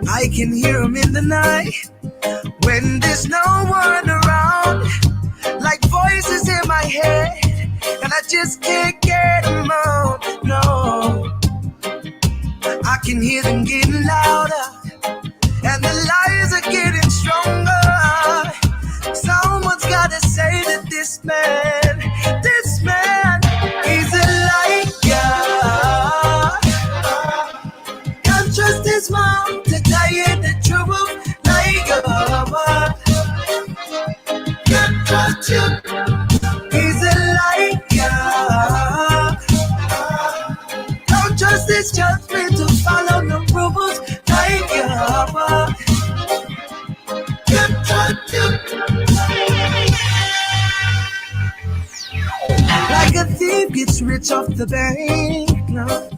I can hear him in the night when there's no one around, like voices in my head, and I just can't get them out. No, I can hear them getting louder, and the lies are getting stronger. Someone's gotta say that this man, he's a liar. Can't trust his mom to tell you the truth, like can't trust you. He's a liar. Don't trust his judgment to follow the rules, like can't trust you. Like a thief gets rich off the bank, no.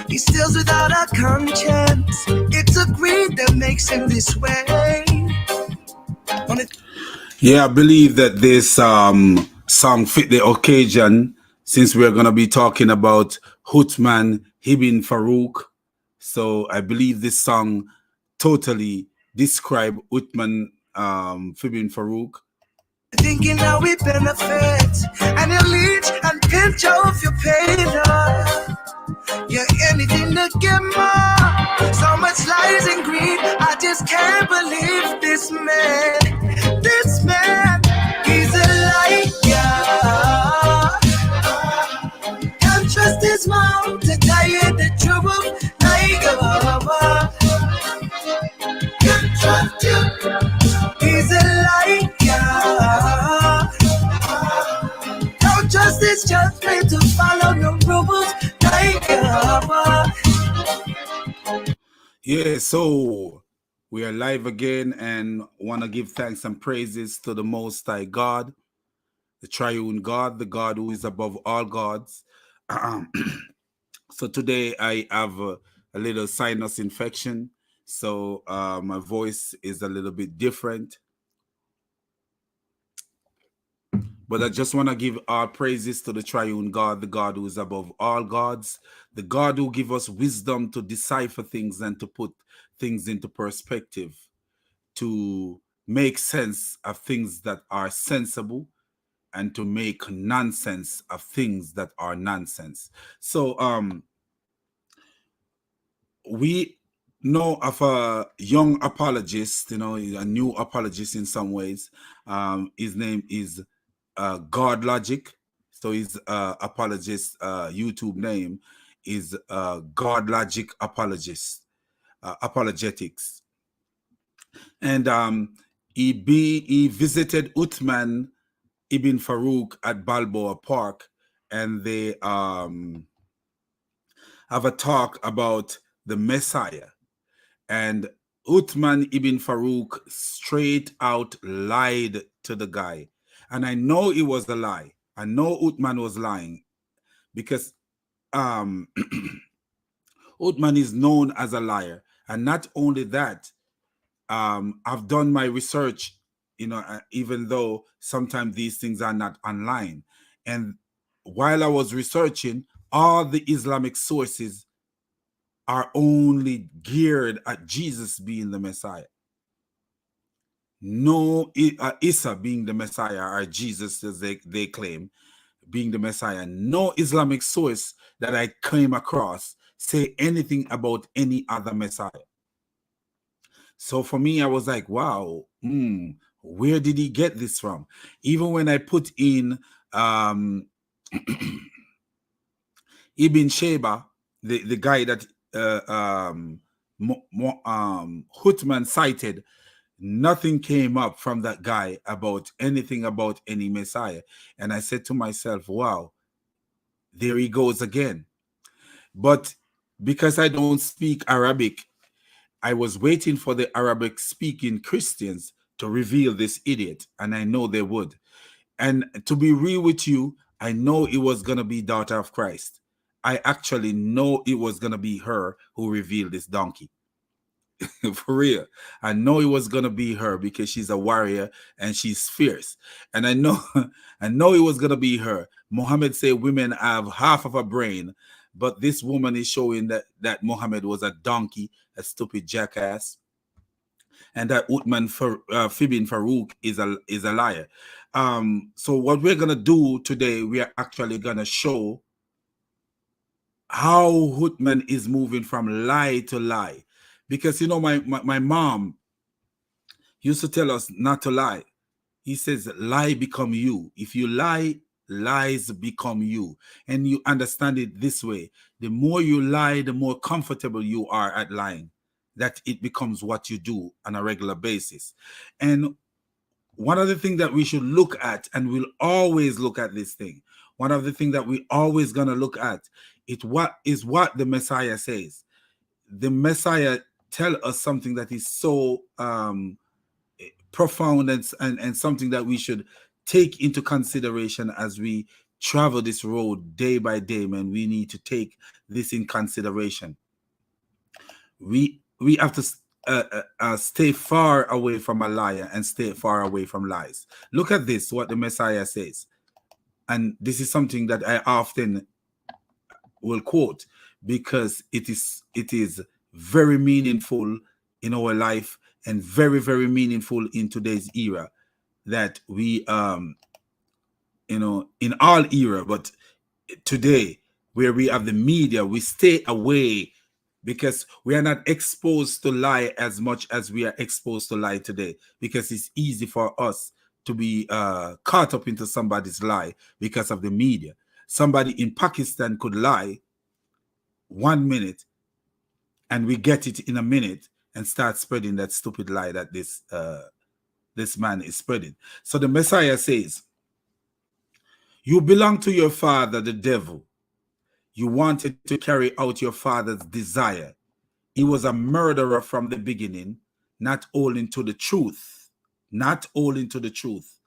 He steals without a conscience. It's a greed that makes him this way. Yeah, I believe that this song fit the occasion, since we're going to be talking about Uthman FIBBIN Farooq. So I believe this song totally describes Uthman FIBBIN Farooq. Thinking how we benefit, and you leech and pinch off your pain. You're anything to get more. So much lies and greed. I just can't believe this man. He's a liar. Can't trust his mom to tell you the truth. Can't trust you. He's a liar. Don't trust his judgment to follow the rules. Yeah, so we are live again and want to give thanks and praises to the Most High God, the triune God, the God who is above all gods. So today I have a little sinus infection, so my voice is a little bit different. But I just want to give our praises to the triune God, the God who is above all gods, the God who gives us wisdom to decipher things and to put things into perspective, to make sense of things that are sensible and to make nonsense of things that are nonsense. So we know of a young apologist, a new apologist in some ways. His name is GodLogic. So his apologist YouTube name is GodLogic Apologetics. And he visited Uthman FIBBIN Farooq at Balboa Park, and they have a talk about the Messiah. And Uthman FIBBIN Farooq straight out lied to the guy. And I know it was a lie. I know Uthman was lying because Uthman is known as a liar. And not only that, I've done my research, even though sometimes these things are not online. And while I was researching, all the Islamic sources are only geared at Jesus being the Messiah. No Isa being the Messiah, or Jesus as they claim being the Messiah. No Islamic source that I came across say anything about any other Messiah. So for me, I was like, wow, where did he get this from? Even when I put in Ibn Sheba, the guy that Uthman cited, nothing came up from that guy about anything about any Messiah. And I said to myself, wow, there he goes again. But because I don't speak Arabic, I was waiting for the Arabic speaking Christians to reveal this idiot, and I know they would. And to be real with you, I know it was going to be Daughter of Christ. I actually know it was going to be her who revealed this donkey. For real. I know it was going to be her because she's a warrior and she's fierce. And I know I know it was going to be her. Muhammad said women have half of a brain, but this woman is showing that Muhammad was a donkey, a stupid jackass, and that Uthman FIBBIN Farooq is a liar. So what we're going to do today, we are actually going to show how Uthman is moving from lie to lie. Because, you know, my mom used to tell us not to lie. He says, lie become you. If you lie, lies become you. And you understand it this way. The more you lie, the more comfortable you are at lying. That it becomes what you do on a regular basis. And one of the things that we should look at, and we'll always look at this thing, one of the things that we always going to look at, what the Messiah says. The Messiah tell us something that is so profound and something that we should take into consideration as we travel this road day by day, man. We need to take this in consideration. We have to stay far away from a liar and stay far away from lies. Look at this, what the Messiah says. And this is something that I often will quote because it is very meaningful in our life and very, very meaningful in today's era, that we you know, in all era, but today where we have the media, we stay away because we are not exposed to lie as much as we are exposed to lie today, because it's easy for us to be caught up into somebody's lie because of the media. Somebody in Pakistan could lie 1 minute and we get it in a minute and start spreading that stupid lie that this man is spreading. So the Messiah says, you belong to your father, the devil. You wanted to carry out your father's desire. He was a murderer from the beginning, not holding to the truth, not holding to the truth.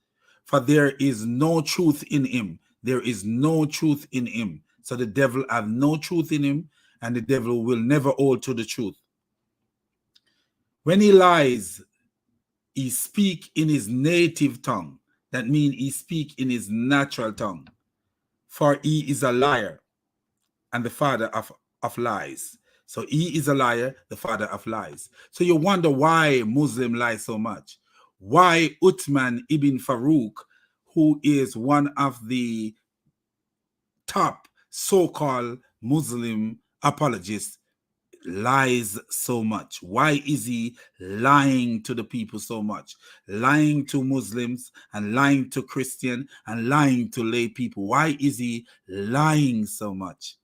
For there is no truth in him. There is no truth in him. So the devil have no truth in him, and the devil will never hold to the truth. When he lies, he speak in his native tongue. That means he speak in his natural tongue. For he is a liar and the father of lies. So he is a liar, the father of lies. So you wonder why Muslim lie so much. Why Uthman ibn Farooq, who is one of the top so-called Muslim apologists, lies so much. Why is he lying to the people so much? Lying to Muslims and lying to Christian and lying to lay people. Why is he lying so much?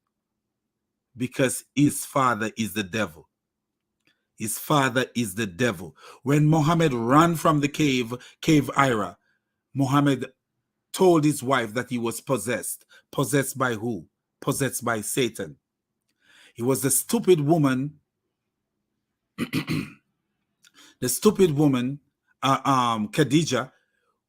Because his father is the devil. His father is the devil. When Muhammad ran from the cave Hira, Muhammad told his wife that he was possessed. Possessed by who? Possessed by Satan. It was the stupid woman, Khadija,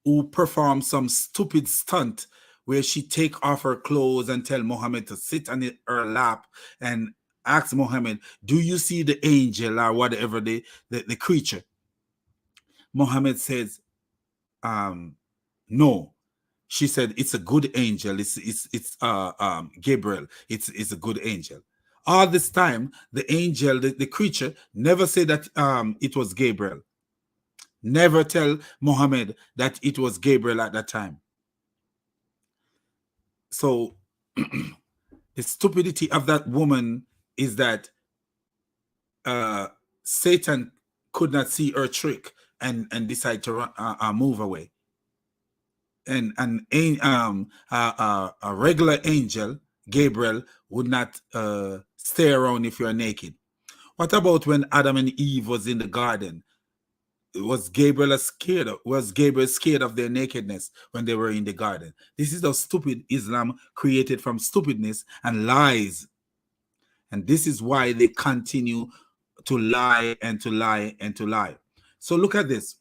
who performed some stupid stunt where she take off her clothes and tell Muhammad to sit on her lap and ask Muhammad, do you see the angel or whatever, the creature? Muhammad says, no. She said, it's a good angel. It's Gabriel. It's a good angel. All this time, the angel, the creature, never said that it was Gabriel. Never tell Muhammad that it was Gabriel at that time. So the stupidity of that woman is that Satan could not see her trick and decide to move away. And a regular angel, Gabriel, would not stay around if you're naked. What about when Adam and Eve was in the garden? Was Gabriel scared of their nakedness when they were in the garden? This is how stupid Islam created from stupidness and lies. And this is why they continue to lie and to lie and to lie. So look at this.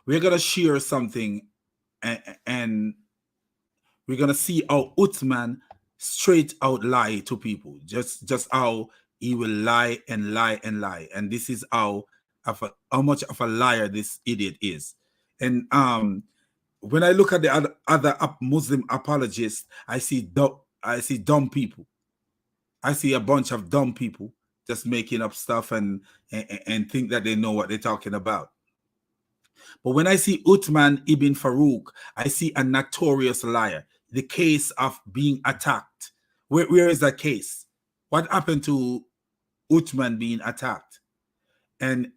We're going to share something and we're going to see how Uthman straight out lie to people. Just how he will lie and lie and lie. And this is how much of a liar this idiot is. And when I look at the other Muslim apologists, I see dumb people. I see a bunch of dumb people just making up stuff and think that they know what they're talking about. But when I see Uthman ibn Farooq, I see a notorious liar. The case of being attacked. Where is that case? What happened to Uthman being attacked? And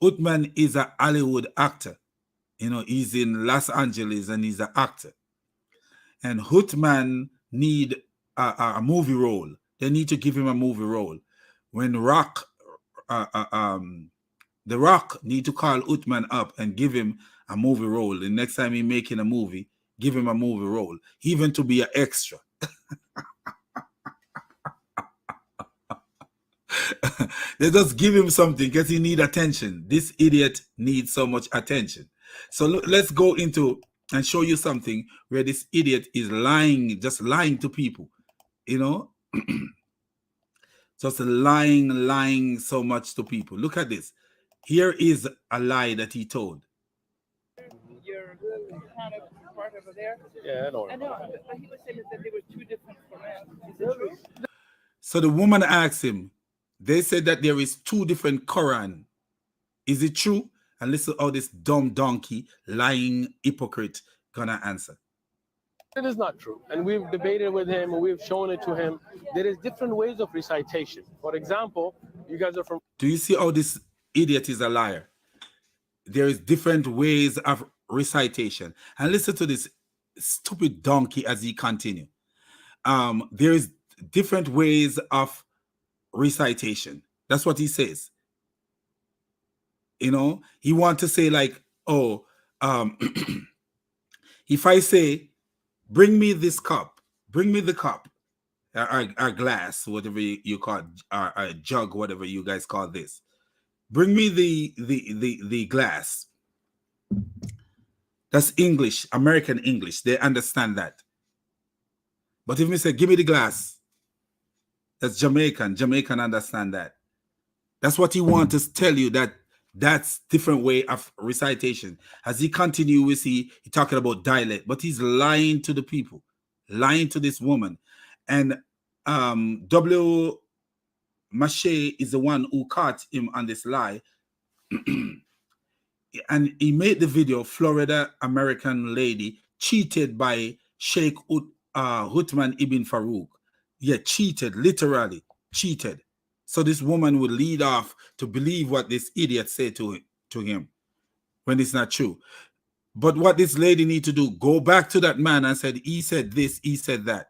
Uthman is a Hollywood actor. You know, he's in Los Angeles and he's an actor. And Uthman need a movie role. They need to give him a movie role. When The Rock need to call Uthman up and give him a movie role. The next time he's making a movie, give him a movie role, even to be an extra. They just give him something because he need attention. This idiot needs so much attention. So let's go into and show you something where this idiot is lying, just lying to people, you know, just lying so much to people. Look at this. Here is a lie that he told. You're kind of part over there. Yeah, I know. But he was saying that there were two different Qurans. Is it true? So the woman asked him, they said that there is two different Quran. Is it true? And listen how this dumb donkey, lying hypocrite gonna answer. It is not true. And we've debated with him, and we've shown it to him. There is different ways of recitation. For example, you guys are from... Do you see how this idiot is a liar? There is different ways of recitation. And listen to this stupid donkey as he continue. There is different ways of recitation. That's what he says. You know, he want to say like, oh, if I say, bring me this cup, bring me the cup, a glass, whatever you call it, a jug, whatever you guys call this. Bring me the glass. That's English, American English. They understand that. But if we say, give me the glass, that's Jamaican. Jamaican understand that. That's what he wants to tell you, that that's different way of recitation. As he continue, we see he talking about dialect, but he's lying to the people, lying to this woman. And W. Mache is the one who caught him on this lie. And he made the video, Florida American lady cheated by Sheikh Uthman ibn Farooq. Yeah, cheated, literally cheated. So this woman would lead off to believe what this idiot said to him when it's not true. But what this lady need to do, go back to that man and said, he said this, he said that.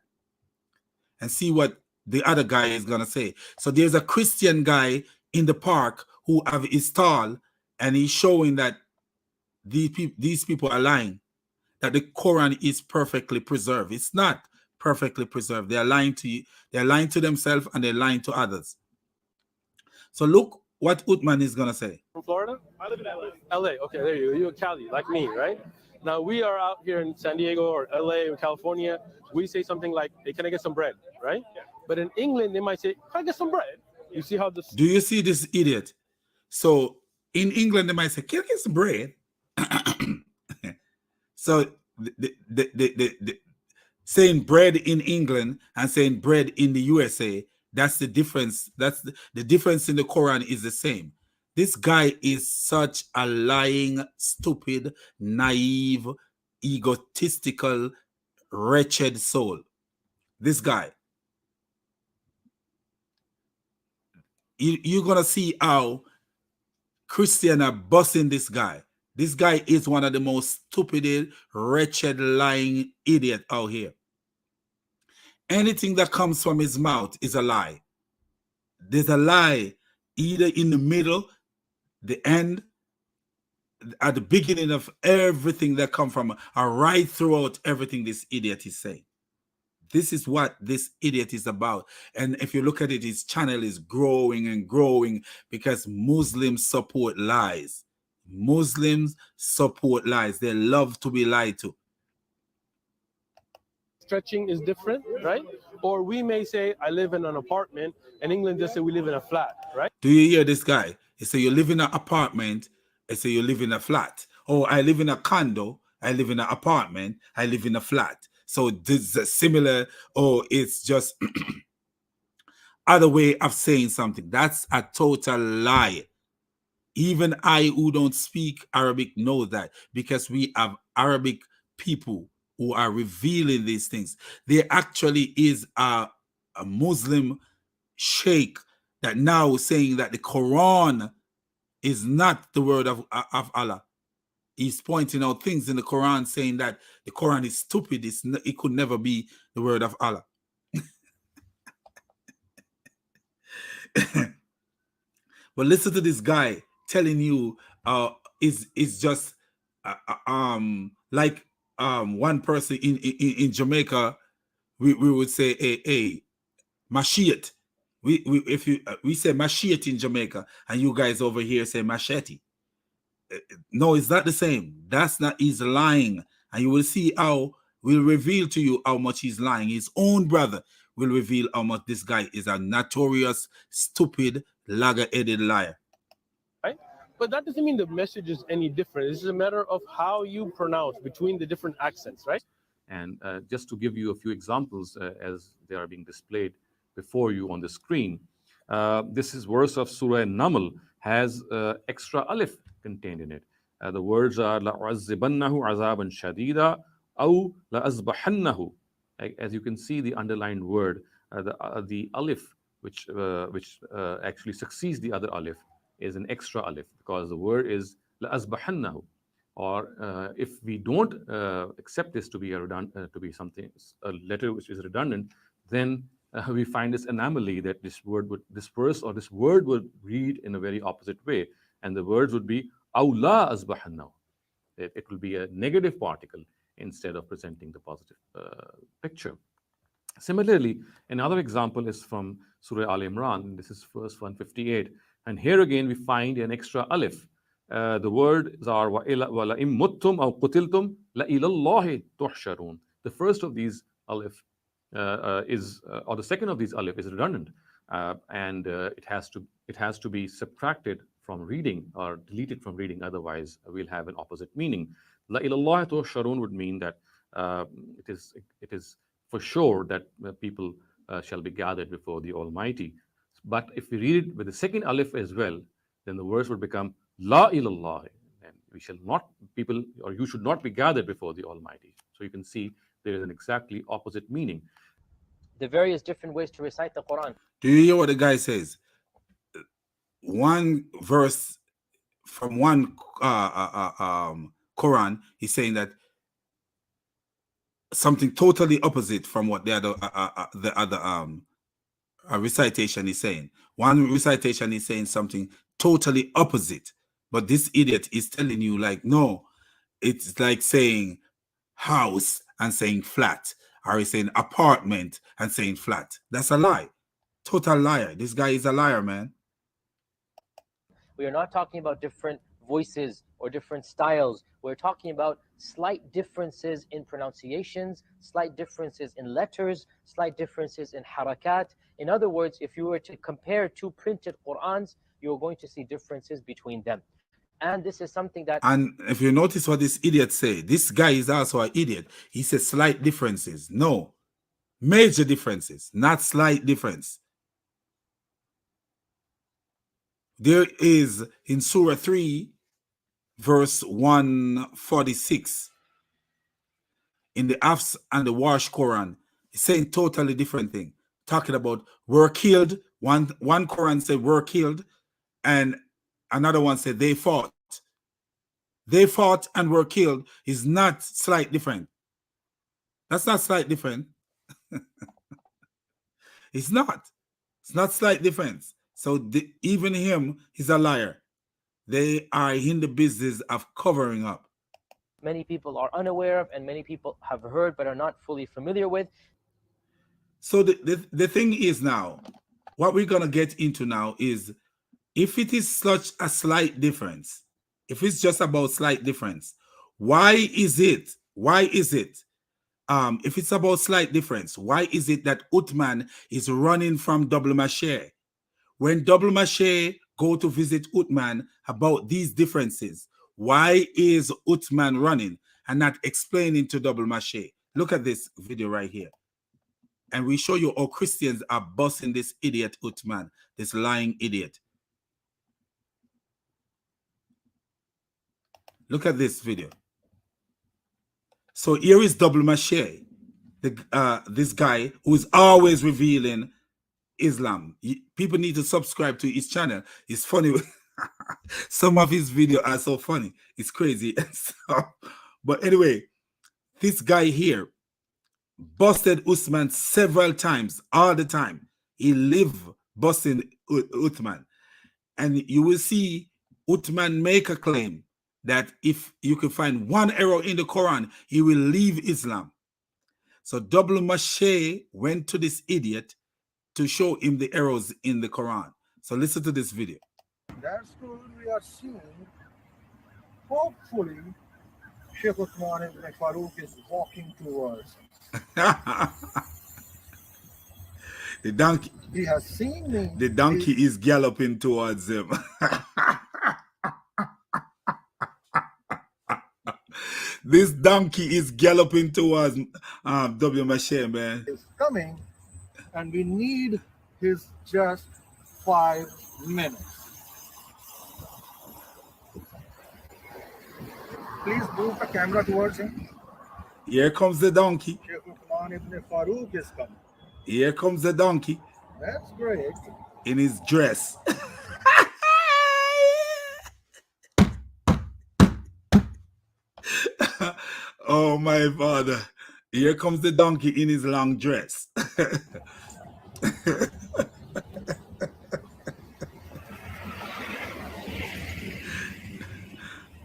And see what the other guy is going to say. So there's a Christian guy in the park who have his stall, and he's showing that these people are lying, that the Quran is perfectly preserved. It's not perfectly preserved. They're lying to you. They're lying to themselves and they're lying to others. So look what Uthman is going to say. From Florida? I live in LA. LA, okay, there you go. You're Cali, like me, right? Now, we are out here in San Diego or LA or California. We say something like, hey, can I get some bread, right? Yeah. But in England, they might say, can I get some bread? You see how this... Do you see this idiot? So in England, they might say, can I get some bread? So the saying bread in England and saying bread in the USA, that's the difference. That's the difference in the Quran is the same. This guy is such a lying, stupid, naive, egotistical, wretched soul. This guy. You're going to see how Christians are busting this guy. This guy is one of the most stupid, wretched, lying idiot out here. Anything that comes from his mouth is a lie. There's a lie either in the middle, the end, at the beginning of everything that comes from, or right throughout everything this idiot is saying. This is what this idiot is about. And if you look at it, his channel is growing and growing because Muslims support lies. Muslims support lies. They love to be lied to. stretching is different, right? Or we may say, I live in an apartment, and England just say we live in a flat, right? Do you hear this guy? He say you live in an apartment. He say you live in a flat. Oh, I live in a condo. I live in an apartment. I live in a flat. So this is similar. Oh, it's just other way of saying something. That's a total lie. Even I, who don't speak Arabic, know that, because we have Arabic people who are revealing these things. There actually is a Muslim sheikh that now is saying that the Quran is not the word of Allah. He's pointing out things in the Quran saying that the Quran is stupid. It could never be the word of Allah. But listen to this guy telling you is just like one person in Jamaica, we would say a Mashiach. We say Mashiach in Jamaica, and you guys over here say machete. No, it's not the same. That's not, he's lying. And you will see how we'll reveal to you how much he's lying. His own brother will reveal how much this guy is a notorious, stupid, lagger-headed liar. Right? But that doesn't mean the message is any different. It's just a matter of how you pronounce between the different accents, right? And just to give you a few examples as they are being displayed before you on the screen, this is verse of Surah Naml has extra alif contained in it. The words are لَأُعَذِّبَنَّهُ عَذَابًا شَدِيدًا أَوْ لَأَذْبَحَنَّهُ. As you can see, the underlined word, the alif, which actually succeeds the other alif, is an extra alif, because the word is لَأَذْبَحَنَّهُ. Or if we don't accept this to be a letter which is redundant, then we find this anomaly that this verse or this word would read in a very opposite way, and the words would be awla asbahannahu. It will be a negative particle instead of presenting the positive picture. Similarly, another example is from Surah Al Imran. This is verse 158, and here again we find an extra alif. The words are وَلَئِن مُتُّمْ أَوْ قُتِلْتُمْ لَإِلَى اللَّهِ تُحْشَرُونَ. The first of these alif or the second of these alif is redundant, and it has to be subtracted from reading or deleted from reading. Otherwise, we'll have an opposite meaning. La ilallah tuhsharun would mean that it is for sure that people shall be gathered before the Almighty. But if we read it with the second alif as well, then the verse would become La ilallah, and you should not be gathered before the Almighty. So you can see there is an exactly opposite meaning. The various different ways to recite the Quran. Do you hear what the guy says? One verse from one Quran, he's saying that something totally opposite from what the other recitation is saying. One recitation is saying something totally opposite, but this idiot is telling you like, no, it's like saying house and saying flat, or he's saying apartment and saying flat. That's a lie. Total liar. This guy is a liar, man. We are not talking about different voices or different styles. We're talking about slight differences in pronunciations, slight differences in letters, slight differences in harakat. In other words, if you were to compare two printed Qur'ans, you're going to see differences between them. And this is something that... And if you notice what this idiot say, this guy is also an idiot. He says slight differences. No, major differences, not slight difference. There is in Surah 3, verse 146, in the Hafs and the Warsh Quran, it's saying totally different thing. Talking about were killed. One Quran said were killed, and another one said they fought. They fought and were killed is not slight different. That's not slight different. It's not. It's not slight difference. So even him, he's a liar. They are in the business of covering up. Many people are unaware of, and many people have heard but are not fully familiar with. So the thing is now, what we're going to get into now is, if it is such a slight difference, if it's just about slight difference, why is it if it's about slight difference, why is it that Uthman is running from double maché? When double maché go to visit Uthman about these differences, why is Uthman running and not explaining to double maché? Look at this video right here. And we show you how Christians are busting this idiot Uthman, this lying idiot. Look at this video. So here is double maché, this guy who is always revealing Islam. People need to subscribe to his channel. It's funny. Some of his videos are so funny. It's crazy. But anyway, this guy here busted Uthman several times, all the time. He lived busting Uthman. And you will see Uthman make a claim that if you can find one error in the Quran, he will leave Islam. So double maché went to this idiot to show him the errors in the Quran. So listen to this video. That's good. We are seeing, hopefully, Sheikh Uthman Farooq is walking towards us. The donkey. He has seen me. The donkey is galloping towards him. This donkey is galloping towards W. Maché, man. Is coming, and we need his just 5 minutes. Please move the camera towards him. Here comes the donkey. Sheikh Uthman ibn Farooq is coming. Here comes the donkey. That's great. In his dress. Oh my father. Here comes the donkey in his long dress.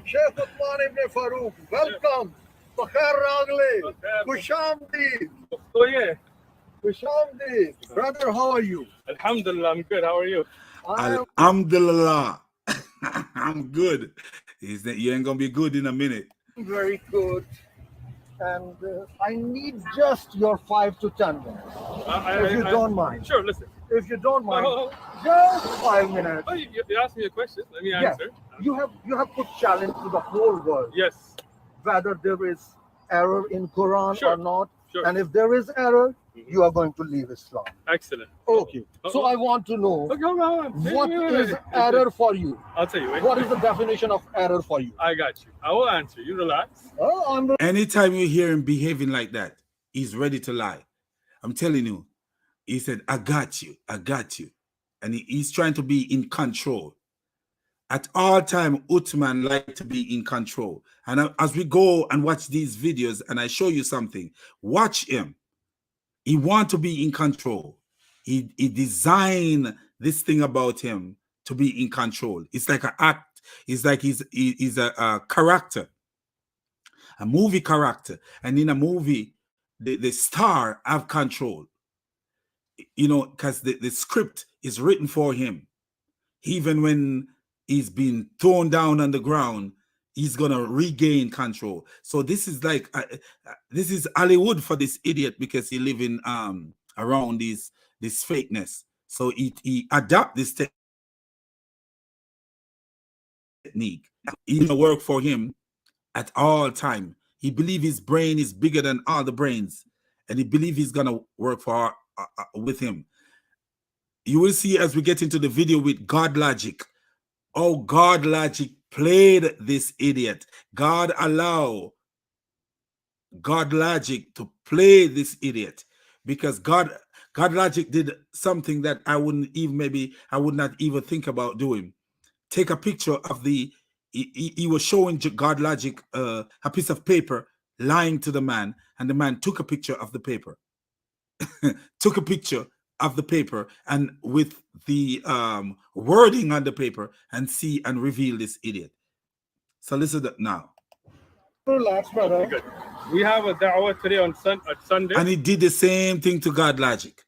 Sheikh Uthman ibn Farooq, welcome. Bakhair Ragle. Kushamdeed. Oh yeah. Kushamdeed. Brother, how are you? Alhamdulillah, I'm good. How are you? Alhamdulillah. I'm good. You ain't gonna be good in a minute. Very good. And I need just your 5 to 10 minutes. If you don't mind. Sure, listen. If you don't mind, just 5 minutes. Oh, you asked me a question. Let me Yes. answer. You have put challenge to the whole world. Yes. Whether there is error in Quran Sure. or not. Sure. And if there is error, you are going to leave Islam. Excellent. Okay. So I want to know, Okay, hold on. what is error for you? I'll tell you. Wait. What is the definition of error for you? I got you. I will answer. You relax. Oh, I'm Anytime you hear him behaving like that, he's ready to lie. I'm telling you. He said, I got you. I got you. And he's trying to be in control. At all time, Uthman like to be in control. And as we go and watch these videos and I show you something, watch him. He want to be in control. He designed this thing about him to be in control. It's like an act. It's like he's a character, a movie character. And in a movie, the star have control. You know, because the script is written for him. Even when he's been thrown down on the ground, he's gonna regain control. So this is like this is Hollywood for this idiot, because he living around this fakeness. So he adapt this technique. It gonna work for him at all time. He believe his brain is bigger than all the brains, and he believe he's gonna work for with him. You will see as we get into the video with GodLogic. Oh, GodLogic played this idiot. God allow GodLogic to play this idiot, because GodLogic did something that I wouldn't even, I would not even think about doing. Take a picture of he was showing GodLogic a piece of paper lying to the man, and the man took a picture of the paper. Took a picture of the paper and with the wording on the paper, and see and reveal this idiot. So listen to that now. relax, brother. Good. We have a da'wah today on Sunday. And he did the same thing to GodLogic.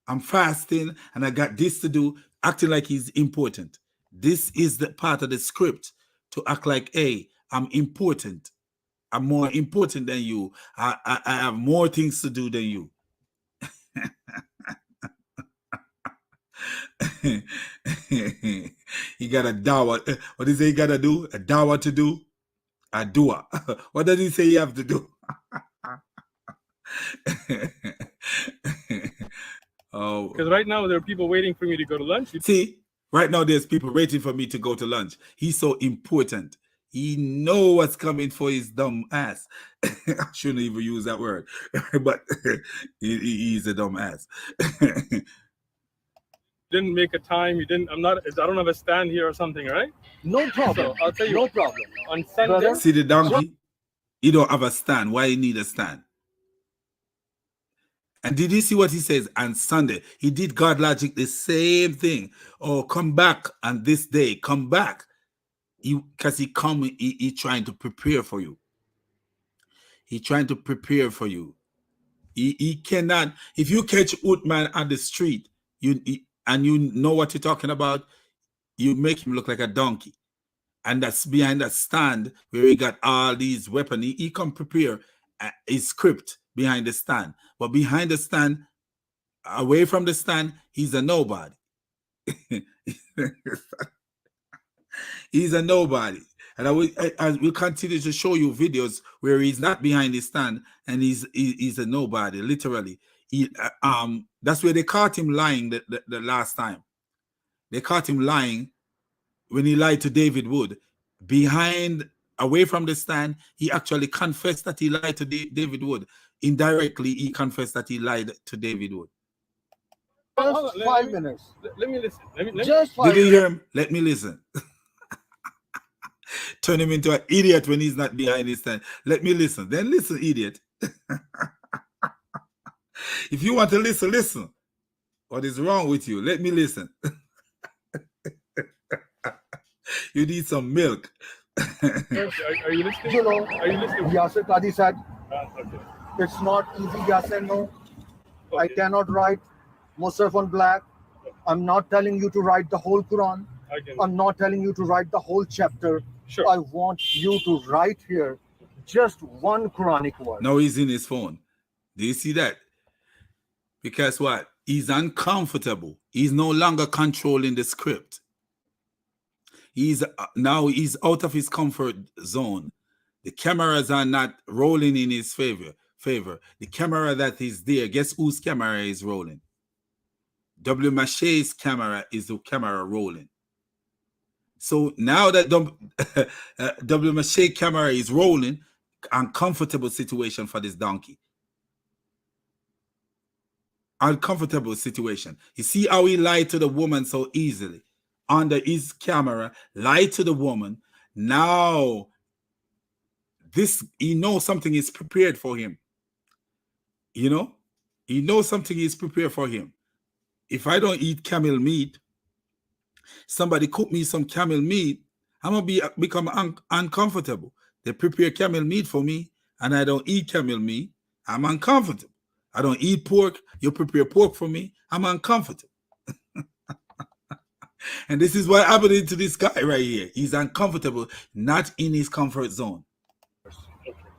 I'm fasting and I got this to do, acting like he's important. This is the part of the script to act like, hey, I'm important. I'm more important than you. I have more things to do than you. He got a dawah. What does he got to do? A dawah to do? A dua. What does he say you have to do? Oh, Because right now there are people waiting for me to go to lunch. see, right now there's people waiting for me to go to lunch. He's so important. He know what's coming for his dumb ass. I shouldn't even use that word, but he's a dumb ass. Didn't make a time. You didn't. I don't have a stand here or something, right? No problem. So I'll tell you. No problem. On Sunday. Brother, See the donkey? He don't have a stand. Why he need a stand? And did you see what he says on Sunday? He did God Logic the same thing. Oh, come back on this day. Come back. Because he trying to prepare for you. He trying to prepare for you. He cannot. If you catch Uthman on the street, and you know what you're talking about, you make him look like a donkey. And that's behind that stand where he got all these weapons. He can prepare his script behind the stand. But behind the stand, away from the stand, he's a nobody. He's a nobody. And I will continue to show you videos where he's not behind the stand and he's a nobody, literally. That's where they caught him lying the last time. They caught him lying when he lied to David Wood. Away from the stand, he actually confessed that he lied to David Wood. Indirectly, he confessed that he lied to David Wood. Just 5 minutes. Let me listen. Just 5 Did you minutes. hear him? Let me listen. Turn him into an idiot when he's not behind his stand. Let me listen. Then listen, idiot. If you want to listen, listen. What is wrong with you? Let me listen. You need some milk. Are you listening? You know, Are you listening? Yasir Qadi said, Okay. it's not easy, Yasir, no. I Okay. cannot write Musaf on black. I'm not telling you to write the whole Quran. I'm not telling you to write the whole chapter. Sure. I want you to write here just one Quranic word. Now he's in his phone. Do you see that? Because what? He's uncomfortable. He's no longer controlling the script. Now he's out of his comfort zone. The cameras are not rolling in his favor. The camera that is there, guess whose camera is rolling? W. Mache's camera is the camera rolling. So now that W. Mache camera is rolling, uncomfortable situation for this donkey. Uncomfortable situation. You see how he lied to the woman so easily under his camera, lied to the woman. Now he knows something is prepared for him. You know, he knows something is prepared for him. If I don't eat camel meat, somebody cook me some camel meat, I'm gonna become uncomfortable. They prepare camel meat for me, and I don't eat camel meat. I'm uncomfortable. I don't eat pork. You prepare pork for me. I'm uncomfortable. And this is what happened to this guy right here. He's uncomfortable, not in his comfort zone.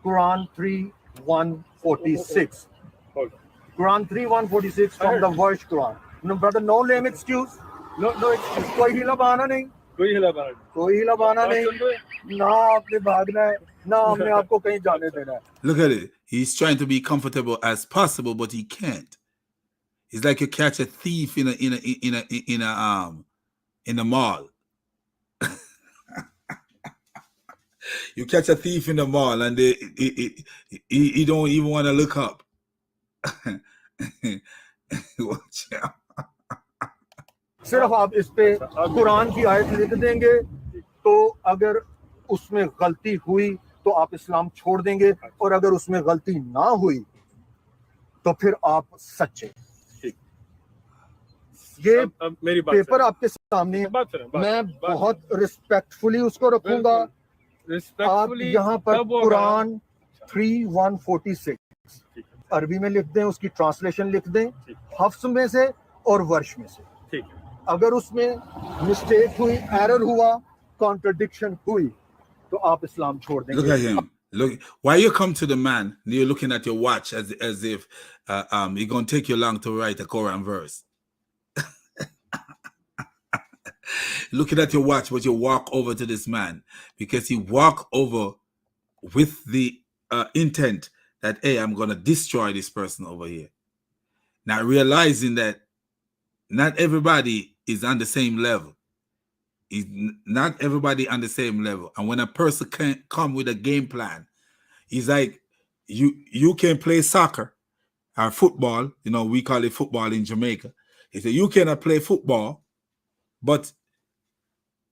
Quran 3:146. Hold on. Quran 3:146 from the verse Quran. No, brother, no lame excuse. No excuse. कोई हिला बहाना नहीं. कोई हिला बहाना नहीं. कोई हिला बहाना बात नहीं. सुन रहे? ना आपने भागना है, ना हमने आपको कहीं जाने देना है. Look at it. He's trying to be comfortable as possible, but he can't. It's like you catch a thief in a mall. You catch a thief in the mall, and he don't even want to look up. Watch out. सिर्फ आप इस पे कुरान की आयत लिख देंगे तो अगर उसमें गलती हुई तो आप इस्लाम छोड़ देंगे और अगर उसमें गलती ना हुई तो फिर आप सच्चे. ये अब मेरी बात पेपर सुनो. आपके सामने है. बात सुनो, मैं बात बहुत रिस्पेक्टफुली उसको रखूंगा. आप Respectfully, यहाँ पर तब वो कुरान 3:146 अरबी में लिख दें, उसकी ट्रांसलेशन लिख दें, हफ्स में से और वर्ष में से. ठीक है. अगर उसमें मिस्टेक हुई, एरर हुआ, कॉन्ट्रडिक्शन हुई तो आप इस्लाम छोड़ Look at देंगे. him. Look, why you come to the man, you're looking at your watch as if you're gonna take you long to write a Quran verse. Looking at your watch, but you walk over to this man because he walk over with the intent that, hey, I'm gonna destroy this person over here. Now realizing that not everybody is on the same level. Not everybody on the same level. And when a person can come with a game plan, he's like, you can play soccer or football. You know, we call it football in Jamaica. He said, you cannot play football, but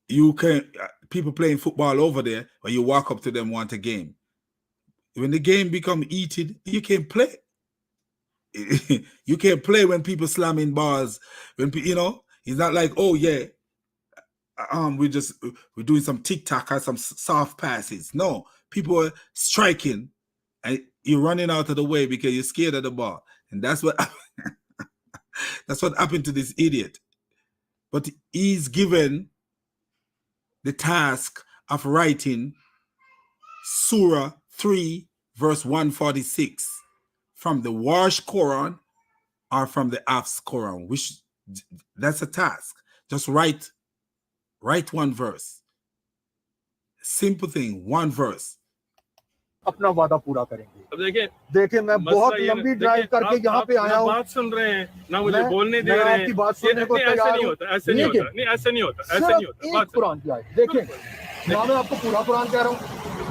you can, people playing football over there, when you walk up to them, want a game. When the game become heated, you can play. You can't play when people slamming balls. When you know, it's not like, oh yeah, we're doing some tic-tac or some soft passes. No, people are striking and you're running out of the way because you're scared of the ball. And that's what that's what happened to this idiot. But he's given the task of writing Surah 3 verse 146 from the Warsh Quran or from the Hafs Quran, which that's a task. Just write one verse. Simple thing, one verse. अपना वादा पूरा करेंगे। अब देखिए मैं बहुत लंबी drive करके यहाँ पे आया हूँ। बात सुन रहे हैं ना, मुझे बोलने दे रहे हैं। आपकी बात सुनने को तैयार हूँ। ऐसे नहीं होता, नहीं ऐसे नहीं होता, ऐसे नहीं होता। एक कुरान की आयत देखिए, ना मैं आपको पूरा कुरान कह रहा हूँ,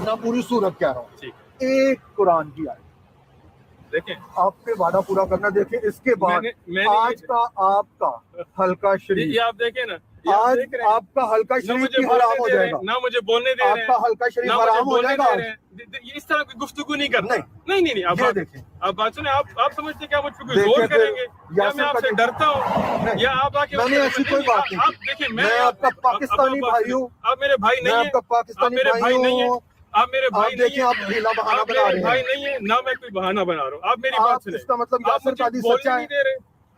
ना पूरी सूरत कह रहा हूँ। एक कुरान की आयत देखें, आपके वादा पूरा करना। देखिए इसके बाद आज का आपका हल्का शरीफ, ये आप देखें ना, आज आपका हल्का शरीफ भी हराम हो जाएगा। ना मुझे बोलने दे रहे हैं, आपका हल्का शरीफ हराम हो जाएगा। इस तरह की गुफ्तगू नहीं करना। नहीं आप देखें, आप बात सुने, आप समझते क्या मुझ पर कोई जोर करेंगे या मैं आपसे डरता हूँ या आप आके, मैंने ऐसी कोई बात नहीं। आप देखिए, मैं आपका पाकिस्तानी भाई हूँ, आप मेरे भाई नहीं है, आपका पाकिस्तानी भाई नहीं है, आप मेरे भाई नहीं है, आप ढीला बहाना बना रहे हैं। भाई नहीं है ना, मैं कोई बहाना बना रहा हूँ। आप मेरी बात सुने, इसका मतलब आप मुझे बोलने नहीं दे रहे,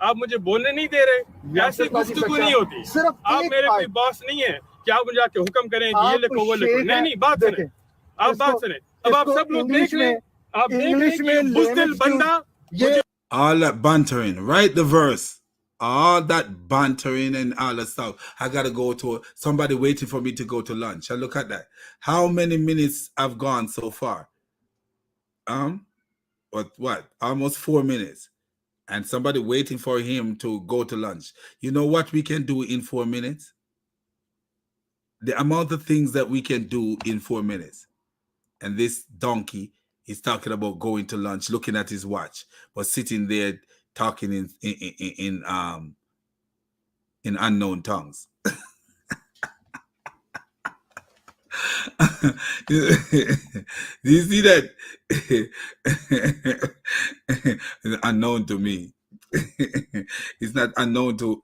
आप मुझे बोलने नहीं दे रहे, ऐसी गुफ्तगू नहीं होती। आप मेरे कोई बॉस नहीं है कि आप मुझे आके हुक्म करें कि ये लिखो वो लिखो। नहीं बात सुने, आप बात सुने। अब आप सब लोग देख रहे हैं, आप इंग्लिश में बुज़दिल बंदा। All that bantering, write the verse. All that bantering and all that stuff. I gotta go to somebody waiting for me to go to lunch. And look at that. How many minutes I've gone so far? What? Almost 4 minutes. And somebody waiting for him to go to lunch. You know what we can do in 4 minutes? The amount of things that we can do in 4 minutes. And this donkey is talking about going to lunch, looking at his watch, but sitting there talking in unknown tongues. Do you see that? It's unknown to me. It's not unknown to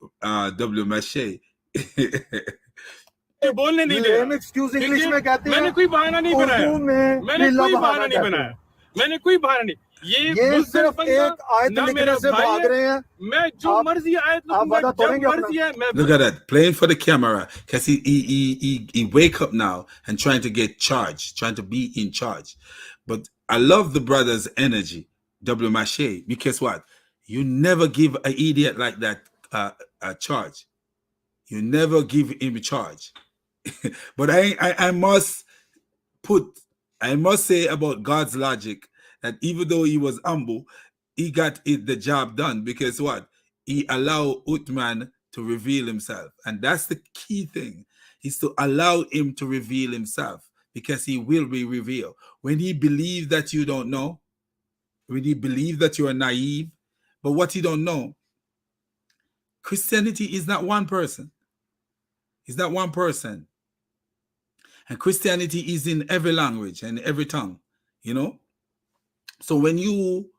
W. Mache. बोलने नहीं दे रहा। Excuse English में कहते हैं, मैंने कोई बहाना नहीं बनाया, मैंने कोई बहाना नहीं। ये सिर्फ एक आयत लिखने से भाग रहे हैं। मैं जो मर्जी आयत लिखूंगा, जब मर्जी है। Look at that, playing for the camera, because he wake up now and trying to get charged, trying to be in charge. But I love the brother's energy, W. Mache, because what? You never give an idiot like that a charge. You never give him a charge. But I must say about God's logic that even though he was humble, he got the job done, because what? He allowed Uthman to reveal himself. And that's the key thing, is to allow him to reveal himself, because he will be revealed. When he believes that you don't know, when he believes that you are naive, but what you don't know, Christianity is not one person. It's not one person. And Christianity is in every language and every tongue, you know? So when you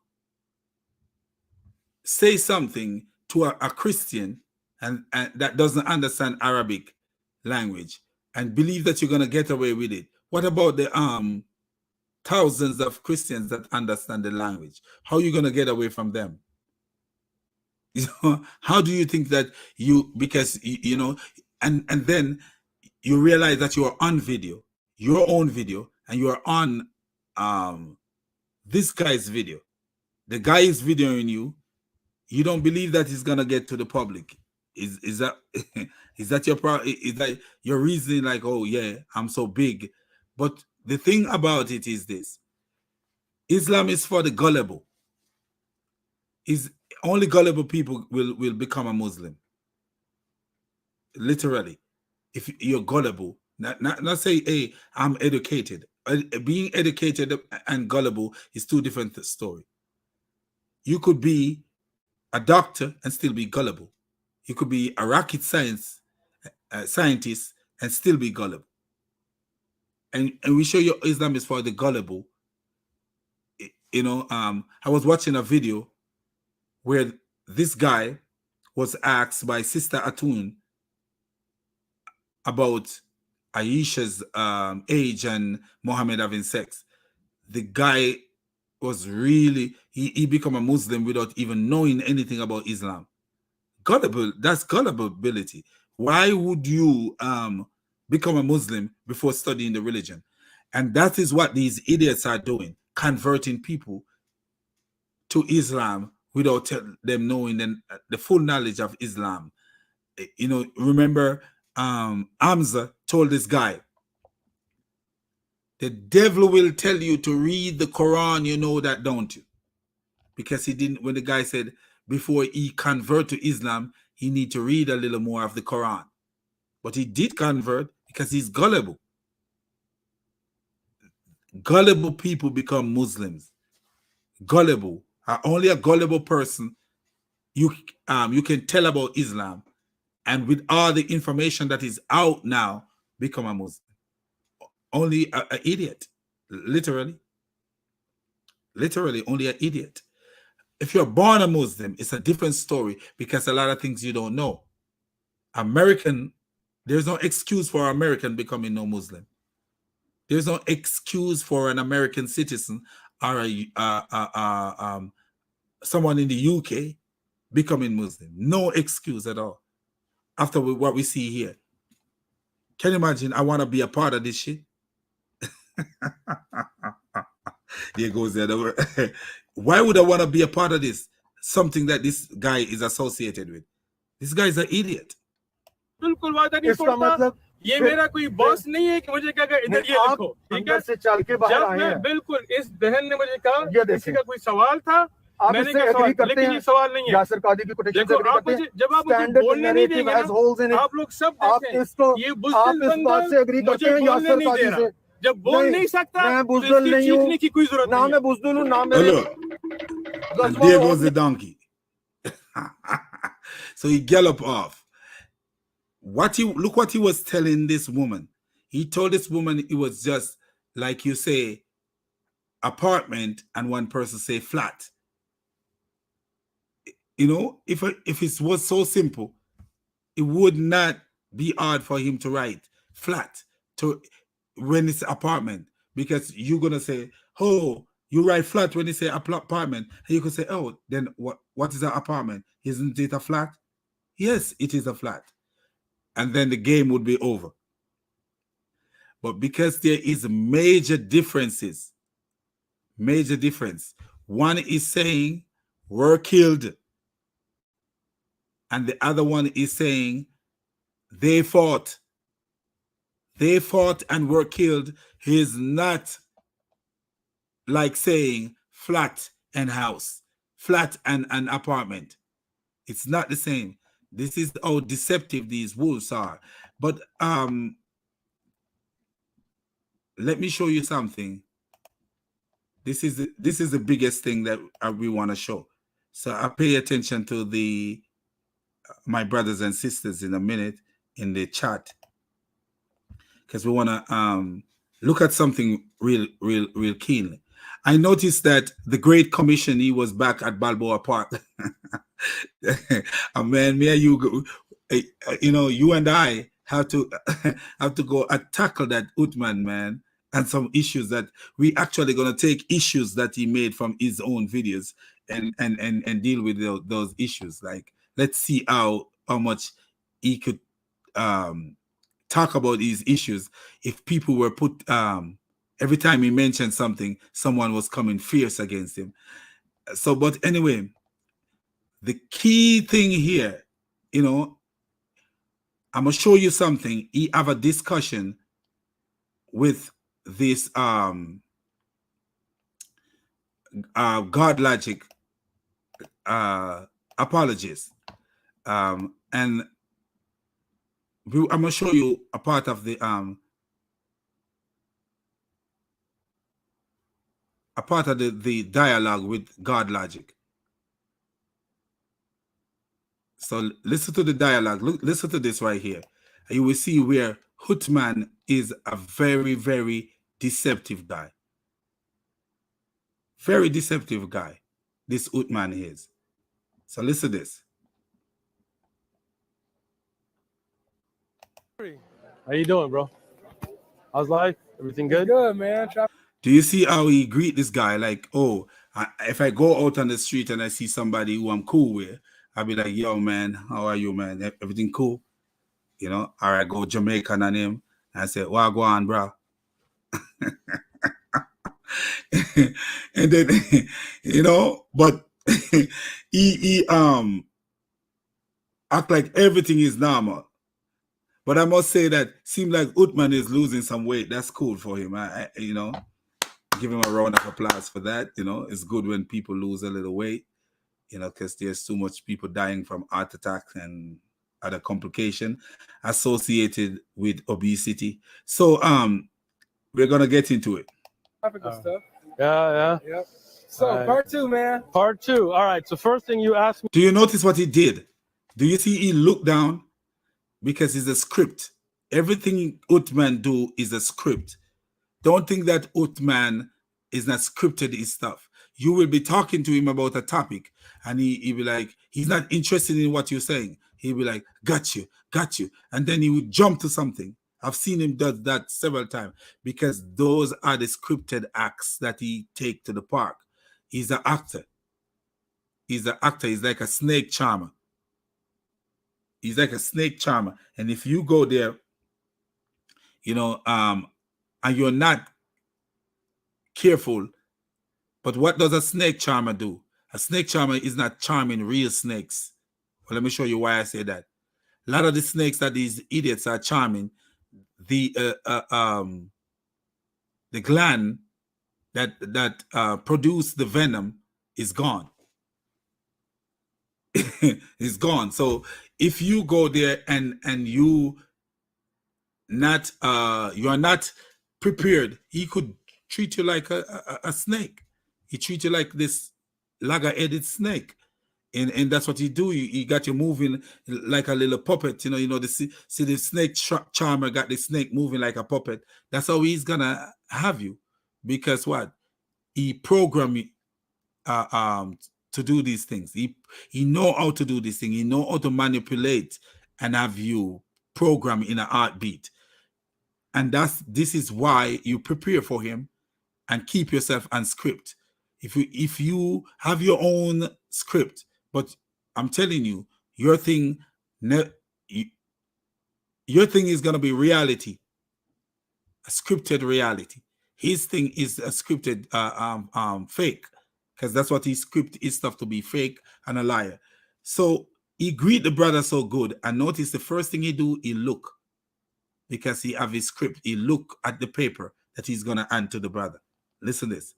say something to a Christian and that doesn't understand Arabic language and believe that you're going to get away with it, what about the thousands of Christians that understand the language? How are you going to get away from them? You know, how do you think that because you know, and then you realize that you are on video, your own video, and you are on this guy's video. The guy is videoing you. You don't believe that he's gonna get to the public. Is that is that your is that your reasoning? Like, oh yeah, I'm so big. But the thing about it is this: Islam is for the gullible. Is only gullible people will become a Muslim. Literally, if you're gullible, not say, hey, I'm educated. Being educated and gullible is two different stories. You could be a doctor and still be gullible. You could be a rocket scientist and still be gullible. And we show you Islam is for the gullible. You know, I was watching a video where this guy was asked by Sister Atun about Aisha's age and Muhammad having sex. The guy was really, he became a Muslim without even knowing anything about Islam. Gullible, that's gullibility. Why would you become a Muslim before studying the religion? And that is what these idiots are doing, converting people to Islam without them knowing the full knowledge of Islam. You know, remember Hamza told this guy, the devil will tell you to read the Quran, you know that, don't you? Because he didn't, when the guy said before he convert to Islam, he need to read a little more of the Quran. But he did convert because he's gullible. Gullible people become Muslims. Gullible. Only a gullible person you can tell about Islam, and with all the information that is out now, become a Muslim. Only an idiot. Literally, only an idiot. If you're born a Muslim, it's a different story because a lot of things you don't know. American, there's no excuse for an American becoming no Muslim. There's no excuse for an American citizen or someone in the UK becoming Muslim. No excuse at all. After what we see here. Can you imagine? I want to be a part of this shit. There goes the other word. Why would I want to be a part of this? Something that this guy is associated with. This guy is an idiot. ये मेरा कोई boss नहीं है कि मुझे कहेगा इधर ये लिखो, ठीक है? जब मैं बिल्कुल इस बहन ने मुझे कहा किसी का कोई सवाल था, मैंने कहा सवाल, लेकिन ये सवाल नहीं है। देखो आप मुझे, जब आप मुझे बोलने नहीं देंगे ना, आप लोग सब देखें, ये बुज़दिल बंदा मुझे बोलने नहीं दे रहा। जब बोल नहीं सकता, तो इसकी चीखने की कोई जरूरत नहीं है। And there goes the donkey. So he galloped off. Look what he was telling this woman. He told this woman it was just like you say apartment and one person say flat. You know, if it was so simple, it would not be hard for him to write flat to when it's apartment, because you're gonna say, oh, you write flat when you say apartment, and you could say, oh, then what is an apartment? Isn't it a flat? Yes, it is a flat. And then the game would be over. But because there is major differences, major difference. One is saying were killed, and the other one is saying they fought. They fought and were killed. Is not like saying flat and house, flat and an apartment. It's not the same. This is how deceptive these wolves are. But let me show you something. This is the biggest thing that we want to show. So I pay attention to my brothers and sisters in a minute in the chat, because we want to look at something real keenly. I noticed that the Great Commission, he was back at Balboa Park. Man, me and you know, you and I have to go and tackle that Uthman, man, and some issues that we actually gonna take issues that he made from his own videos and deal with those issues. Like, let's see how much he could talk about these issues if people were put Every time he mentioned something, someone was coming fierce against him. So, but anyway, the key thing here, you know, I'm gonna show you something. He have a discussion with this GodLogic apologist, and I'm gonna show you a part of the dialogue with GodLogic. So listen to the dialogue. Listen to this right here. You will see where Uthman is a very, very deceptive guy. Very deceptive guy. This Uthman is. So listen to this. How you doing, bro? How's life? Everything good? Good, man. Do you see how he greet this guy? Like, oh, if I go out on the street and I see somebody who I'm cool with, I'll be like, yo, man, how are you, man? Everything cool? You know, or I go Jamaican on him and I say, well, go on, bro. And then, you know, but he act like everything is normal. But I must say that seems like Uthman is losing some weight. That's cool for him. I you know, give him a round of applause for that. You know, it's good when people lose a little weight, you know, because there's too much people dying from heart attacks and other complication associated with obesity. So we're gonna get into it. Stuff. Yeah. Yep. So part 2, man. Part 2. All right. So first thing you asked me. Do you notice what he did? Do you see he looked down? Because it's a script. Everything Uthman do is a script. Don't think that Uthman is not scripted his stuff. You will be talking to him about a topic and he'll be like, he's not interested in what you're saying. He'll be like, got you. And then he would jump to something. I've seen him do that several times because those are the scripted acts that he take to the park. He's an actor. He's like a snake charmer. He's like a snake charmer. And if you go there, you know, and you're not careful, but what does a snake charmer do? A snake charmer is not charming real snakes. Well, let me show you why I say that. A lot of the snakes that these idiots are charming, the gland that produce the venom is gone. It's gone. So if you go there and you are not prepared, he could treat you like a snake. He treat you like this logger-headed snake, and that's what he do. He got you moving like a little puppet. You know, see the snake charmer got the snake moving like a puppet. That's how he's gonna have you, because what? He program you to do these things. He know how to do this thing. He know how to manipulate and have you program in a heartbeat. And this is why you prepare for him and keep yourself on script. If you have your own script, but I'm telling you, your thing is gonna be reality, a scripted reality. His thing is a scripted fake, because that's what he script his stuff to be, fake and a liar. So he greet the brother so good, and notice the first thing he do, he look, because he have his script. He look at the paper that he's gonna hand to the brother. Listen to this.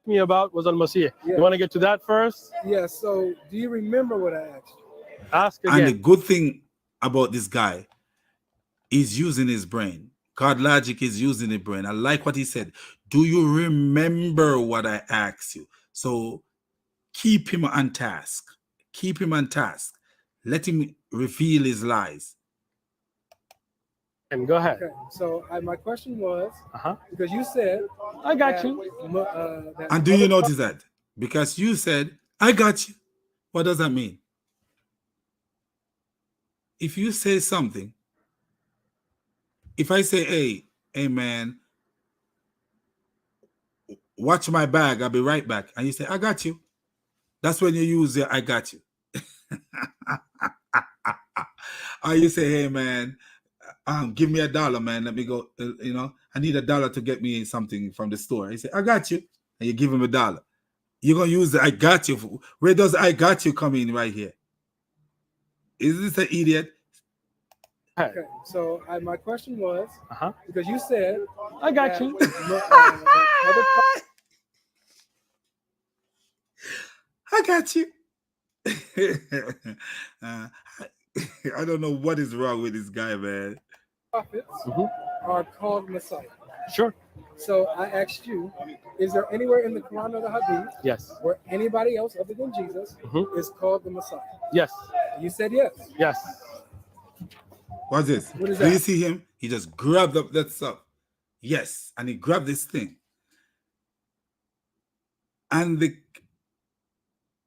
Me about was al-Masih. You want to get to that first? Yeah. So do you remember what I asked you? Ask again. And the good thing about this guy, he's using his brain. GodLogic is using the brain. I like what he said. Do you remember what I asked you? So keep him on task. Keep him on task. Let him reveal his lies. And go ahead. Okay. So my question was, because you said, I got you. And do you notice that? Because you said, I got you. What does that mean? If you say something, if I say, hey man, watch my bag, I'll be right back. And you say, I got you. That's when you use the I got you. Or you say, hey man, give me $1, man. Let me go, you know. I need $1 to get me something from the store. He said, I got you. And you give him $1. You're going to use the I got you. Where does I got you come in right here? Is this an idiot? Okay, so my question was, because you said, I got you. I got you. I don't know what is wrong with this guy, man. Prophets are called Messiah. Sure. So I asked you, is there anywhere in the Quran or the Hadith Yes. where anybody else other than Jesus is called the Messiah? Yes. You said yes. Yes. What's this? What is Do that? you see him? He just grabbed up that stuff. Yes. And he grabbed this thing. And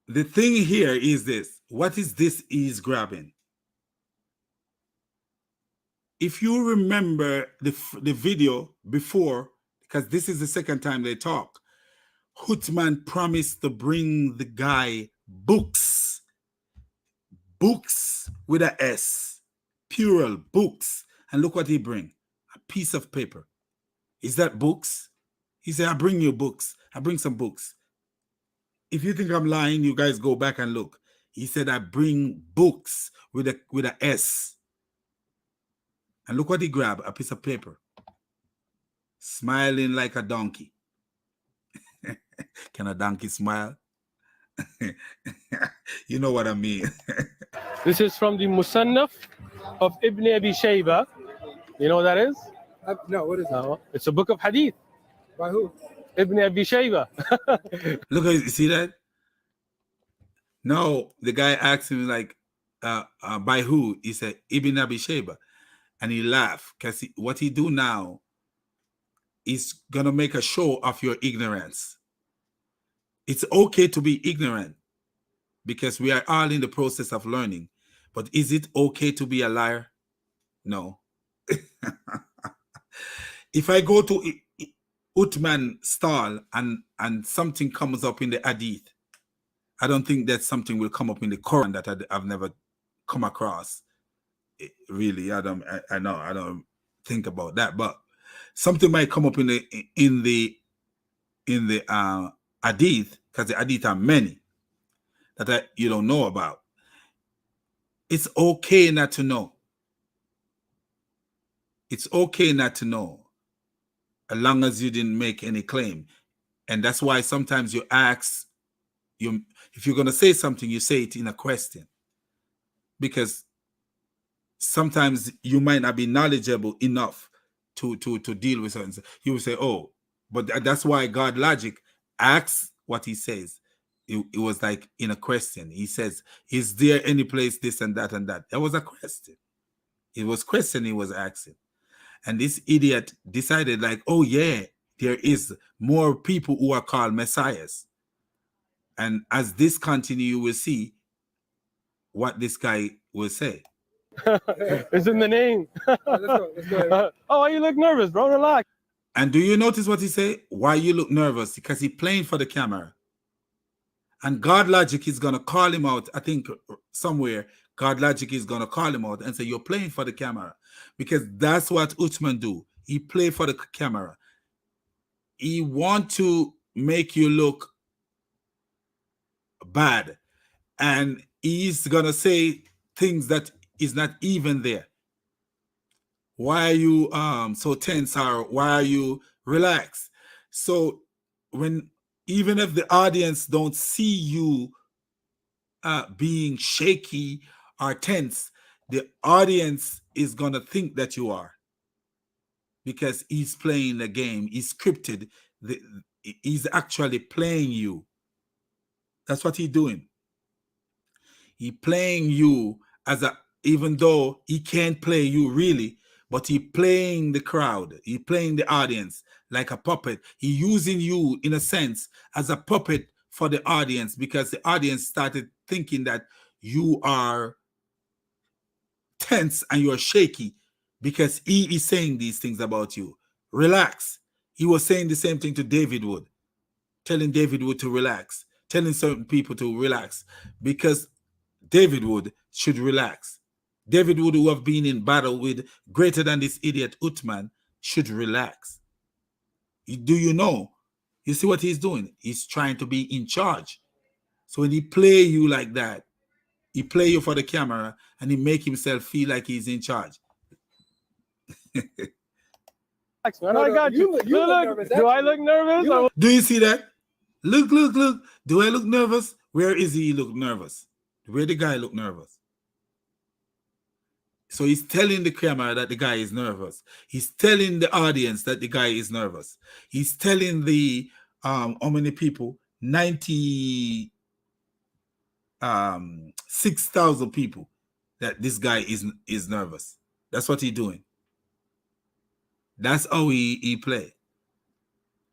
the thing here is this. What is this he's grabbing? If you remember the video before, because this is the second time they talk, Uthman promised to bring the guy books. Books with a S. Plural, books. And look what he bring. A piece of paper. Is that books? He said, I bring you books. I bring some books. If you think I'm lying, you guys go back and look. He said, I bring books with a S. And look what he grabbed, a piece of paper. Smiling like a donkey. Can a donkey smile? You know what I mean. This is from the Musannaf of Ibn Abi Shayba. You know what that is? No, what is it? No. It's a book of hadith. By who? Ibn Abi Shayba. Look at you see that? No, the guy asked him like, by who? He said, Ibn Abi Shayba. And he laughed because what he do now is going to make a show of your ignorance. It's okay to be ignorant because we are all in the process of learning. But is it okay to be a liar? No. If I go to Uthman's stall and something comes up in the hadith, I don't think that something will come up in the Quran that I've never come across. Really, I don't think about that, but something might come up in the hadith, because the hadith are many that you don't know about. It's okay not to know. It's okay not to know, as long as you didn't make any claim. And that's why sometimes you ask, if you're going to say something, you say it in a question, because sometimes you might not be knowledgeable enough to deal with something. You will say, oh, but that's why GodLogic asks what he says. It was like in a question. He says, is there any place this and that and that? That was a question. It was question he was asking. And this idiot decided like, oh yeah, there is more people who are called messiahs. And as this continue, you will see what this guy will say. It's in the name. Let's go. Oh, why you look nervous, bro? Relax. And do you notice what he say? Why you look nervous? Because he playing for the camera. And GodLogic is going to call him out. I think somewhere GodLogic is going to call him out and say, you're playing for the camera. Because that's what Uthman do. He play for the camera. He want to make you look bad. And he's going to say things that is not even there. Why are you so tense, or why are you relaxed? So even if the audience don't see you being shaky or tense, the audience is gonna think that you are, because he's playing the game. He's scripted. He's actually playing you. That's what he's doing. He playing you even though he can't play you really, but he playing the crowd. He playing the audience like a puppet. He using you in a sense as a puppet for the audience, because the audience started thinking that you are tense and you're shaky because he is saying these things about you. Relax. He was saying the same thing to David Wood, telling David Wood to relax, telling certain people to relax, because David Wood should relax. David Wood, who have been in battle with greater than this idiot Uthman, should relax. Do you know? You see what he's doing? He's trying to be in charge. So when he play you like that, he play you for the camera and he make himself feel like he's in charge. Man, I got you. Look, do I look nervous? Do you see that? Look. Do I look nervous? Where is he look nervous? Where the guy look nervous? So he's telling the camera that the guy is nervous. He's telling the audience that the guy is nervous. He's telling the how many people? 96,000 people that this guy is nervous. That's what he's doing. That's how he play.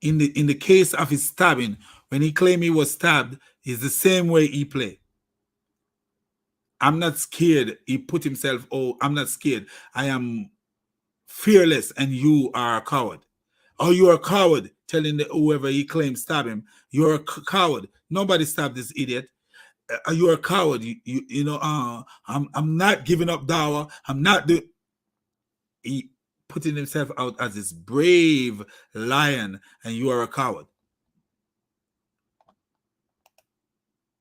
In the case of his stabbing, when he claimed he was stabbed, is the same way he play. I'm not scared. He put himself, oh, I'm not scared. I am fearless and you are a coward. Oh, you're a coward, telling whoever he claims stab him, you're a coward. Nobody stabbed this idiot. You're a coward. You know, I'm not giving up dawah. I'm not he putting himself out as this brave lion, and you are a coward.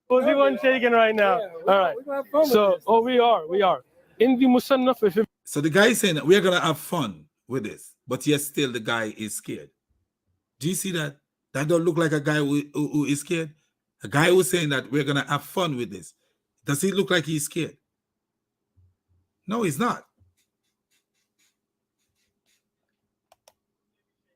Who's one shaking right now? All right. So, we are. In the Musannaf. So the guy is saying that we're going to have fun with this, but yet still the guy is scared. Do you see that? That don't look like a guy who is scared? A guy who's saying that we're going to have fun with this. Does he look like he's scared? No, he's not.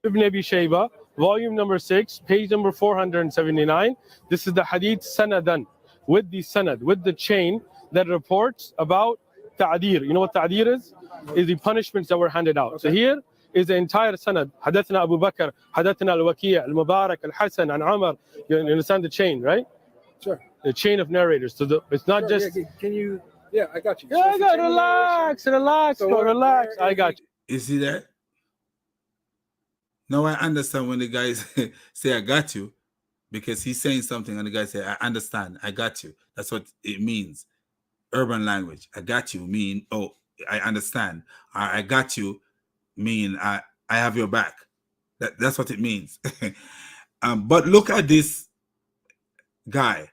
Ibn Abi Shayba, volume number 6, page number 479. This is the hadith sanadan, with the sanad, with the chain that reports about ta'dir. You know what ta'dir is? Is the punishments that were handed out. So here is the entire sanad. Hadathna Abu Bakr, hadathna al-Waki', al-Mubarak, al-Hasan, and Umar. You understand the chain, right? Sure. The chain of narrators. So it's not just... Can you... Yeah, I got you. Yeah, I got relax, so relax. I got you. You see that? Now I understand when the guys say, I got you, because he's saying something and the guy say, I understand, I got you. That's what it means. Urban language. I got you mean, oh, I understand. I got you mean, I have your back. That's what it means. But look at this guy.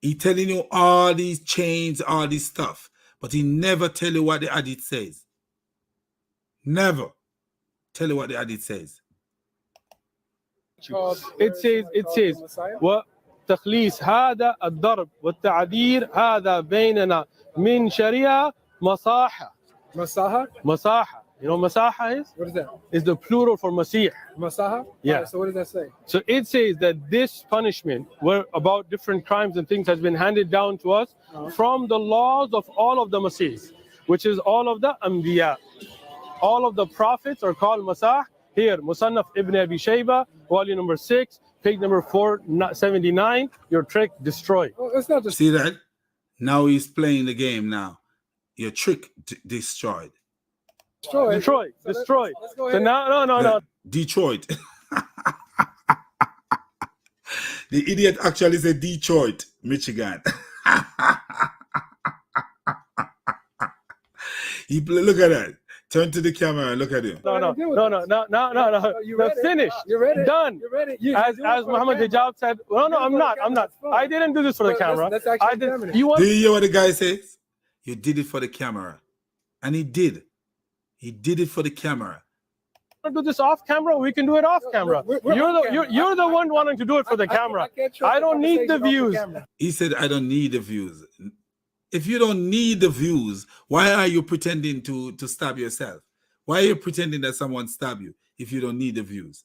He telling you all these chains, all this stuff, but he never tell you what the hadith says. Never tell you what the hadith says. It says وتخليص هذا الضرب والتعذير هذا بيننا من شريعة مصاحة. Masaha. You know what masaha is? What is that? It's the plural for masih. Masaha? Yeah. Right, so what does that say? So it says that this punishment, where about different crimes and things, has been handed down to us from the laws of all of the masihs, which is all of the anbiya. All of the prophets are called masah. Here, Musannaf Ibn Abi Shayba, volume number 6, page number 479. Your trick destroyed. Well, it's not just... See that? Now he's playing the game now. Your trick destroyed. Destroyed. Let's go ahead. So no. Detroit. The idiot actually said Detroit, Michigan. Look at that. Turn to the camera and look at him. No. You're finished. You're ready. Done. You're ready. As Muhammad Hijab said, no, I'm not. I didn't do this for the camera. That's actually Do you hear what the guy says? You did it for the camera. And he did. He did it for the camera. Do this off camera, we can do it off camera. You're the one wanting to do it for the camera. I don't need the views. He said, I don't need the views. If you don't need the views, why are you pretending to stab yourself? Why are you pretending that someone stabbed you if you don't need the views?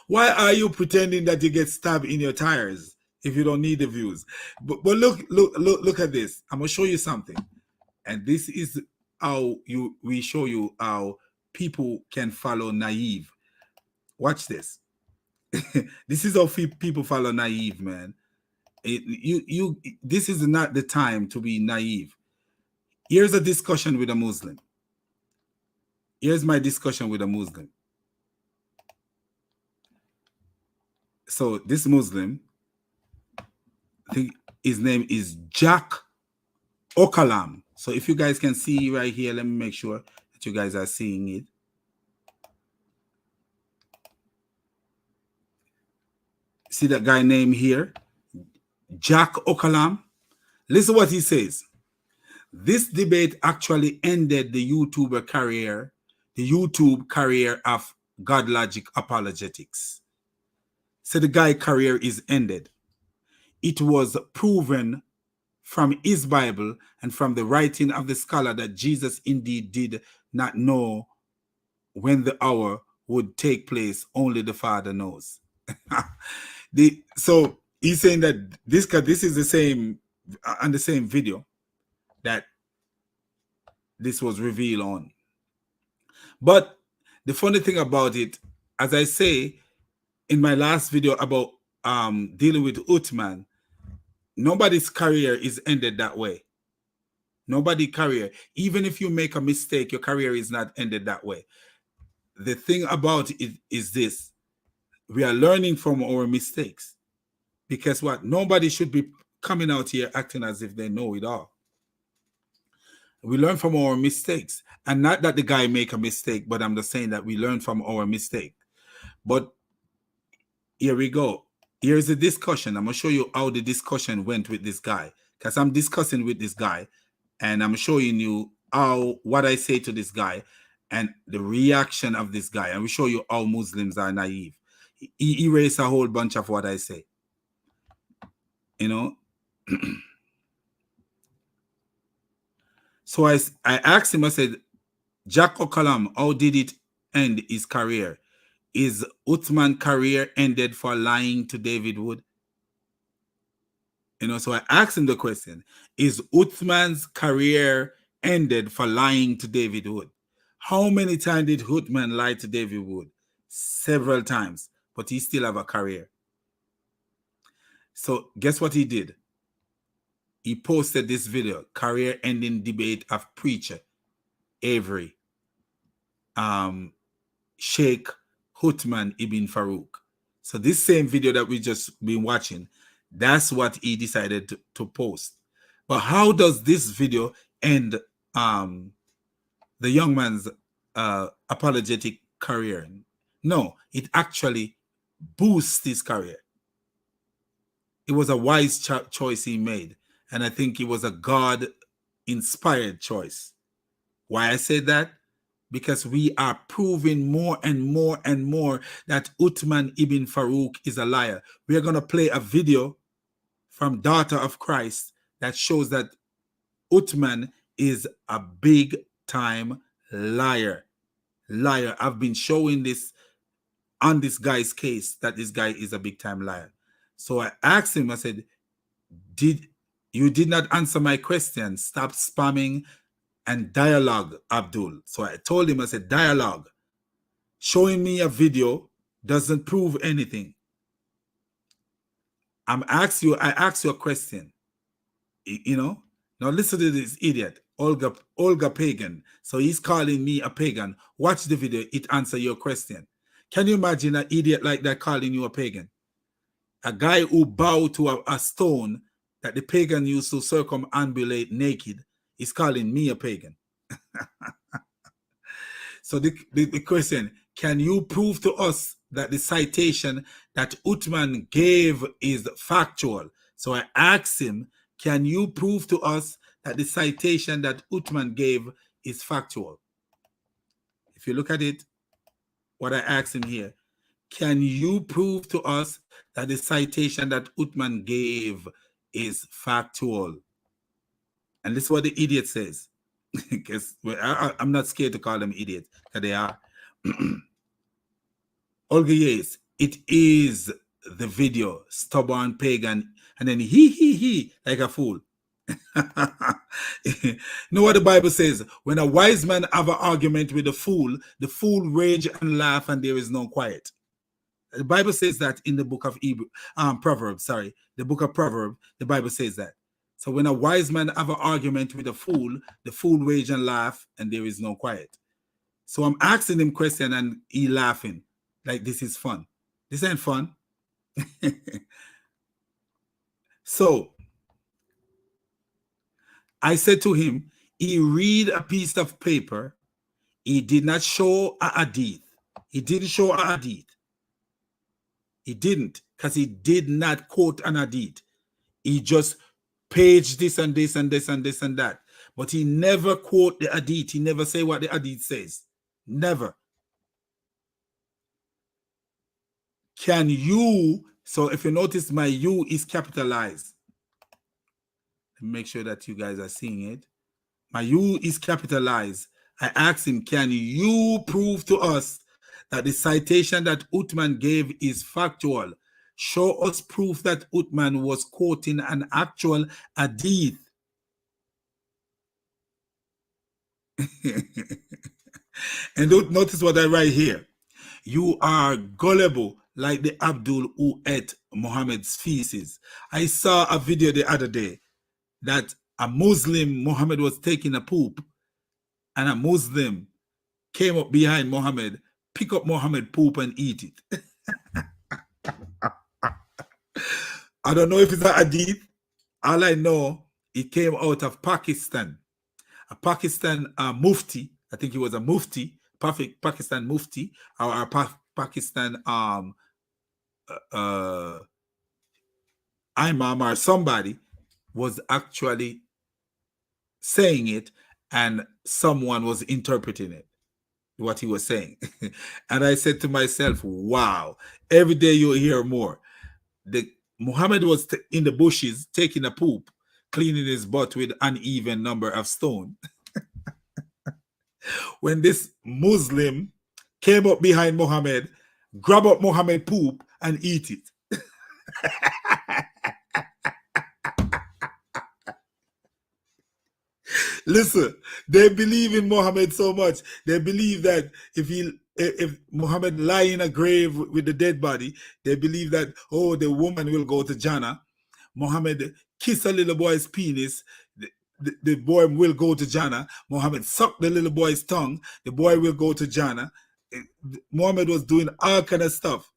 Why are you pretending that you get stabbed in your tires if you don't need the views? But look at this. I'm gonna show you something, and this is how we show you how people can follow naive. Watch this. This is how people follow naive, man. This is not the time to be naive. Here's a discussion with a Muslim. Here's my discussion with a Muslim. So this Muslim, I think his name is Jack Okalam. So if you guys can see right here, let me make sure that you guys are seeing it. See that guy name here? Jack Okalam. Listen what he says. This debate actually ended the YouTube career of GodLogic Apologetics. So the guy career is ended. It was proven from his Bible and from the writing of the scholar that Jesus indeed did not know when the hour would take place. Only the Father knows. So he's saying that this is the same on the same video that this was revealed on. But the funny thing about it, as I say in my last video about dealing with Uthman, nobody's career is ended that way. Nobody's career, even if you make a mistake, your career is not ended that way. The thing about it is this: we are learning from our mistakes. Because what? Nobody should be coming out here acting as if they know it all. We learn from our mistakes. And not that the guy make a mistake, but I'm just saying that we learn from our mistake. But here we go. Here's the discussion. I'm going to show you how the discussion went with this guy. Because I'm discussing with this guy. And I'm showing you what I say to this guy and the reaction of this guy. And we show you how Muslims are naive. He erased a whole bunch of what I say. You know? So I asked him, I said, Jack Okalam, how did it end his career? Is Uthman's career ended for lying to David Wood? You know, so I asked him the question, is Uthman's career ended for lying to David Wood? How many times did Uthman lie to David Wood? Several times, but he still have a career. So guess what he did? He posted this video, career-ending debate of preacher Avery, Sheikh Uthman Ibn Farooq. So this same video that we just been watching, that's what he decided to post. But how does this video end the young man's apologetic career? No, it actually boosts his career. It was a wise choice he made. And I think it was a God-inspired choice. Why I say that? Because we are proving more and more and more that Uthman Ibn Farooq is a liar. We are going to play a video from Daughter of Christ that shows that Uthman is a big-time liar. Liar. I've been showing this on this guy's case, that this guy is a big-time liar. So I asked him, I said, you did not answer my question. Stop spamming and dialogue, Abdul. So I told him, I said, dialogue. Showing me a video doesn't prove anything. I asked you a question. You know? Now listen to this idiot, Olga Pagan. So he's calling me a pagan. Watch the video, it answer your question. Can you imagine an idiot like that calling you a pagan? A guy who bowed to a stone that the pagan used to circumambulate naked is calling me a pagan. So the question, can you prove to us that the citation that Uthman gave is factual? So I asked him, can you prove to us that the citation that Uthman gave is factual? If you look at it, what I asked him here, can you prove to us that the citation that Uthman gave is factual? And this is what the idiot says. Because I'm not scared to call them idiots, because they are. Olga, yes, it is the video, stubborn pagan, and then he, like a fool. You know what the Bible says? When a wise man have an argument with the fool rage and laugh, and there is no quiet. The Bible says that in the book of Proverbs, the book of Proverbs, the Bible says that. So when a wise man have an argument with the fool rage and laugh, and there is no quiet. So I'm asking him question, and he laughing like this is fun. This ain't fun. So I said to him, he read a piece of paper, He did not show a hadith. He didn't show a hadith. He didn't, because he did not quote an hadith. He just paged this and this and this and this and that. But he never quote the hadith. He never say what the hadith says. Never. Can you, so if you notice my U is capitalized. Make sure that you guys are seeing it. My U is capitalized. I asked him, can you prove to us that the citation that Uthman gave is factual? Show us proof that Uthman was quoting an actual hadith. And don't notice what I write here. You are gullible like the Abdul who ate Muhammad's feces. I saw a video the other day that a Muslim, Muhammad was taking a poop, and a Muslim came up behind Muhammad, pick up Muhammad poop and eat it. I don't know if it's a hadith. All I know, it came out of Pakistan. A Pakistan mufti, I think he was a mufti, Pakistan mufti, or a Pakistan imam or somebody was actually saying it, and someone was interpreting it, what he was saying. And I said to myself, wow, every day you hear more. Muhammad was in the bushes taking a poop, cleaning his butt with uneven number of stone. When this Muslim came up behind Muhammad, grab up Muhammad poop and eat it. Listen, they believe in Muhammad so much. They believe that if Muhammad lie in a grave with the dead body, they believe that, oh, the woman will go to Jannah. Muhammad kiss a little boy's penis, the boy will go to Jannah. Muhammad suck the little boy's tongue, the boy will go to Jannah. Muhammad was doing all kind of stuff.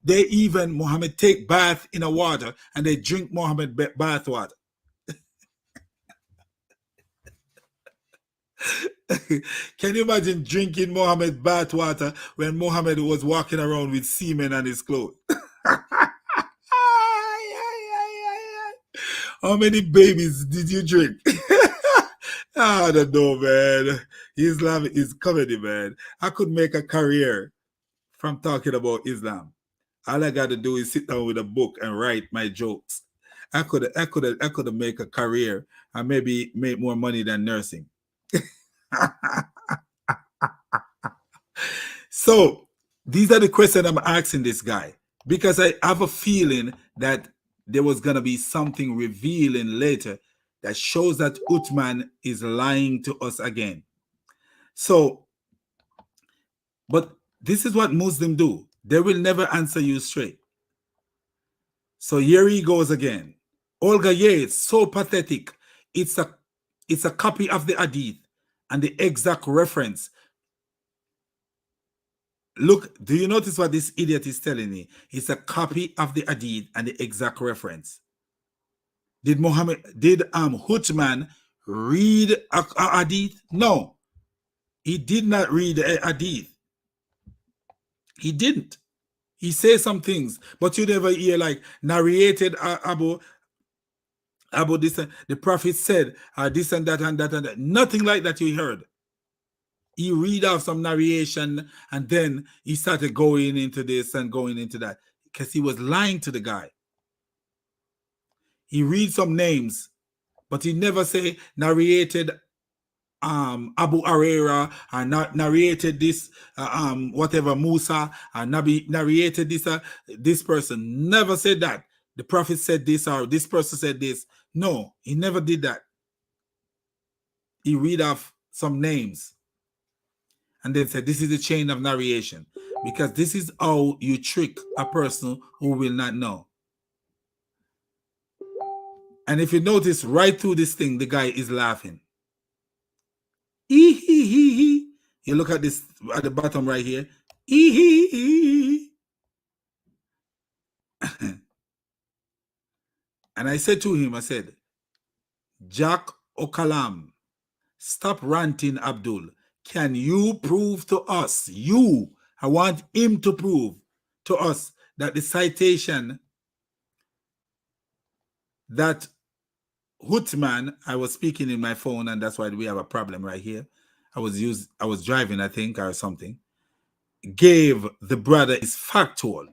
They even, Muhammad take bath in a water and they drink Muhammad bath water. Can you imagine drinking Muhammad bath water when Muhammad was walking around with semen on his clothes? How many babies did you drink? I don't know, man. Islam is comedy, man. I could make a career from talking about Islam. All I got to do is sit down with a book and write my jokes. I could make a career and maybe make more money than nursing. So these are the questions I'm asking this guy, because I have a feeling that there was going to be something revealing later that shows that Uthman is lying to us again. So, but this is what Muslims do. They will never answer you straight. So here he goes again. Olga, yeah, it's so pathetic. It's a copy of the hadith and the exact reference. Look, do you notice what this idiot is telling me? It's a copy of the hadith and the exact reference. Did Uthman read a hadith? No, he did not read a hadith. He didn't. He says some things, but you never hear like narrated Abu this. The Prophet said this and that and that and that. Nothing like that you heard. He read off some narration and then he started going into this and going into that because he was lying to the guy. He read some names, but he never say narrated Abu Huraira or not narrated this whatever Musa or narrated this person. Never said that. The Prophet said this or this person said this. No, he never did that. He read off some names and then said this is the chain of narration, because this is how you trick a person who will not know. And if you notice right through this thing, the guy is laughing. You look at this at the bottom right here. And I said to him, I said, Jack O'Kalam, stop ranting, Abdul. can you prove to us, I want him to prove to us that the citation that Uthman, I was speaking in my phone, and that's why we have a problem right here. I was driving, I think, or something. Gave the brother is factual.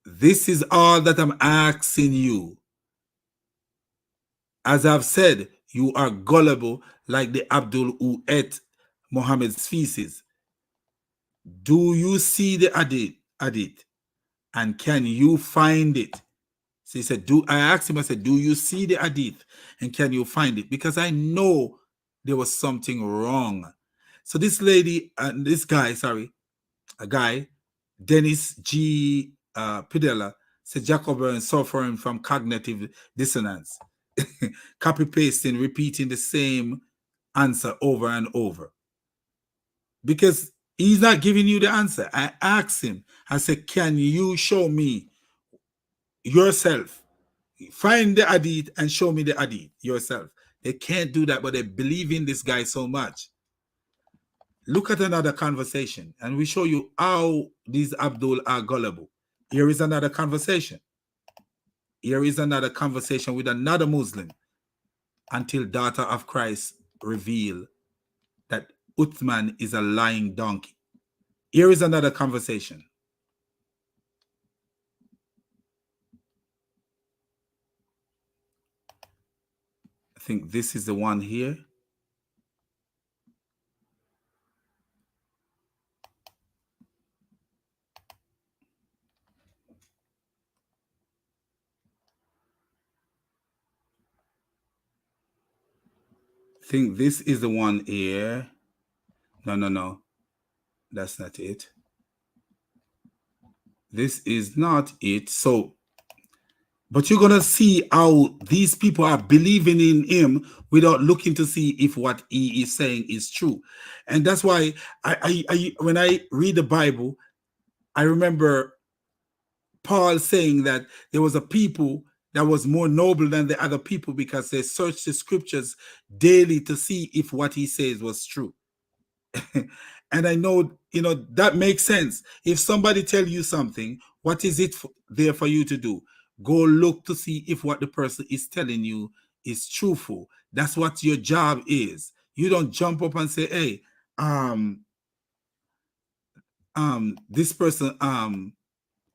This is all that I'm asking you. As I've said, you are gullible like the Abdul who ate Muhammad's feces. Do you see the hadith? And can you find it? So he said, I asked him, I said, do you see the hadith? And can you find it? Because I know there was something wrong. So this lady, this guy, a guy, Dennis G. Pidella, said Jacob is suffering from cognitive dissonance. Copy pasting, repeating the same answer over and over. Because he's not giving you the answer. I asked him, I said, can you show me yourself? Find the hadith and show me the hadith yourself. They can't do that, but they believe in this guy so much. Look at another conversation, and we show you how these Abdul are gullible. Here is another conversation. Here is another conversation with another Muslim until daughter of Christ reveal that Uthman is a lying donkey. Here is another conversation. I think this is the one here. I think this is the one here. No. That's not it. This is not it. So, but you're going to see how these people are believing in him without looking to see if what he is saying is true. And that's why when I read the Bible, I remember Paul saying that there was a people that was more noble than the other people because they searched the scriptures daily to see if what he says was true. And I know, that makes sense. If somebody tell you something, what is it there for you to do? Go look to see if what the person is telling you is truthful. That's what your job is. You don't jump up and say, hey, this person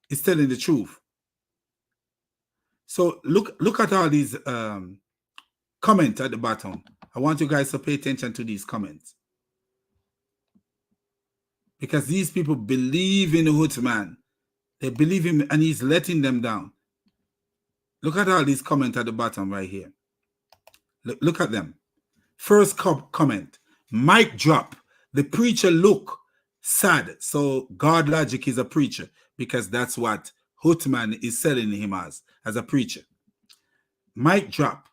is telling the truth. So look at all these comments at the bottom. I want you guys to pay attention to these comments. Because these people believe in the Uthman. They believe him and he's letting them down. Look at all these comments at the bottom right here. Look at them. First comment, mic drop. The preacher look sad. So GodLogic is a preacher because that's what Uthman is selling him as a preacher. Mic drop.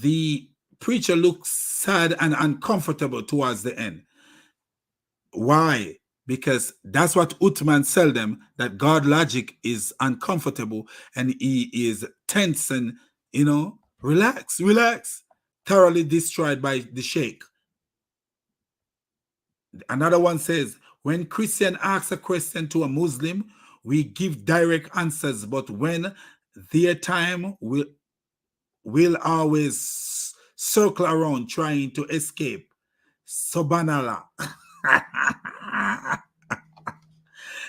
The preacher looks sad and uncomfortable towards the end. Why? Because that's what Uthman sell them, that GodLogic is uncomfortable and he is tense and, relax, thoroughly destroyed by the sheikh. Another one says, when Christian asks a question to a Muslim, we give direct answers, but when their time will always circle around trying to escape. Subhanallah.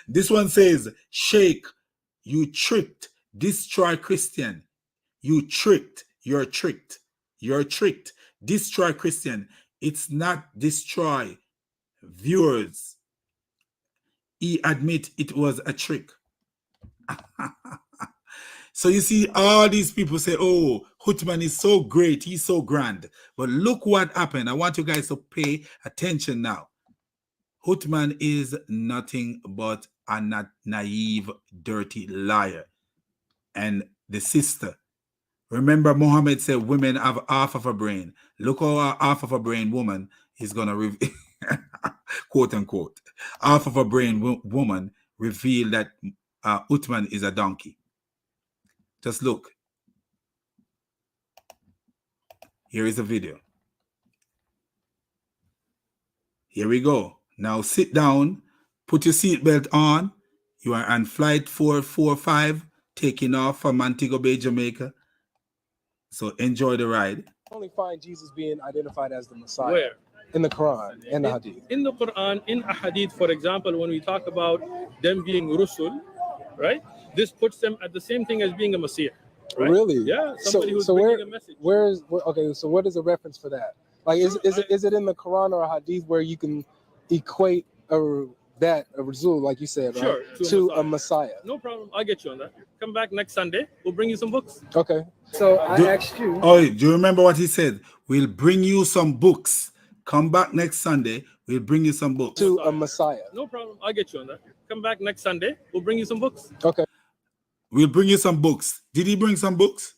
This one says, Sheikh, you tricked, destroy Christian. You're tricked, destroy Christian. It's not destroy. Viewers, he admit it was a trick. So you see, all these people say, oh, Uthman is so great, he's so grand. But look what happened. I want you guys to pay attention now. Uthman is nothing but a naive, dirty liar. And the sister. Remember, Muhammad said women have half of a brain. Look how a half of a brain woman is going to, quote unquote, half of a brain woman reveal that Uthman is a donkey. Just look. Here is a video. Here we go. Now sit down, put your seatbelt on. You are on flight 445, taking off from Montego Bay, Jamaica. So enjoy the ride. Only find Jesus being identified as the Messiah. Where? In the Quran and the Hadith. In the Quran, in a hadith, for example, when we talk about them being Rusul, right? This puts them at the same thing as being a Messiah. Right? Really? Yeah. Somebody who's bringing a message. Okay, so what is a reference for that? Like, is it in the Quran or a Hadith where you can equate a Rasul, like you said, right, Sure, to a Messiah? No problem. I'll get you on that. Come back next Sunday. We'll bring you some books. Okay. So I asked you. Oh, do you remember what he said? We'll bring you some books. Come back next Sunday. We'll bring you some books. To a Messiah. No problem. I'll get you on that. Come back next Sunday. We'll bring you some books. Okay. We'll bring you some books. Did he bring some books?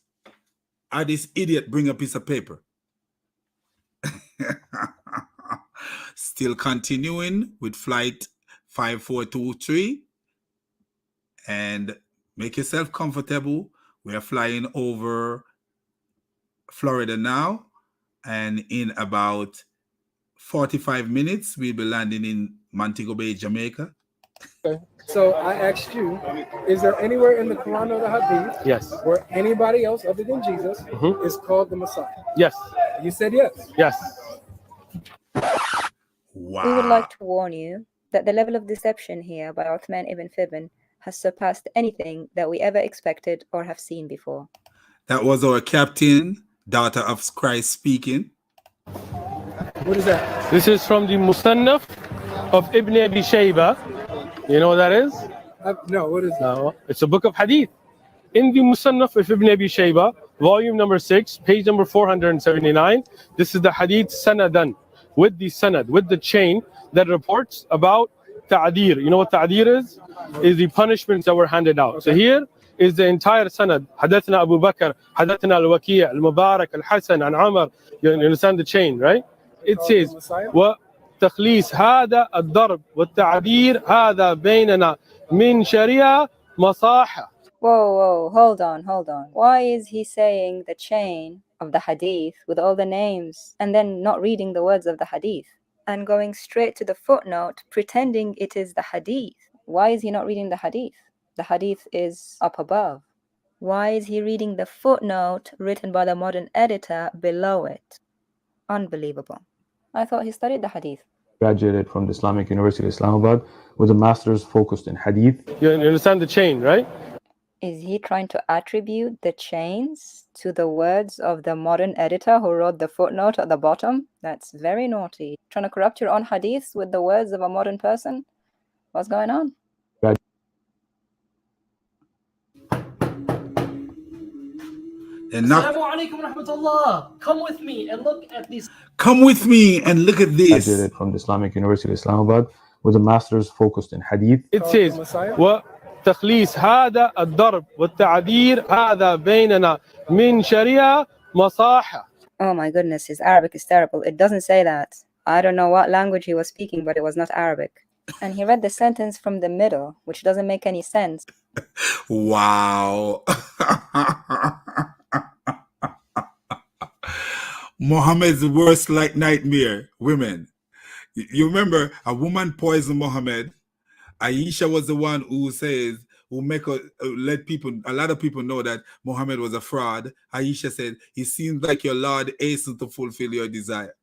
Or this idiot bring a piece of paper? Still continuing with flight 5423. And make yourself comfortable. We are flying over Florida now. And in about 45 minutes, we'll be landing in Montego Bay, Jamaica. Okay. So I asked you, is there anywhere in the Quran or the Hadith Yes. where anybody else other than Jesus is called the Messiah? Yes. You said yes. Yes. Wow. We would like to warn you that the level of deception here by Uthman ibn FIBBIN has surpassed anything that we ever expected or have seen before. That was our captain, daughter of Christ speaking. What is that? This is from the Musannaf of Ibn Abi Shayba. You know what that is? No, what is that? No. It's a book of hadith. In the Musannaf of Ibn Abi Shayba, volume number 6, page number 479, this is the hadith sanadan, with the sanad, with the chain that reports about ta'adir. You know what ta'adir is? Is the punishments that were handed out. So here is the entire sanad. Hadathna Abu Bakr, hadathna al-Waki', al-Mubarak, al-Hasan, and Umar. You understand the chain, right? It says, وتخليص هذا الضرب والتعبير هذا بيننا من شريعة مصاحة. Whoa, hold on. Why is he saying the chain of the hadith with all the names and then not reading the words of the hadith and going straight to the footnote pretending it is the hadith? Why is he not reading the hadith? The hadith is up above. Why is he reading the footnote written by the modern editor below it? Unbelievable. I thought he studied the hadith. Graduated from the Islamic University of Islamabad with a master's focused in hadith. You understand the chain, right? Is he trying to attribute the chains to the words of the modern editor who wrote the footnote at the bottom? That's very naughty. Trying to corrupt your own hadith with the words of a modern person? What's going on? Assalamu alaikum wa rahmatullah. Come with me and look at this. Come with me and look at this. Graduated from the Islamic University of Islamabad with a master's focused in hadith. It says, وتخليص هذا الضرب والتعبير هذا بيننا من شريعة مصاحة. Oh my goodness, his Arabic is terrible. It doesn't say that. I don't know what language he was speaking, but it was not Arabic. And he read the sentence from the middle, which doesn't make any sense. Wow. Muhammad's worst like nightmare, women. You remember a woman poisoned Muhammad. Aisha was the one who says, let people, a lot of people know that Muhammad was a fraud. Aisha said, it seems like your Lord hastened to fulfill your desire.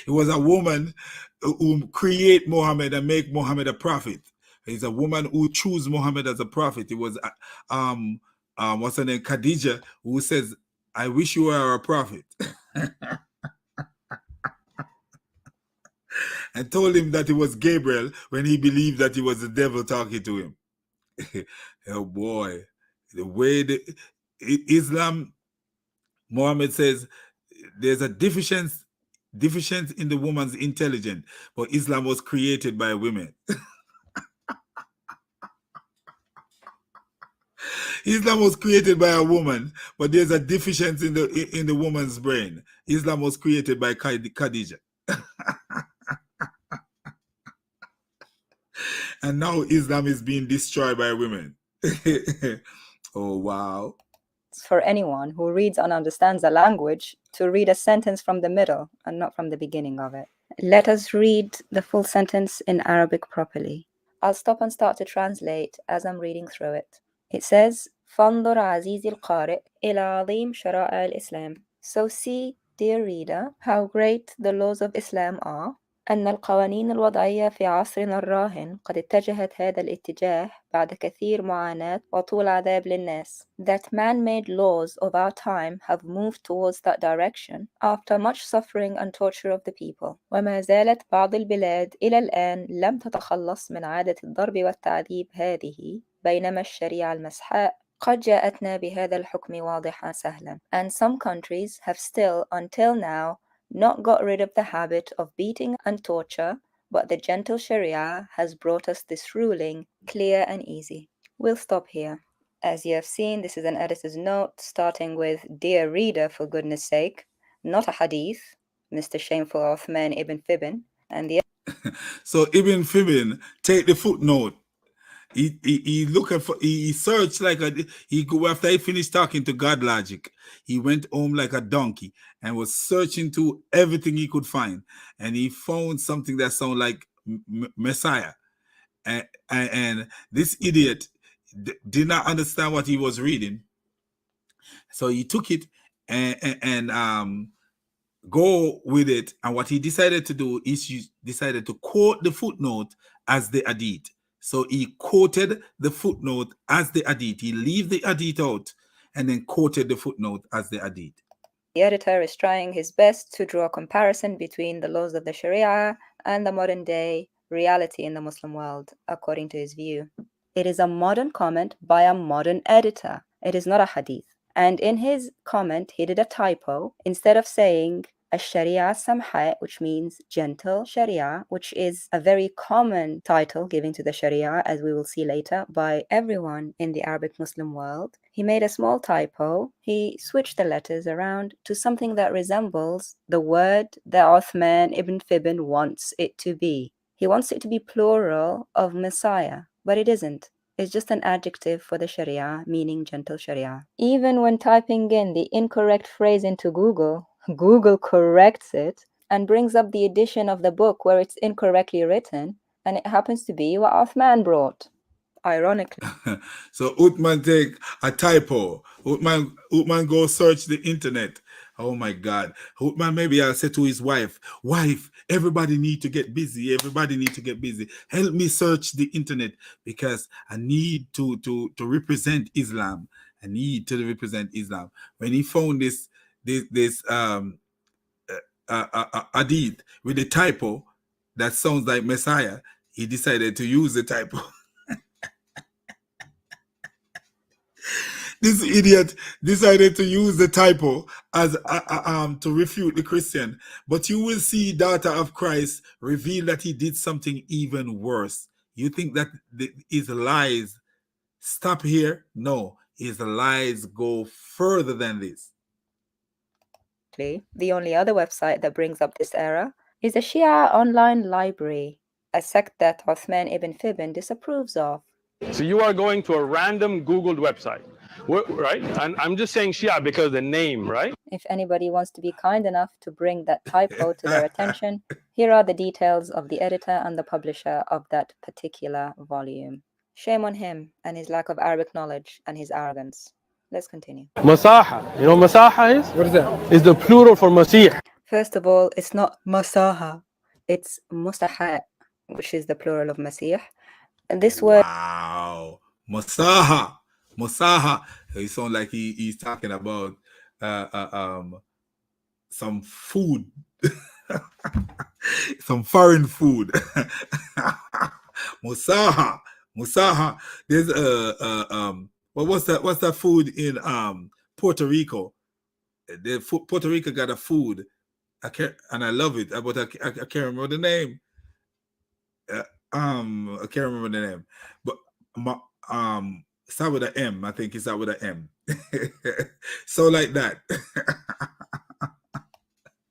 It was a woman who create Muhammad and make Muhammad a prophet. It's a woman who chose Muhammad as a prophet. It was what's her name, Khadija, who says, I wish you were a prophet. And told him that it was Gabriel when he believed that it was the devil talking to him. Oh boy, the way Islam, Muhammad says there's a deficiency in the woman's intelligence, but Islam was created by women. Islam was created by a woman, but there's a deficiency in the woman's brain. Islam was created by Khadija. And now Islam is being destroyed by women. Oh, wow. for anyone who reads and understands the language to read a sentence from the middle and not from the beginning of it. Let us read the full sentence in Arabic properly. I'll stop and start to translate as I'm reading through it. It says, فانظر عزيزي القارئ إلى عظيم شرائع الإسلام. So see, dear reader, how great the laws of Islam are. أن القوانين الوضعية في عصرنا الراهن قد اتجهت هذا الاتجاه بعد كثير معاناة وطول عذاب للناس. That man-made laws of our time have moved towards that direction after much suffering and torture of the people. وما زالت بعض البلاد إلى الآن لم تتخلص من عادة الضرب والتعذيب هذه، بينما الشريعة المسحاء قد جاءتنا بهذا الحكم واضحا سهلا. And some countries have still, until now, not got rid of the habit of beating and torture, but the gentle Sharia has brought us this ruling, clear and easy. We'll stop here. As you have seen, this is an editor's note, starting with, Dear reader, for goodness sake, not a hadith, Mr. Shameful Uthman Ibn FIBBIN, and the So Ibn FIBBIN, take the footnote. He looking for, he searched like he go after he finished talking to GodLogic. He went home like a donkey and was searching to everything he could find, and he found something that sounded like Messiah. And this idiot did not understand what he was reading, so he took it and go with it. And what he decided to do is he decided to quote the footnote as the hadith. So he quoted the footnote as the hadith. He leave the hadith out and then quoted the footnote as the hadith. The editor is trying his best to draw a comparison between the laws of the Sharia and the modern day reality in the Muslim world, according to his view. It is a modern comment by a modern editor. It is not a hadith. And in his comment, he did a typo. Instead of saying Sharia Samha, which means gentle Sharia, which is a very common title given to the Sharia, as we will see later, by everyone in the Arabic Muslim world, he made a small typo. He switched the letters around to something that resembles the word that Uthman Ibn FIBBIN wants it to be. He wants it to be plural of Messiah, but it isn't. It's just an adjective for the Sharia, meaning gentle Sharia. Even when typing in the incorrect phrase into Google, Google corrects it and brings up the edition of the book where it's incorrectly written, and it happens to be what Uthman brought, ironically. So Uthman take a typo. Uthman go search the internet. Oh my God. Uthman maybe I'll say to his wife, everybody need to get busy. Everybody need to get busy. Help me search the internet because I need to represent Islam. I need to represent Islam. When he found this hadith with a typo that sounds like Messiah, he decided to use the typo. This idiot decided to use the typo as to refute the Christian. But you will see daughter of Christ reveal that he did something even worse. You think that his lies stop here? No, his lies go further than this. The only other website that brings up this error is the Shia Online Library, a sect that Uthman Ibn FIBBIN disapproves of. So you are going to a random Googled website, right? And I'm just saying Shia because the name, right? If anybody wants to be kind enough to bring that typo to their attention, here are the details of the editor and the publisher of that particular volume. Shame on him and his lack of Arabic knowledge and his arrogance. Let's continue. Masaha. You know what Masaha is? What is that? It's the plural for Masih. First of all, it's not Masaha. It's Mustaha, which is the plural of Masih. And this word... Wow. Masaha. Masaha. It sounds like he's talking about some food. Some foreign food. Musaha. Musaha. There's what's that food in Puerto Rico? Puerto Rico got a food. I love it, but I can't remember the name. I can't remember the name. But start with an M. I think it's out with an M. So like that.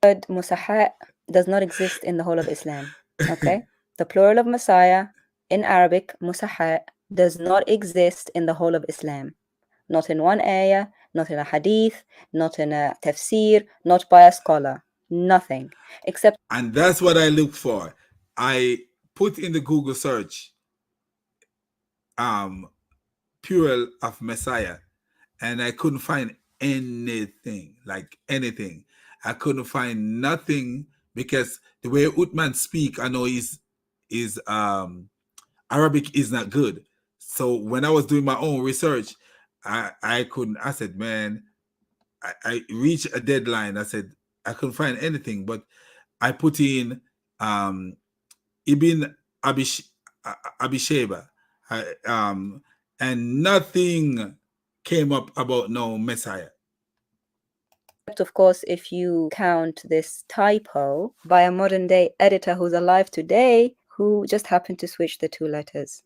Word Musaha does not exist in the whole of Islam. Okay? The plural of Messiah in Arabic, Musaha, does not exist in the whole of Islam. Not in one ayah, not in a hadith, not in a tafsir, not by a scholar. Nothing. Except. And that's what I look for. I put in the Google search plural of Messiah, and I couldn't find anything, like anything. I couldn't find nothing, because the way Uthman speak, I know his Arabic is not good. So when I was doing my own research, I couldn't. I said, man, I reached a deadline. I said I couldn't find anything, but I put in Ibn Abisheba, and nothing came up about no Messiah. Of course, if you count this typo by a modern day editor who's alive today, who just happened to switch the two letters.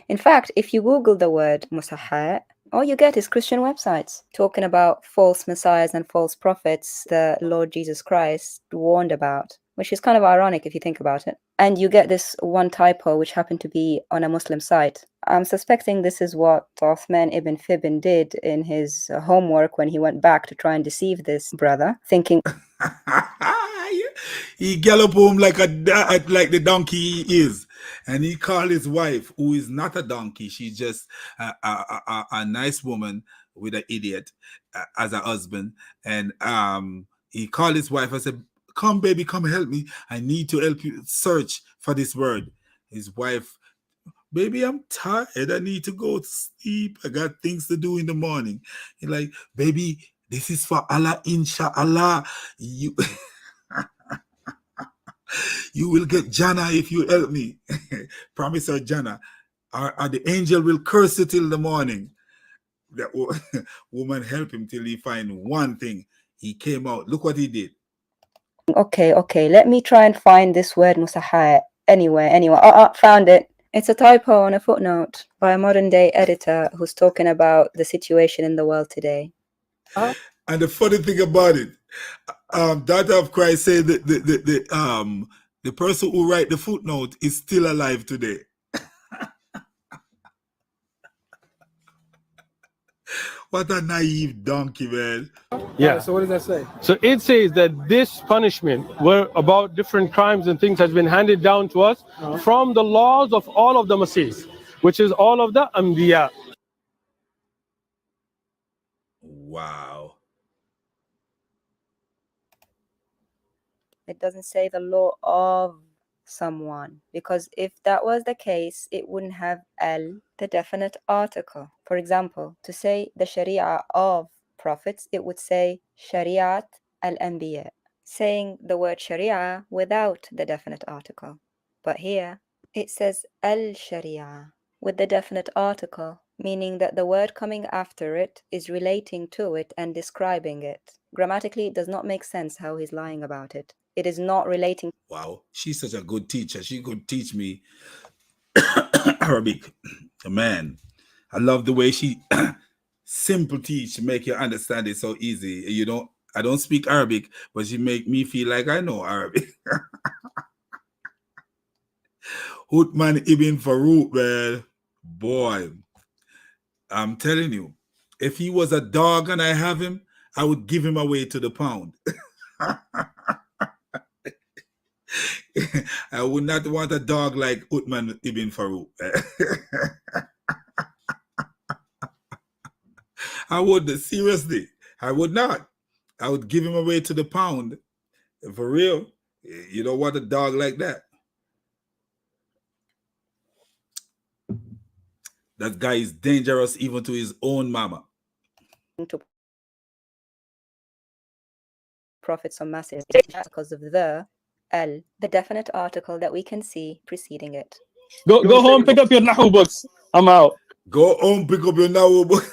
In fact, if you Google the word Musahha, all you get is Christian websites talking about false messiahs and false prophets the Lord Jesus Christ warned about, which is kind of ironic if you think about it. And you get this one typo which happened to be on a Muslim site. I'm suspecting this is what Uthman ibn FIBBIN did in his homework when he went back to try and deceive this brother, thinking he gallop home like the donkey he is, and he called his wife, who is not a donkey, she's just a nice woman with an idiot as a husband, and he called his wife and said, come baby, come help me, I need to help you search for this word. His wife, baby, I'm tired, I need to go to sleep, I got things to do in the morning. He's like, baby, this is for Allah, inshallah. You you will get Jannah if you help me. Promise her Jannah, or the angel will curse you till the morning. That woman helped him till he find one thing. He came out. Look what he did. Okay, let me try and find this word Musahha anywhere. Found it. It's a typo on a footnote by a modern day editor who's talking about the situation in the world today. And the funny thing about it, Daughter of Christ said that the person who write the footnote is still alive today. What a naive donkey, man. Yeah. So what does that say? So it says that this punishment, where about different crimes and things, has been handed down to us from the laws of all of the Messiahs, which is all of the Anbiya. Wow. It doesn't say the law of someone, because if that was the case, it wouldn't have al, the definite article. For example, to say the Sharia of prophets, it would say Shariat al-Anbiya, saying the word Sharia without the definite article. But here, it says al-Sharia with the definite article, meaning that the word coming after it is relating to it and describing it. Grammatically, it does not make sense how he's lying about it. It is not relating. Wow, she's such a good teacher. She could teach me Arabic. Man, I love the way she simple teach, make you understand it so easy. I don't speak Arabic, but she make me feel like I know Arabic. Uthman ibn Farooq, man, boy, I'm telling you, if he was a dog and I have him, I would give him away to the pound. I would not want a dog like Uthman ibn Farooq. I would, seriously, I would not. I would give him away to the pound. For real, you don't want a dog like that. That guy is dangerous even to his own mama. To prophets or masses because of the definite article that we can see preceding it. Go home, pick up your Nahu books. I'm out. Go home, pick up your Nahu book.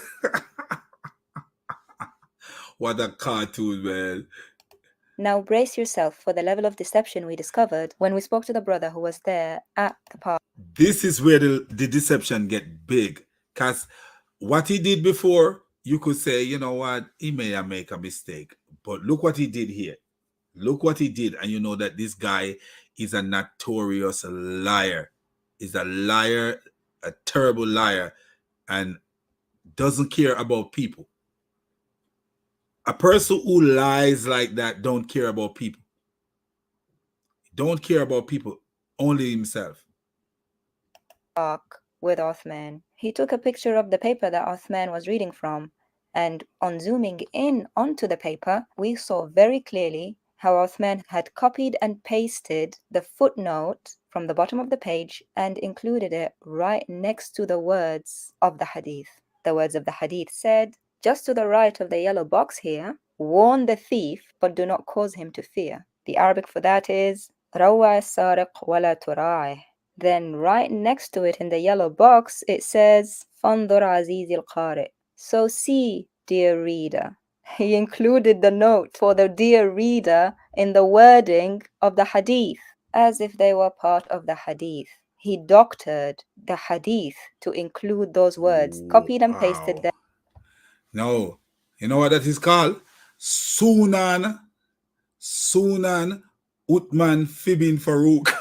What a cartoon, man. Now brace yourself for the level of deception we discovered when we spoke to the brother who was there at the park. This is where the deception get big, because what he did before, you could say, you know what, he may have made a mistake, but look what he did here. Look what he did, and you know that this guy is a notorious liar. He's a liar, a terrible liar, and doesn't care about people. A person who lies like that don't care about people. Don't care about people, only himself. With Uthman. He took a picture of the paper that Uthman was reading from, and on zooming in onto the paper, we saw very clearly how Uthman had copied and pasted the footnote from the bottom of the page and included it right next to the words of the hadith. The words of the hadith said, just to the right of the yellow box here, warn the thief, but do not cause him to fear. The Arabic for that is, روّى السارق ولا تراعه. Then right next to it in the yellow box, it says, فانظر عزيزي القارئ. So see, dear reader. He included the note for the dear reader in the wording of the hadith, as if they were part of the hadith. He doctored the hadith to include those words, copied and pasted them. No, you know what that is called? Sunan Uthman FIBBIN Farooq.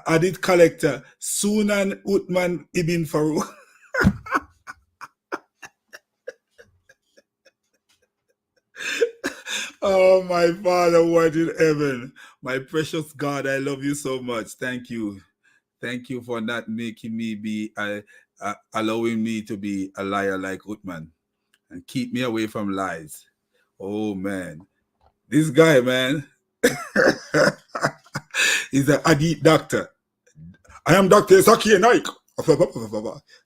Hadith collector Sunan Uthman ibn Farooq. Oh, my Father who art in heaven, my precious God, I love you so much. Thank you. Thank you for not making me be, allowing me to be a liar like Uthman and keep me away from lies. Oh, man. This guy, man, he's a hadith doctor. I am Dr. Zakir Naik.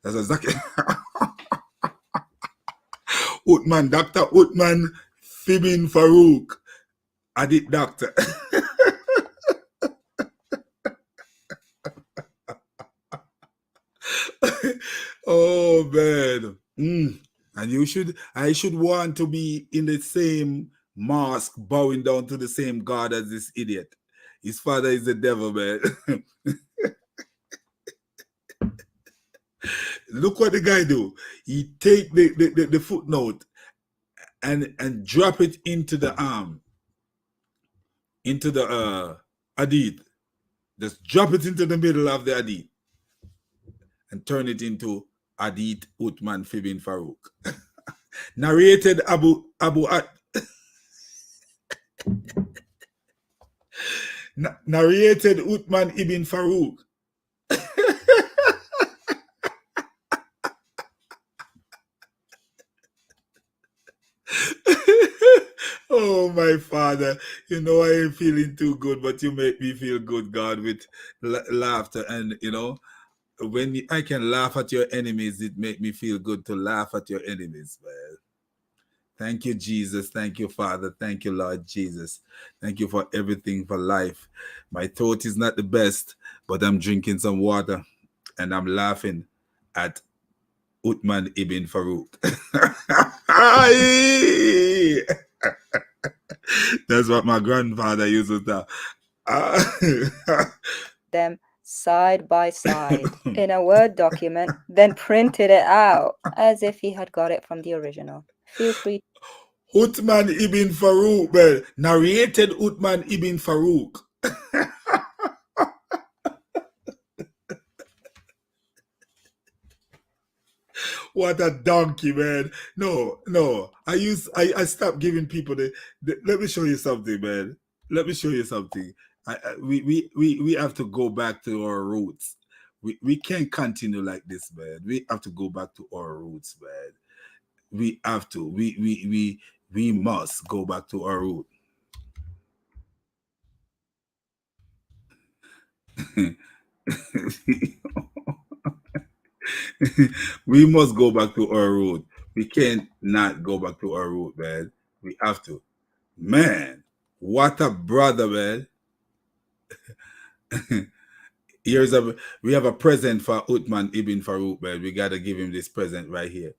That's a Zakir. Uthman, Dr. Uthman FIBBIN Farooq, hadith doctor. Oh, man. And I should want to be in the same mosque, bowing down to the same God as this idiot. His father is the devil, man. Look what the guy do. He take the footnote and drop it into the into the hadith. Just drop it into the middle of the hadith and turn it into hadith Uthman FIBBIN Farooq. Narrated narrated Uthman ibn Farooq. Oh, my Father, you know I ain't feeling too good, but you make me feel good, God, with laughter. And, you know, when I can laugh at your enemies, it make me feel good to laugh at your enemies, man. Thank you, Jesus. Thank you, Father. Thank you, Lord Jesus. Thank you for everything, for life. My throat is not the best, but I'm drinking some water and I'm laughing at Uthman ibn Farooq. That's what my grandfather used to tell. Them side by side in a Word document, then printed it out as if he had got it from the original. Feel free. Uthman ibn Farooq, man. Narrated Uthman ibn Farooq. What a donkey, man. No. I stopped giving people let me show you something, man. Let me show you something. We have to go back to our roots. We can't continue like this, man. We have to go back to our roots, man. We have to. We must go back to our root. We must go back to our root. We can't not go back to our root, man. We have to. Man, what a brother, man. We have a present for Uthman ibn Farooq, man. We got to give him this present right here.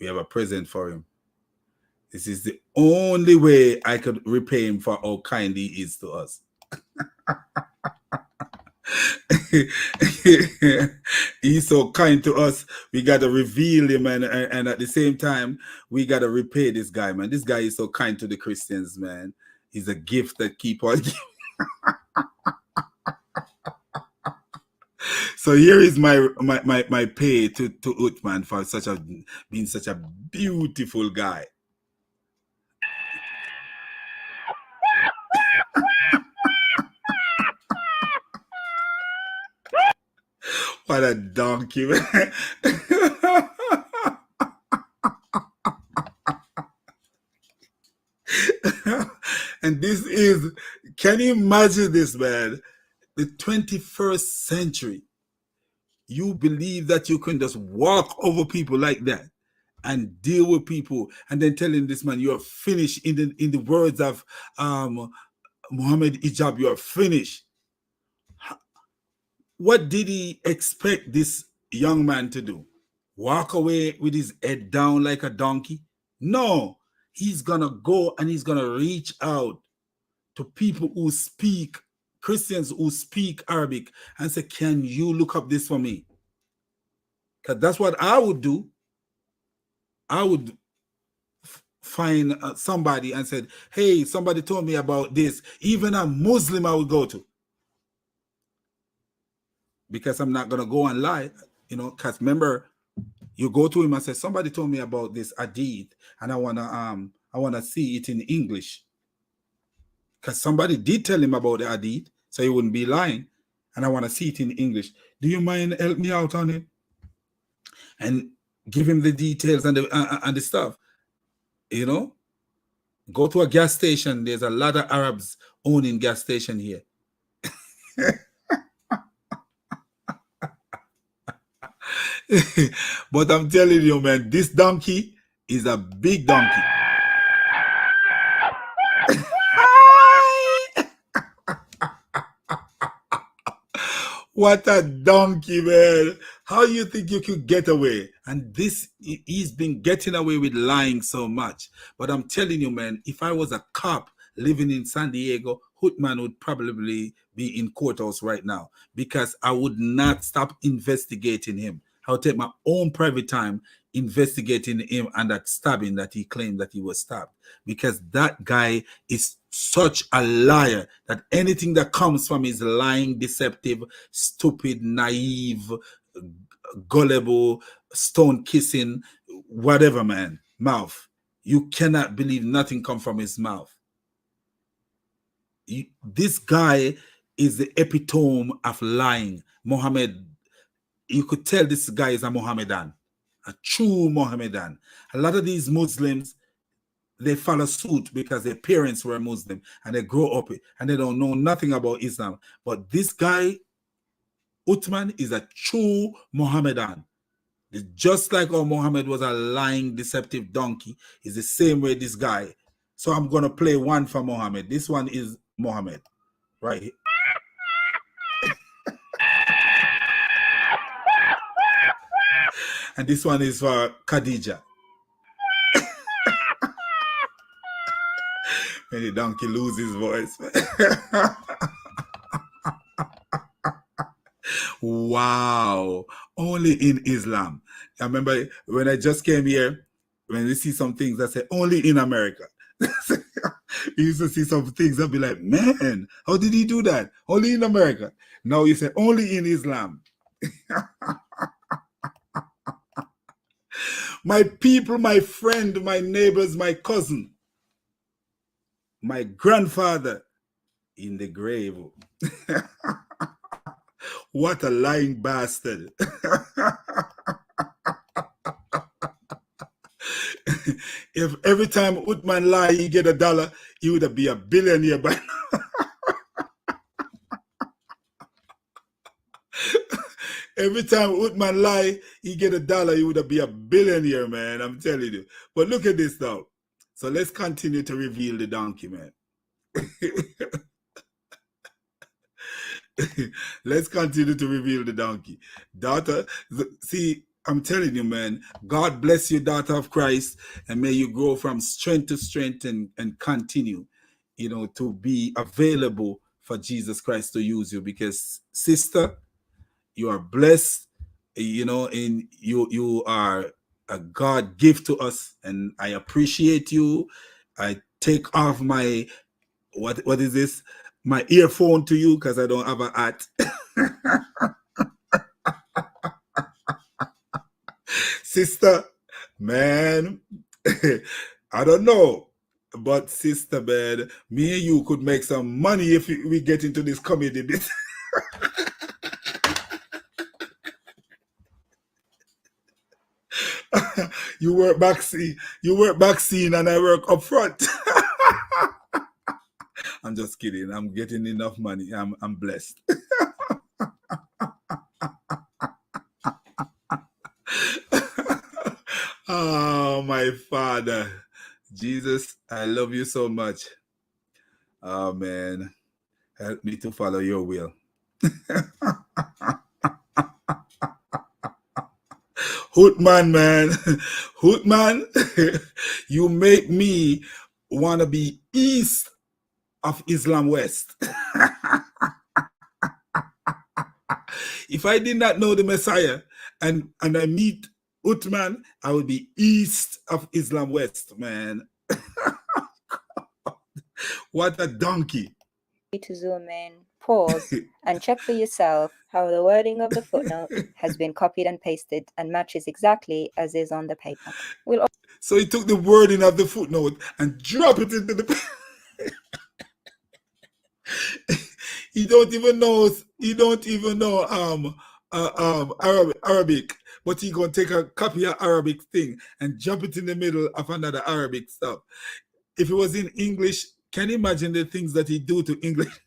We have a present for him. This is the only way I could repay him for how kind he is to us. He's so kind to us. We got to reveal him, and at the same time, we got to repay this guy, man. This guy is so kind to the Christians, man. He's a gift that keep on giving. So here is my pay to Uthman for being such a beautiful guy. What a donkey, man. And this is, can you imagine this, man? The 21st century. You believe that you can just walk over people like that and deal with people, and then telling this man you are finished. In the words of Muhammad Ijab, you are finished. What did he expect this young man to do? Walk away with his head down like a donkey? No, he's gonna go and he's gonna reach out to people who speak, Christians who speak Arabic, and say, can you look up this for me? Because that's what I would do. I would find somebody and said, hey, somebody told me about this. Even a Muslim I would go to. Because I'm not going to go and lie, because remember, you go to him and say, somebody told me about this hadith and I want to see it in English. Because somebody did tell him about the hadith, so he wouldn't be lying, and I want to see it in English. Do you mind help me out on it? And give him the details and the stuff. Go to a gas station. There's a lot of Arabs owning gas station here. But I'm telling you, man, this donkey is a big donkey. What a donkey, man. How you think you could get away? And he's been getting away with lying so much. But I'm telling you, man, if I was a cop living in San Diego, Uthman would probably be in courthouse right now, because I would not stop investigating him. I would take my own private time investigating him and that stabbing that he claimed that he was stabbed, because that guy is such a liar that anything that comes from his lying, deceptive, stupid, naive, gullible, stone kissing, whatever, man, mouth, you cannot believe nothing come from his mouth. This guy is the epitome of lying. Muhammad, you could tell this guy is a Mohammedan, a true Mohammedan. A lot of these Muslims, they follow suit because their parents were Muslim and they grow up and they don't know nothing about Islam. But this guy, Uthman, is a true Mohammedan. It's just like how Muhammad was a lying, deceptive donkey, is the same way this guy. So I'm going to play one for Muhammad. This one is Muhammad, right here. And this one is for Khadija. When the donkey loses his voice. Wow. Only in Islam. I remember when I just came here, when we see some things that say only in America. You used to see some things and be like, man, how did he do that? Only in America. Now you say only in Islam. My people, my friend, my neighbors, my cousin, my grandfather in the grave. What a lying bastard. If every time Uthman lie, he get $1, he would be a billionaire by now. Every time Uthman lie, he get $1, he would be a billionaire, man. I'm telling you. But look at this now. So let's continue to reveal the donkey, man. Let's continue to reveal the donkey. Daughter, see, I'm telling you, man, God bless you, daughter of Christ, and may you grow from strength to strength and continue, to be available for Jesus Christ to use you. Because, sister, you are blessed, and you are a God gift to us, and I appreciate you. I take off my, what is this? My earphone to you, because I don't have a hat. sister, man, I don't know. But sister, man, me and you could make some money if we get into this comedy bit. You work back scene, and I work up front. I'm just kidding. I'm getting enough money. I'm blessed. Oh, my Father. Jesus, I love you so much. Oh, man. Help me to follow your will. Uthman, man. Uthman, you make me want to be east of Islam West. If I did not know the Messiah and I meet Uthman, I would be east of Islam West, man. What a donkey. To zoom in, pause, and check for yourself how the wording of the footnote has been copied and pasted and matches exactly as is on the paper. So he took the wording of the footnote and dropped it into the He don't even know Arabic, but he gonna take a copy of Arabic thing and jump it in the middle of another Arabic stuff. If it was in English, can you imagine the things that he do to English?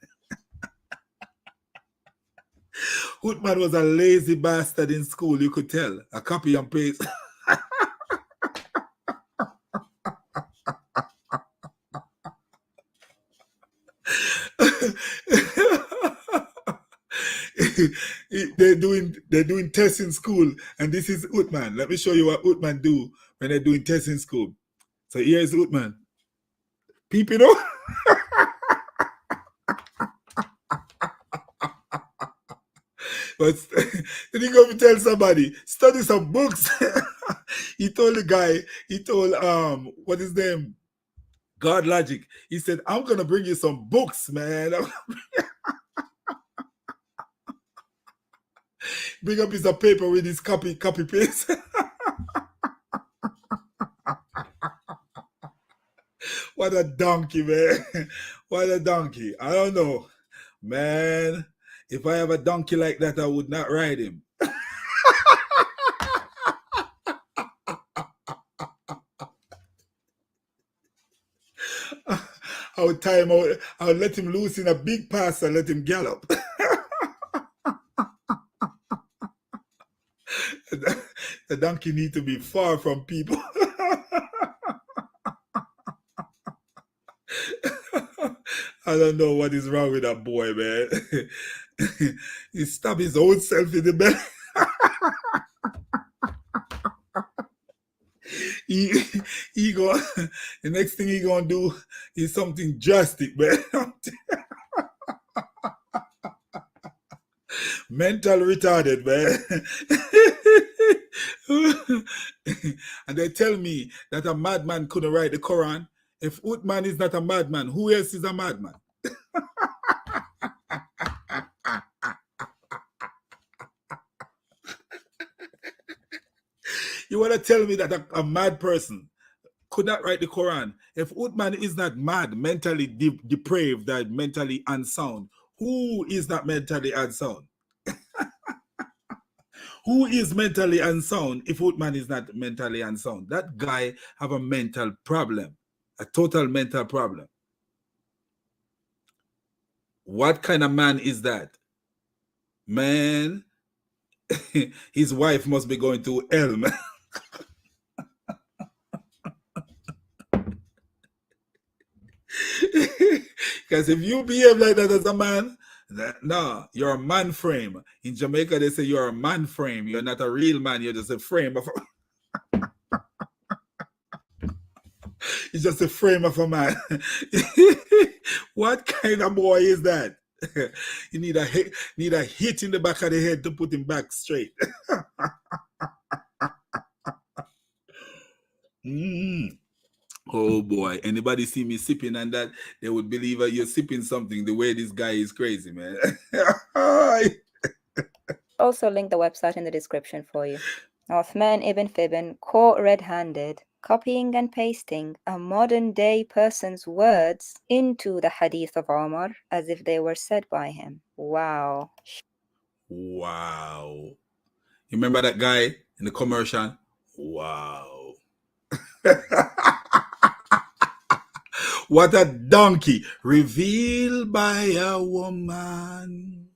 Uthman was a lazy bastard in school, you could tell. A copy and paste. They're doing tests in school, and this is Uthman. Let me show you what Uthman do when they're doing tests in school. So here's Uthman. Peeping out. But then he go to tell somebody, study some books. He told the guy, what is his name? GodLogic. He said, I'm gonna bring you some books, man. Bring up piece of paper with his copy paste. What a donkey, man. What a donkey. I don't know. Man, if I have a donkey like that, I would not ride him. I would tie him out. I would let him loose in a big pass and let him gallop. The donkey need to be far from people. I don't know what is wrong with that boy, man. He stabbed his own self in the belly. he go. The next thing he gonna do is something drastic, man. Mental retarded, man. And they tell me that a madman couldn't write the Quran. If Uthman is not a madman, who else is a madman? You want to tell me that a mad person could not write the Quran? If Uthman is not mad, mentally depraved, that mentally unsound, who is not mentally unsound? Who is mentally unsound if Uthman is not mentally unsound? That guy have a mental problem, a total mental problem. What kind of man is that? Man, his wife must be going to hell, man. Because if you behave like that as a man, no, you're a man frame. In Jamaica, they say you're a man frame. You're not a real man. You're just a frame of it's just a frame of a man. What kind of boy is that? You need a hit in the back of the head to put him back straight. Oh boy, anybody see me sipping and that, they would believe that you're sipping something. The way this guy is crazy, man. Also link the website in the description for you. Uthman ibn FIBBIN caught red-handed, copying and pasting a modern-day person's words into the hadith of Umar as if they were said by him. Wow. Wow. You remember that guy in the commercial? Wow. What a donkey. Revealed by a woman.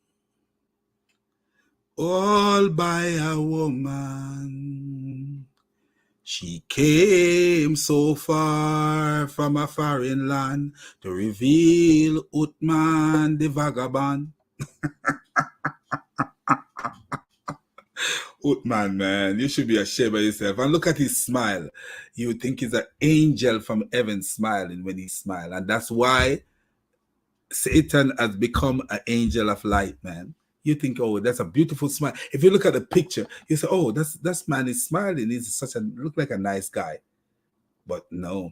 All by a woman. She came so far from a foreign land to reveal Uthman the vagabond. Uthman, man, you should be ashamed of yourself. And look at his smile. You would think he's an angel from heaven smiling when he smiles. And that's why Satan has become an angel of light, man. You think, oh, that's a beautiful smile. If you look at the picture, you say, oh, that man is smiling. He's such a look like a nice guy. But no.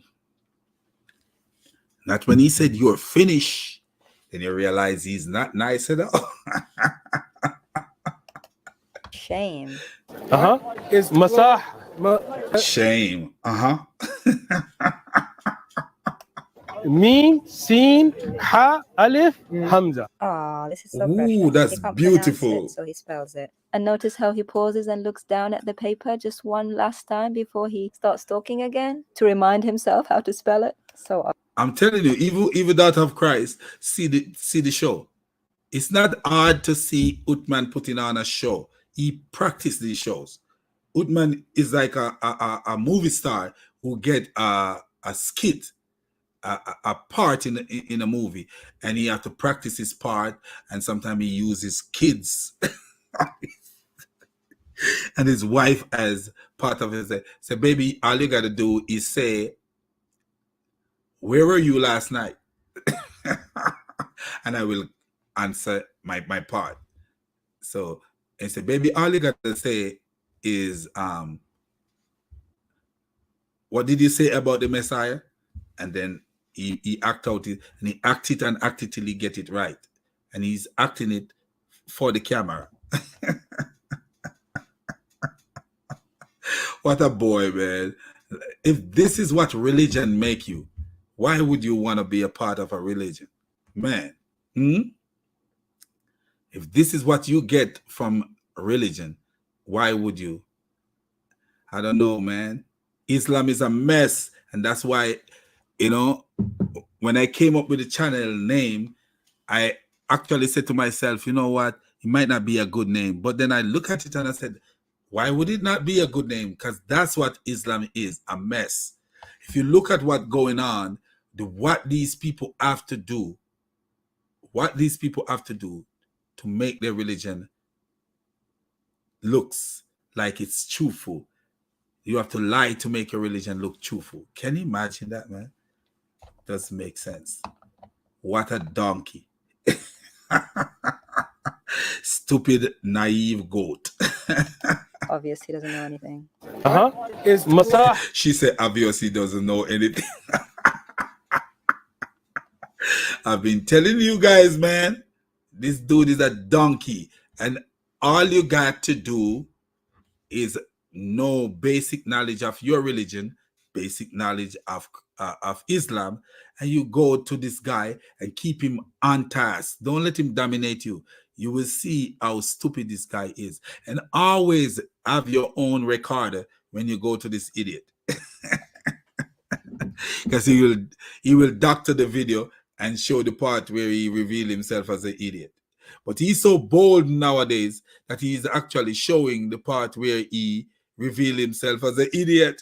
Not when he said you're finished. Then you realize he's not nice at all. Shame. It's Masah. Shame. Meen, Seen, Ha, Alif, Hamza. Ah, this is so Ooh, precious. that's He can't beautiful. pronounce it, so he spells it. And notice how he pauses and looks down at the paper just one last time before he starts talking again to remind himself how to spell it. So I'm telling you, evil daughter of Christ, see the show. It's not hard to see Uthman putting on a show. He practiced these shows. Uthman is like a movie star who get a skit, a part in a movie, and he have to practice his part, and sometimes he uses kids and his wife as part of his. So, baby, all you got to do is say, where were you last night? And I will answer my part. So, and say, baby, all you got to say is, what did you say about the Messiah? And then he act out it, and he act it and act it till he get it right. And he's acting it for the camera. What a boy, man. If this is what religion make you, why would you want to be a part of a religion? Man. If this is what you get from religion, why would you? I don't know, man. Islam is a mess. And that's why, you know, when I came up with the channel name, I actually said to myself, you know what? It might not be a good name. But then I look at it and I said, why would it not be a good name? Because that's what Islam is, a mess. If you look at what's going on, what these people have to do, to make their religion looks like it's truthful. You have to lie to make your religion look truthful. Can you imagine that, man? Doesn't make sense. What a donkey. Stupid, naive goat. obviously he doesn't know anything. It's Masah. She said obviously doesn't know anything. I've been telling you guys, man, this dude is a donkey. And all you got to do is know basic knowledge of your religion, basic knowledge of Islam, and you go to this guy and keep him on task. Don't let him dominate you. You will see how stupid this guy is. And always have your own recorder when you go to this idiot. Because he will doctor the video and show the part where he revealed himself as an idiot. But he's so bold nowadays that he's actually showing the part where he revealed himself as an idiot.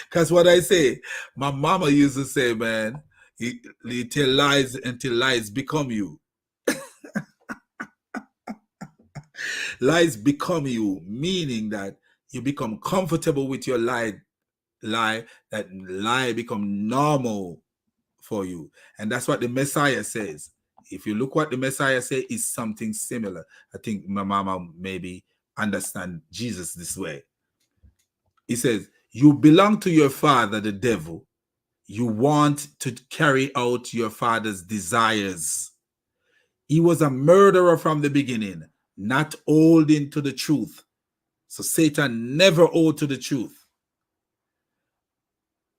Because what I say, my mama used to say, man, you tell lies until lies become you. Lies become you, meaning that you become comfortable with your lie, that lie become normal for you. And that's what the Messiah says. If you look what the Messiah says, is something similar. I think my mama maybe understand Jesus this way. He says, you belong to your father, the devil. You want to carry out your father's desires. He was a murderer from the beginning, not holding to the truth. So Satan never hold to the truth.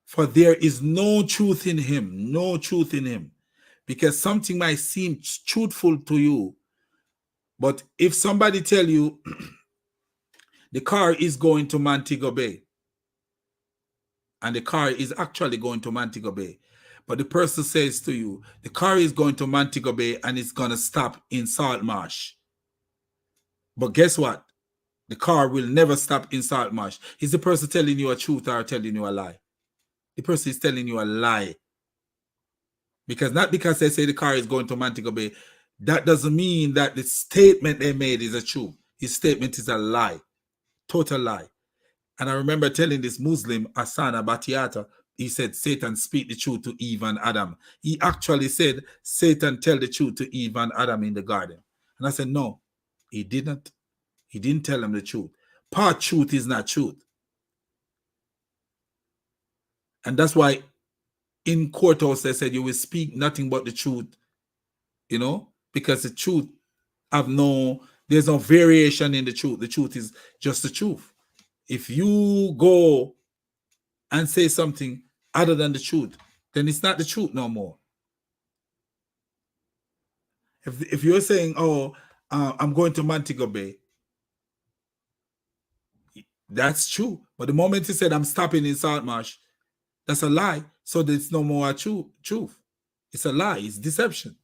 For there is no truth in him, no truth in him. Because something might seem truthful to you, but if somebody tell you the car is going to Montego Bay, and the car is actually going to Montego Bay, but the person says to you, the car is going to Montego Bay and it's going to stop in Salt Marsh. But guess what? The car will never stop in Salt Marsh. Is the person telling you a truth or telling you a lie? The person is telling you a lie. Because not because they say the car is going to Montego Bay, that doesn't mean that the statement they made is a truth. His statement is a lie. Total lie. And I remember telling this Muslim, Asana Batiata, he said, Satan speak the truth to Eve and Adam. He actually said, Satan tell the truth to Eve and Adam in the garden. And I said, no, he didn't. He didn't tell them the truth. Part truth is not truth. And that's why in courthouse they said you will speak nothing but the truth, you know, because the truth there's no variation in the truth. The truth is just the truth. If you go and say something other than the truth, then it's not the truth no more. If you're saying, oh, I'm going to Montego Bay, that's true. But the moment you said I'm stopping in Saltmarsh, that's a lie. So there's no more truth. It's a lie. It's deception.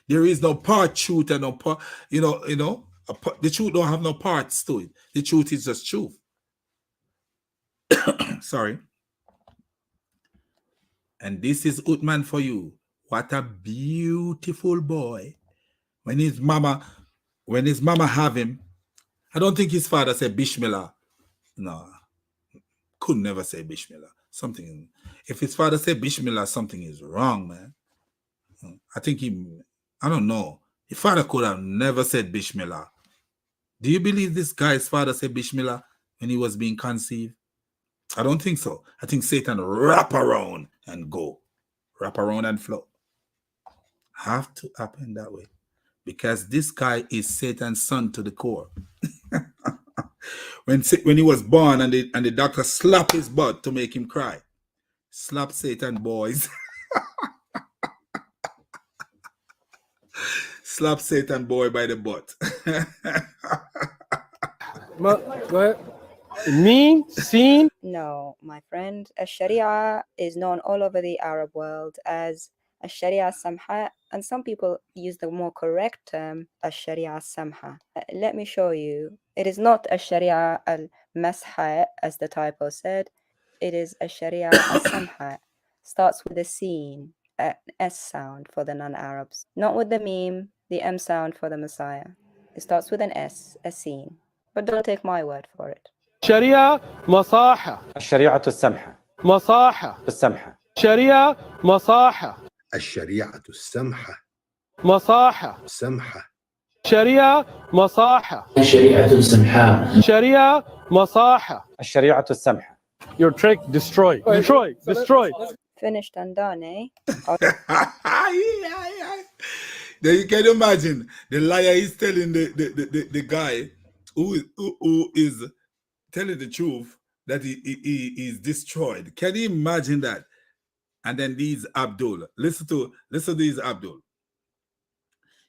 There is no part truth and no part, the truth don't have no parts to it. The truth is just truth. Sorry. And this is Uthman for you. What a beautiful boy. When his mama have him, I don't think his father said Bismillah. No. Could never say Bismillah. If his father said Bismillah, something is wrong, man. I don't know. His father could have never said Bismillah. Do you believe this guy's father said Bismillah when he was being conceived? I don't think so. I think Satan wrap around and go. Wrap around and flow. Have to happen that way. Because this guy is Satan's son to the core. When he was born and the doctor slapped his butt to make him cry. Slap Satan, boys. Slap Satan boy by the butt. Go ahead. Mean, seen? No, my friend. Sharia is known all over the Arab world as Sharia Samha, and some people use the more correct term Sharia Samha. Let me show you. It is not Sharia al-Masha, as the typo said. It is Sharia al-Samha. Starts with a sin, an S sound for the non-Arabs. Not with the meme, the M sound for the Messiah. It starts with an S, a sin. But don't take my word for it. Sharia Masaha. الشريعة السمحة. Masaha. السمحة. Sharia Masaha. الشريعة السمحة. Masaha. سمحة. Sharia Masaha. الشريعة السمحاء. Sharia Masaha. الشريعة السمحة. Your trick destroyed. Destroyed. Finished and done, eh? Then you can imagine the liar is telling the guy who is telling the truth that he is destroyed. Can you imagine that? And then these Abdul. Listen to these Abdul.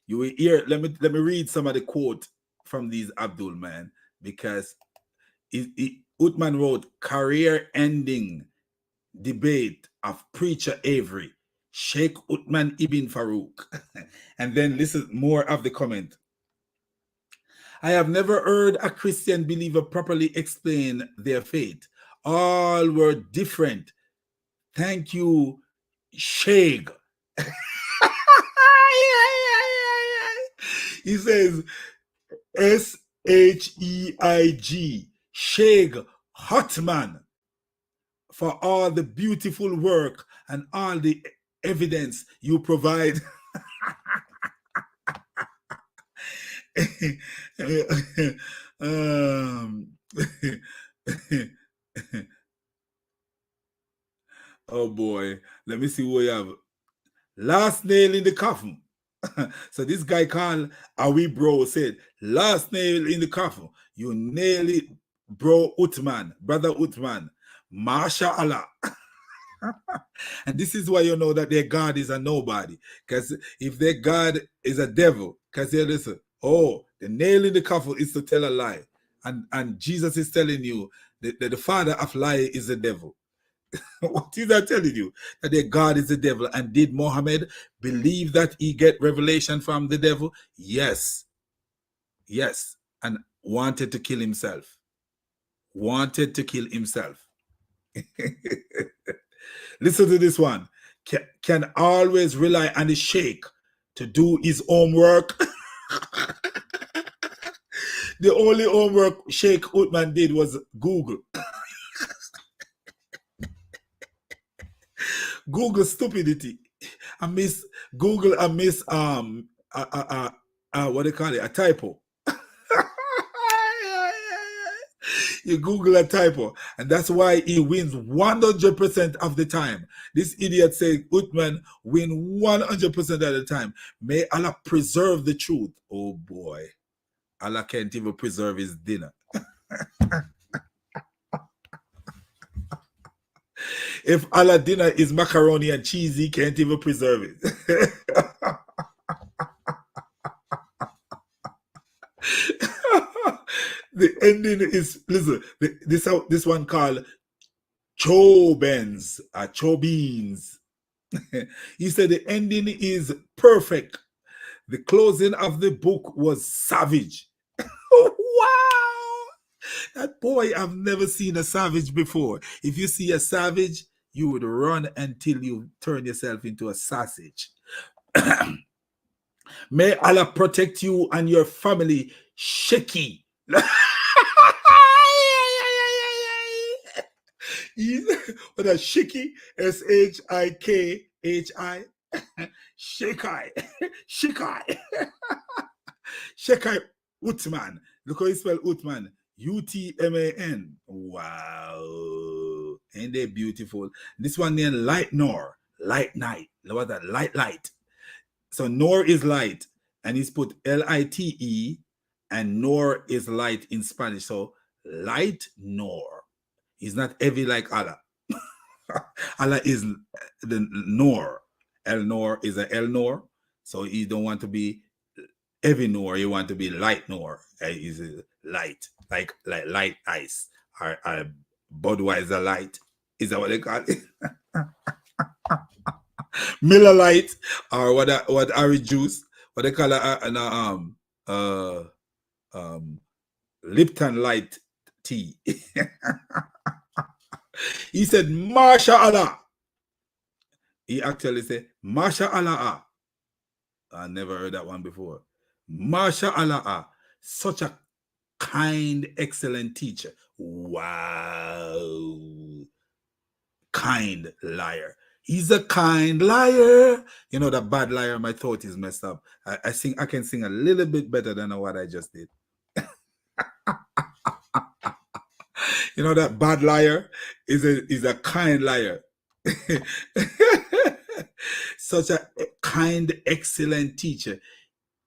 You will hear, let me read some of the quote from these Abdul, man, because Uthman wrote career-ending debate of preacher Avery, Sheikh Uthman Ibn Farooq. And then listen more of the comment. I have never heard a Christian believer properly explain their faith. All were different. Thank you, Sheikh. He says S-H-E-I-G, Sheikh Hotman, for all the beautiful work and all the evidence you provide. Oh boy, let me see what you have. Last nail in the coffin. So this guy called Awi Bro said, last nail in the coffin. You nail it, bro Uthman, brother Uthman. Masha Allah. And this is why you know that their God is a nobody. Because if their God is a devil, because they listen, oh, the nail in the coffin is to tell a lie. And Jesus is telling you that the father of lie is the devil. What is that telling you? That their God is the devil. And did Muhammad believe that he get revelation from the devil? Yes. Yes. And wanted to kill himself. Wanted to kill himself. Listen to this one. Can always rely on the sheikh to do his homework. The only homework Sheikh Uthman did was Google. Google stupidity. I miss Google. I miss what do you call it? A typo. You Google a typo, and that's why he wins 100% of the time. This idiot said Uthman win 100% of the time. May Allah preserve the truth. Oh boy, Allah can't even preserve his dinner. If Allah dinner is macaroni and cheese, he can't even preserve it. The ending is, listen, this one called Chobens, Chobins. He said the ending is perfect. The closing of the book was savage. Wow! That boy, I've never seen a savage before. If you see a savage, you would run until you turn yourself into a sausage. May Allah protect you and your family, Shaky. What a Shiki, Shikhi, Shekai, Shekai, Shekai Uthman. Look how you spell Uthman, Utman. Wow, ain't they beautiful? This one named Light Nor, Light Night. What that? Light. So Nor is light, and he's put Lite, and Nor is light in Spanish. So Light Nor. He's not heavy like Allah. Allah is the Nor. El Nor is a El Nor. So you don't want to be heavy Nor. You want to be light Nor. He's light, like light ice. Or Budweiser light. Is that what they call it? Miller Light, or what orange juice, what they call it, Lipton Light tea. He said, Masha Allah. He actually said, Masha Allah. I never heard that one before. Masha Allah. Such a kind, excellent teacher. Wow. Kind liar. He's a kind liar. You know, that bad liar, my throat is messed up. I can sing a little bit better than what I just did. You know, that bad liar is a kind liar. Such a kind, excellent teacher.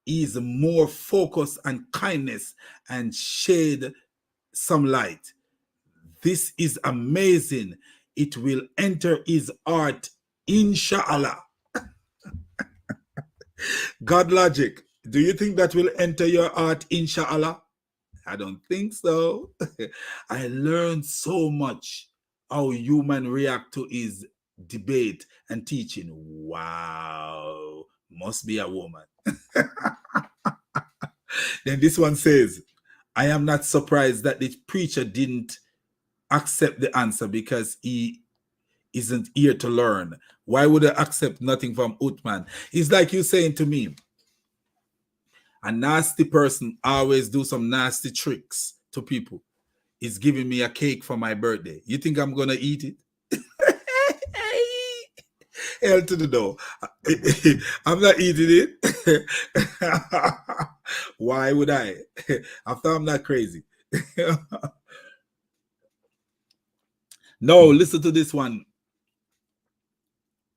He's more focused on kindness and shed some light. This is amazing. It will enter his heart, inshallah. GodLogic, do you think that will enter your heart, inshallah? I don't think so. I learned so much how human react to his debate and teaching. Wow, must be a woman. Then this one says, I am not surprised that the preacher didn't accept the answer because he isn't here to learn. Why would I accept nothing from Uthman? It's like you saying to me, a nasty person always do some nasty tricks to people. He's giving me a cake for my birthday. You think I'm going to eat it? Hell to the door. I'm not eating it. Why would I? After I'm not crazy. No, listen to this one.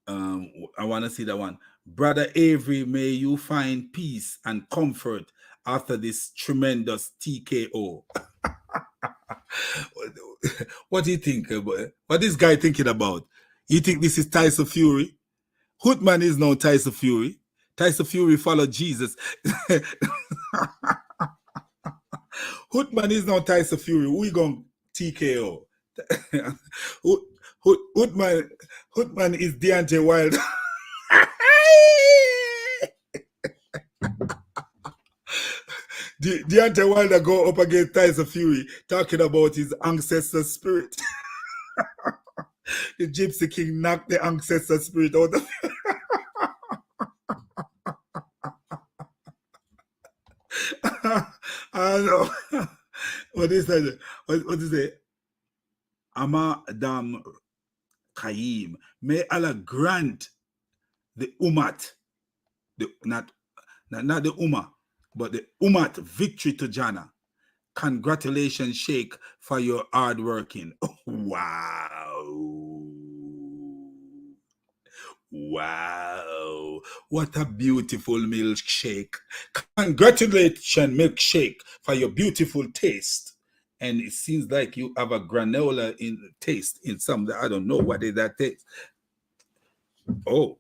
I want to see that one. Brother Avery, may you find peace and comfort after this tremendous TKO. What do you think about? What this guy thinking about? You think this is Tyson Fury? Uthman is no Tyson Fury. Tyson Fury followed Jesus. Uthman is no Tyson Fury. We going TKO. Uthman is Deontay Wilder. Deontay Wilder go up against Tyson Fury talking about his ancestor spirit. The Gypsy King knocked the ancestor spirit out of him. I know. What is that? What is it? Amadam Kaim. May Allah grant the Umat, not the Ummah, but the Umat victory to Jannah. Congratulations, Sheikh, for your hard working. Wow. Wow. What a beautiful milkshake. Congratulations, milkshake, for your beautiful taste. And it seems like you have a granola in taste in some. I don't know what is that taste. Oh,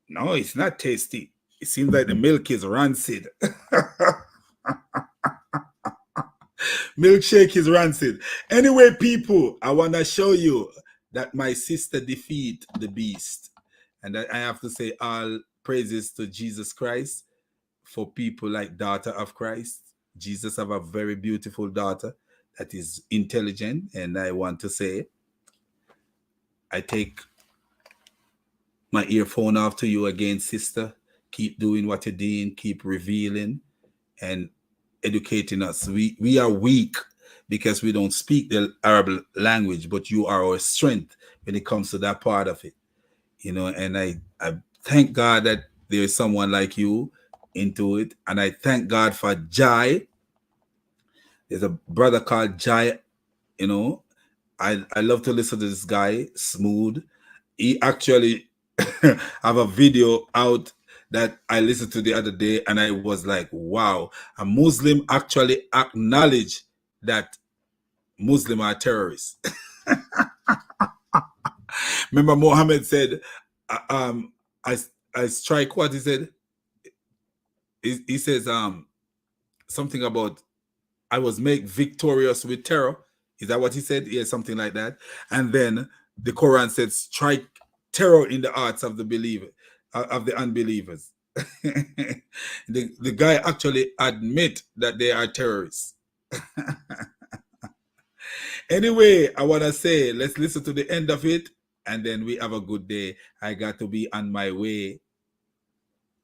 no, it's not tasty. It seems like the milk is rancid. Milkshake is rancid. Anyway, people, I want to show you that my sister defeat the beast. And I have to say all praises to Jesus Christ for people like daughter of Christ. Jesus have a very beautiful daughter that is intelligent. And I want to say, I take my earphone off to you again, sister. Keep doing what you're doing. Keep revealing and educating us. We are weak because we don't speak the Arab language, but you are our strength when it comes to that part of it. You know, and I thank God that there is someone like you into it. And I thank God for Jai. There's a brother called Jai, you know. I love to listen to this guy, Smooth. He actually have a video out that I listened to the other day, and I was like, wow, a Muslim actually acknowledge that Muslim are terrorists. Remember Muhammad said, I strike what he said? He says something about I was made victorious with terror. Is that what he said? Yeah, something like that. And then the Quran said, strike terror in the hearts of the believer, of the unbelievers. the guy actually admit that they are terrorists. Anyway, I want to say, let's listen to the end of it, and then we have a good day. I got to be on my way.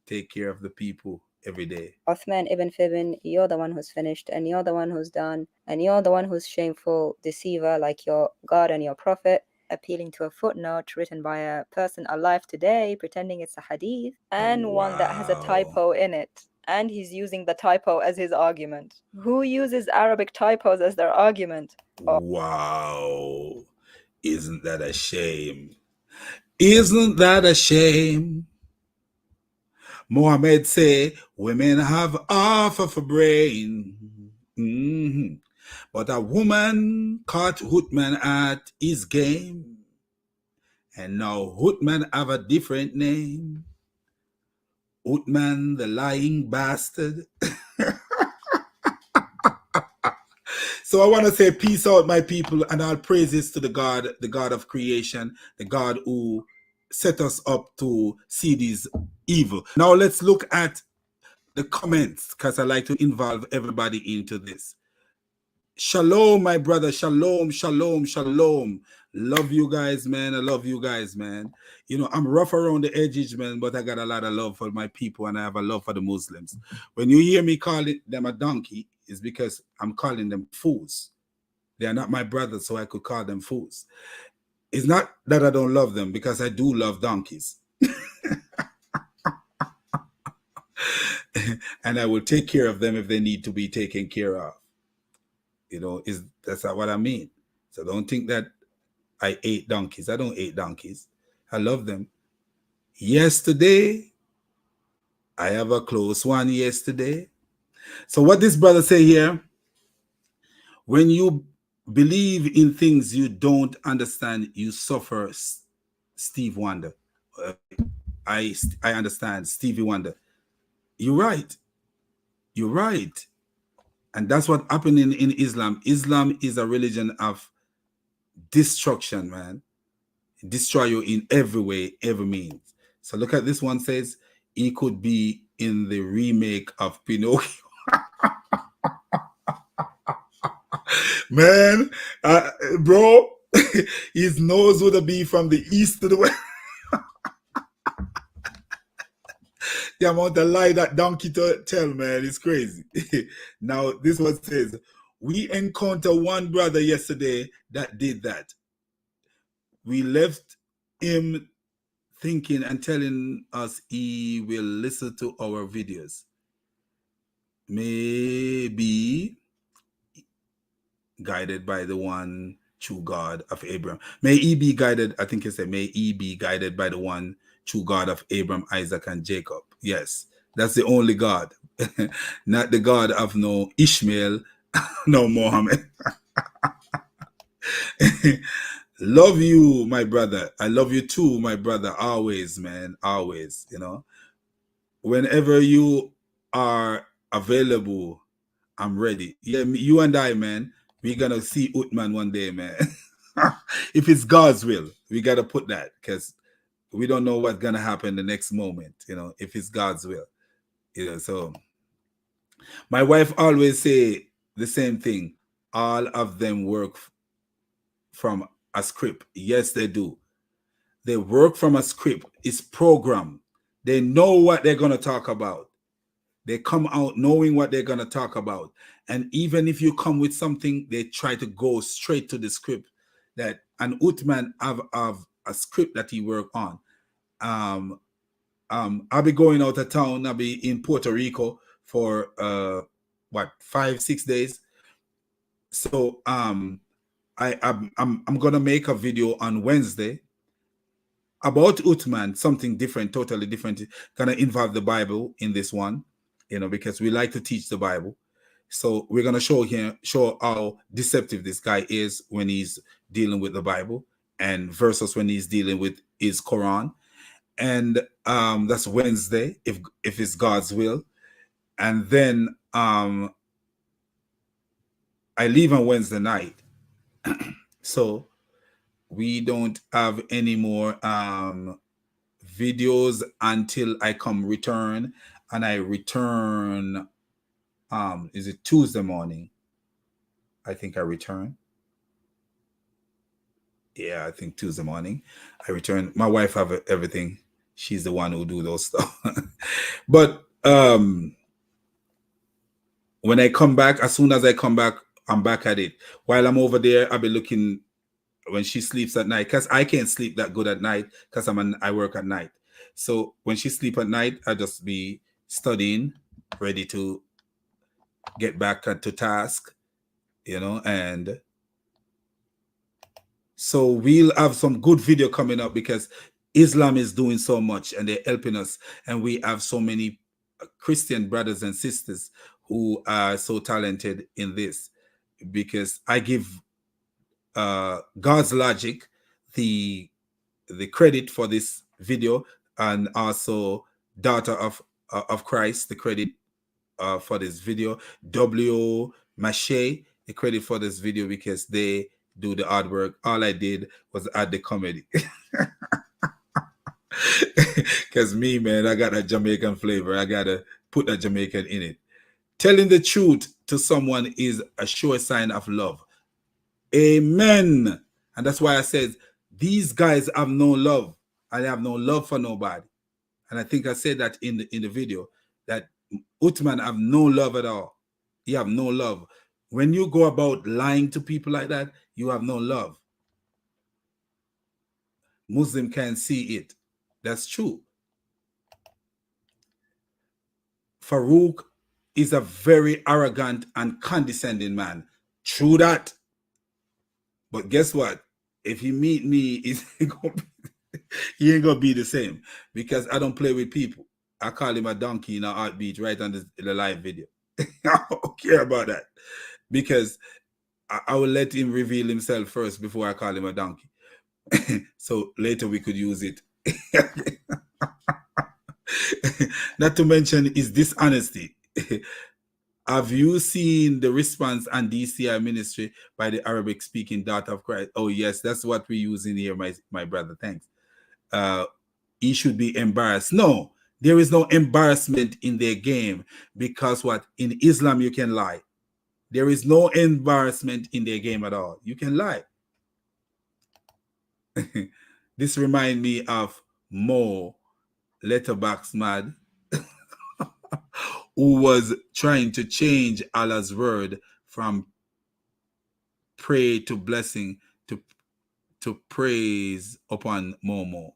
Take care of the people every day. Uthman ibn FIBBIN, you're the one who's finished, and you're the one who's done, and you're the one who's shameful deceiver like your God and your Prophet, appealing to a footnote written by a person alive today, pretending it's a hadith, and one that has a typo in it. And he's using the typo as his argument. Who uses Arabic typos as their argument? Oh. Wow. Isn't that a shame? Isn't that a shame? Mohammed say, women have half of a brain. But a woman caught Uthman at his game. And now Uthman have a different name. Uthman, the lying bastard. So I want to say peace out, my people, and all praises to the God of creation, the God who set us up to see these evil. Now let's look at the comments, because I like to involve everybody into this. Shalom, my brother. Shalom, shalom, shalom. Love you guys, man. I love you guys, man. You know, I'm rough around the edges, man, but I got a lot of love for my people, and I have a love for the Muslims. When you hear me calling them a donkey, it's because I'm calling them fools. They are not my brothers, so I could call them fools. It's not that I don't love them, because I do love donkeys. And I will take care of them if they need to be taken care of. You know, that's not what I mean. So don't think that I ate donkeys. I don't eat donkeys. I love them. Yesterday, I have a close one yesterday. So what this brother say here, when you believe in things you don't understand, you suffer. Steve Wonder. I understand, Stevie Wonder. You're right. You're right. And that's what happened in Islam. Islam is a religion of destruction, man. Destroy you in every way, every means. So look at this one, says he could be in the remake of Pinocchio. Man, bro, his nose would be from the east to the west. The amount of lie that donkey tell, man, is crazy. Now, this one says, we encountered one brother yesterday that did that. We left him thinking and telling us he will listen to our videos. Maybe guided by the one true God of Abraham. May he be guided, I think he said, may he be guided by the one true God of Abraham, Isaac, and Jacob. Yes, that's the only God. Not the God of no Ishmael, no Mohammed. Love you, my brother. I love you too, my brother. Always, man. Always, you know. Whenever you are available, I'm ready. Yeah, you and I, man, we're going to see Uthman one day, man. If it's God's will, we got to put that, because we don't know what's going to happen the next moment, you know, if it's God's will. You know, so my wife always say the same thing. All of them work from a script. Yes, they do. They work from a script. It's programmed. They know what they're going to talk about. They come out knowing what they're going to talk about. And even if you come with something, they try to go straight to the script. That an Uthman have a script that he work on. I'll be going out of town. I'll be in Puerto Rico for 5-6 days. So I'm gonna make a video on Wednesday about Uthman, something different, totally different. Gonna involve the Bible in this one, you know, because we like to teach the Bible. So we're gonna show how deceptive this guy is when he's dealing with the Bible, and versus when he's dealing with his Quran. And that's Wednesday, if it's God's will. And then I leave on Wednesday night. So we don't have any more videos until I return. And I return, is it Tuesday morning? I think I return. Yeah, I think Tuesday morning I return. My wife have everything. She's the one who do those stuff. But when I come back, as soon as I come back, I'm back at it. While I'm over there, I'll be looking when she sleeps at night, because I can't sleep that good at night because I work at night. So when she sleep at night, I'll just be studying, ready to get back to task, you know. And so we'll have some good video coming up, because Islam is doing so much and they're helping us. And we have so many Christian brothers and sisters who are so talented in this, because I give God's Logic the credit for this video, and also Daughter of Christ the credit for this video, W Mache the credit for this video, because they do the hard work. All I did was add the comedy. Because me, man, I got a Jamaican flavor. I gotta put that Jamaican in it. Telling the truth to someone is a sure sign of love. Amen. And that's why I said these guys have no love. I have no love for nobody. And I think I said that in the video, that Uthman have no love at all. You have no love. When you go about lying to people like that, you have no love. Muslim can see it. That's true. Farooq is a very arrogant and condescending man. True that. But guess what? If he meet me, he ain't gonna be the same, because I don't play with people. I call him a donkey in a heartbeat right on the live video. I don't care about that because I will let him reveal himself first before I call him a donkey. So later we could use it. Not to mention his dishonesty. Have you seen the response on DCI ministry by the Arabic speaking daughter of Christ? Oh yes, that's what we use in here, my brother. Thanks. He should be embarrassed. No, there is no embarrassment in their game because what? In Islam you can lie. There is no embarrassment in their game at all. You can lie. This reminds me of Mo Letterbox Mad, who was trying to change Allah's word from pray to blessing to praise upon Momo.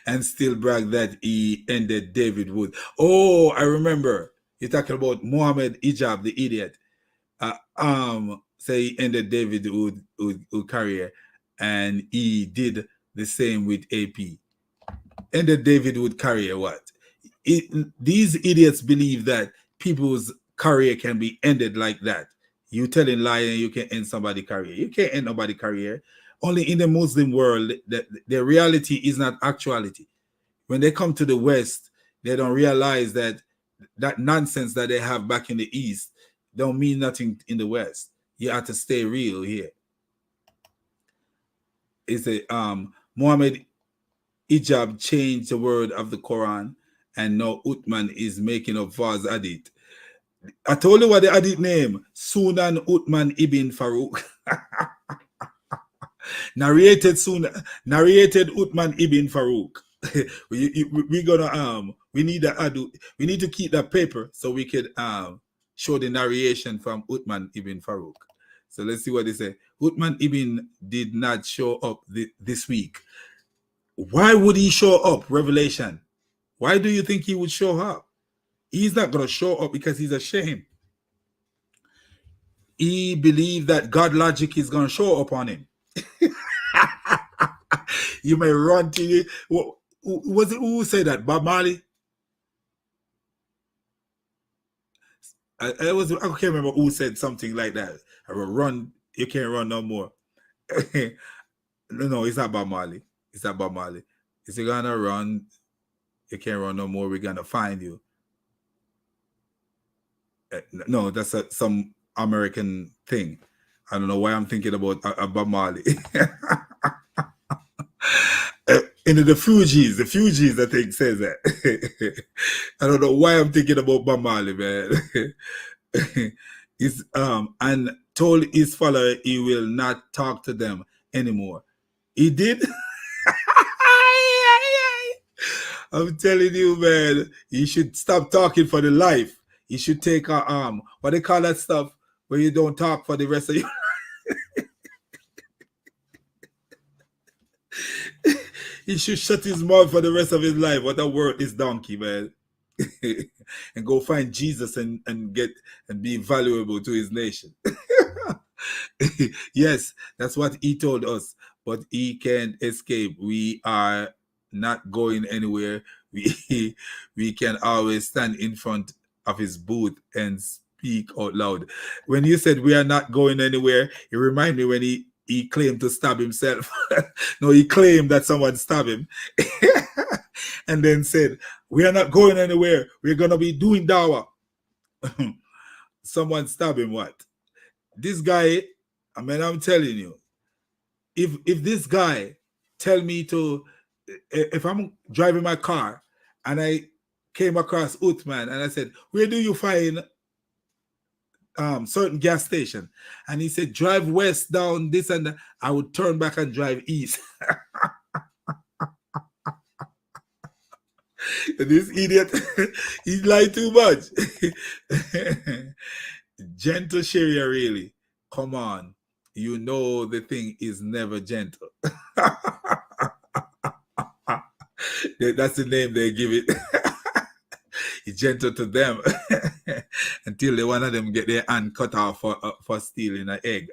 And still brag that he ended David Wood. Oh, I remember. You're talking about Muhammad Ijab, the idiot. Say he ended David Wood career, and he did the same with AP. Ended David Wood career, what? These idiots believe that people's career can be ended like that. You telling lie and you can end somebody's career. You can't end nobody's career. Only in the Muslim world, the reality is not actuality. When they come to the West, they don't realize that that nonsense that they have back in the East don't mean nothing in the West. You have to stay real here. It's a Muhammad Ijab changed the word of the Quran, and now Uthman is making a vase hadith. I told you what the hadith name, Sunan Uthman Ibn Farooq. narrated Uthman Ibn Farooq. We need to keep that paper so we could show the narration from Uthman Ibn Farooq. So let's see what they say. Uthman Ibn did not show up this week. Why would he show up? Revelation. Why do you think he would show up? He's not going to show up because he's ashamed. He believed that GodLogic is going to show up on him. You may run to it. Was it who said that? Bob Marley? I can't remember who said something like that. I will run. You can't run no more. No, it's not Bob Marley. It's not Bob Marley. Is he gonna run? You can't run no more. We're gonna find you. No, that's some American thing. I don't know why I'm thinking about Bob Marley. And the Fugees, I think says that. I don't know why I'm thinking about Bob Marley, man. He's and told his follower he will not talk to them anymore. He did. I'm telling you, man, you should stop talking for the life. You should take a what they call that stuff where you don't talk for the rest of your life. He should shut his mouth for the rest of his life. What a word is donkey, man. And go find Jesus and be valuable to his nation. Yes, that's what he told us. But he can't escape. We are not going anywhere. We can always stand in front of his booth and speak out loud. When you said we are not going anywhere, it reminded me when he claimed to stab himself. No, he claimed that someone stabbed him. And then said, we are not going anywhere. We're going to be doing dawah. Someone stabbed him, what? This guy, I mean, I'm telling you, if this guy tell me to, if I'm driving my car and I came across Uthman and I said, where do you find certain gas station? And he said, drive west down this and that, I would turn back and drive east. This idiot, he lied too much. Gentle Sharia, really. Come on. You know the thing is never gentle. That's the name they give it. It's gentle to them until the one of them get their hand cut off for stealing an egg.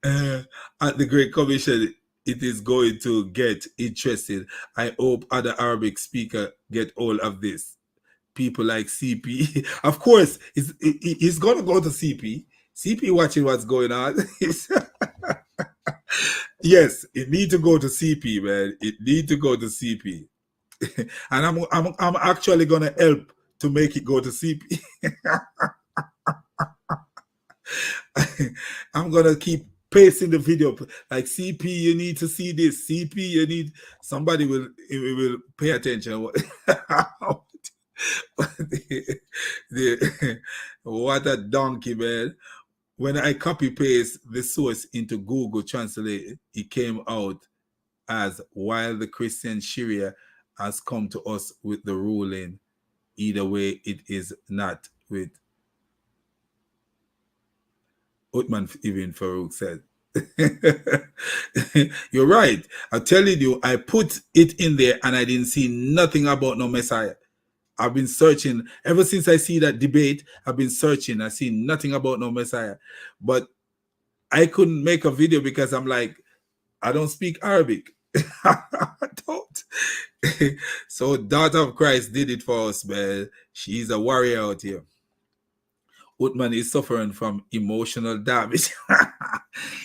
At the Great Commission, it is going to get interested. I hope other Arabic speakers get all of this. People like CP, of course, he's gonna go to CP. CP watching what's going on. Yes, it need to go to CP, man. It need to go to CP. And I'm actually gonna help to make it go to CP. I'm gonna keep pasting the video like, CP, you need to see this. CP, you need, somebody will pay attention. What a donkey, man. When I copy paste the source into Google Translate, it came out as, while the Christian Sharia has come to us with the ruling, either way it is not with Uthman FIBBIN Farooq said. You're right. I'm telling you, I put it in there and I didn't see nothing about no Messiah. I've been searching ever since I see that debate. I've been searching. I see nothing about no Messiah, but I couldn't make a video because I'm like, I don't speak Arabic. I don't. So Daughter of Christ did it for us, man. She's a warrior out here. Uthman is suffering from emotional damage.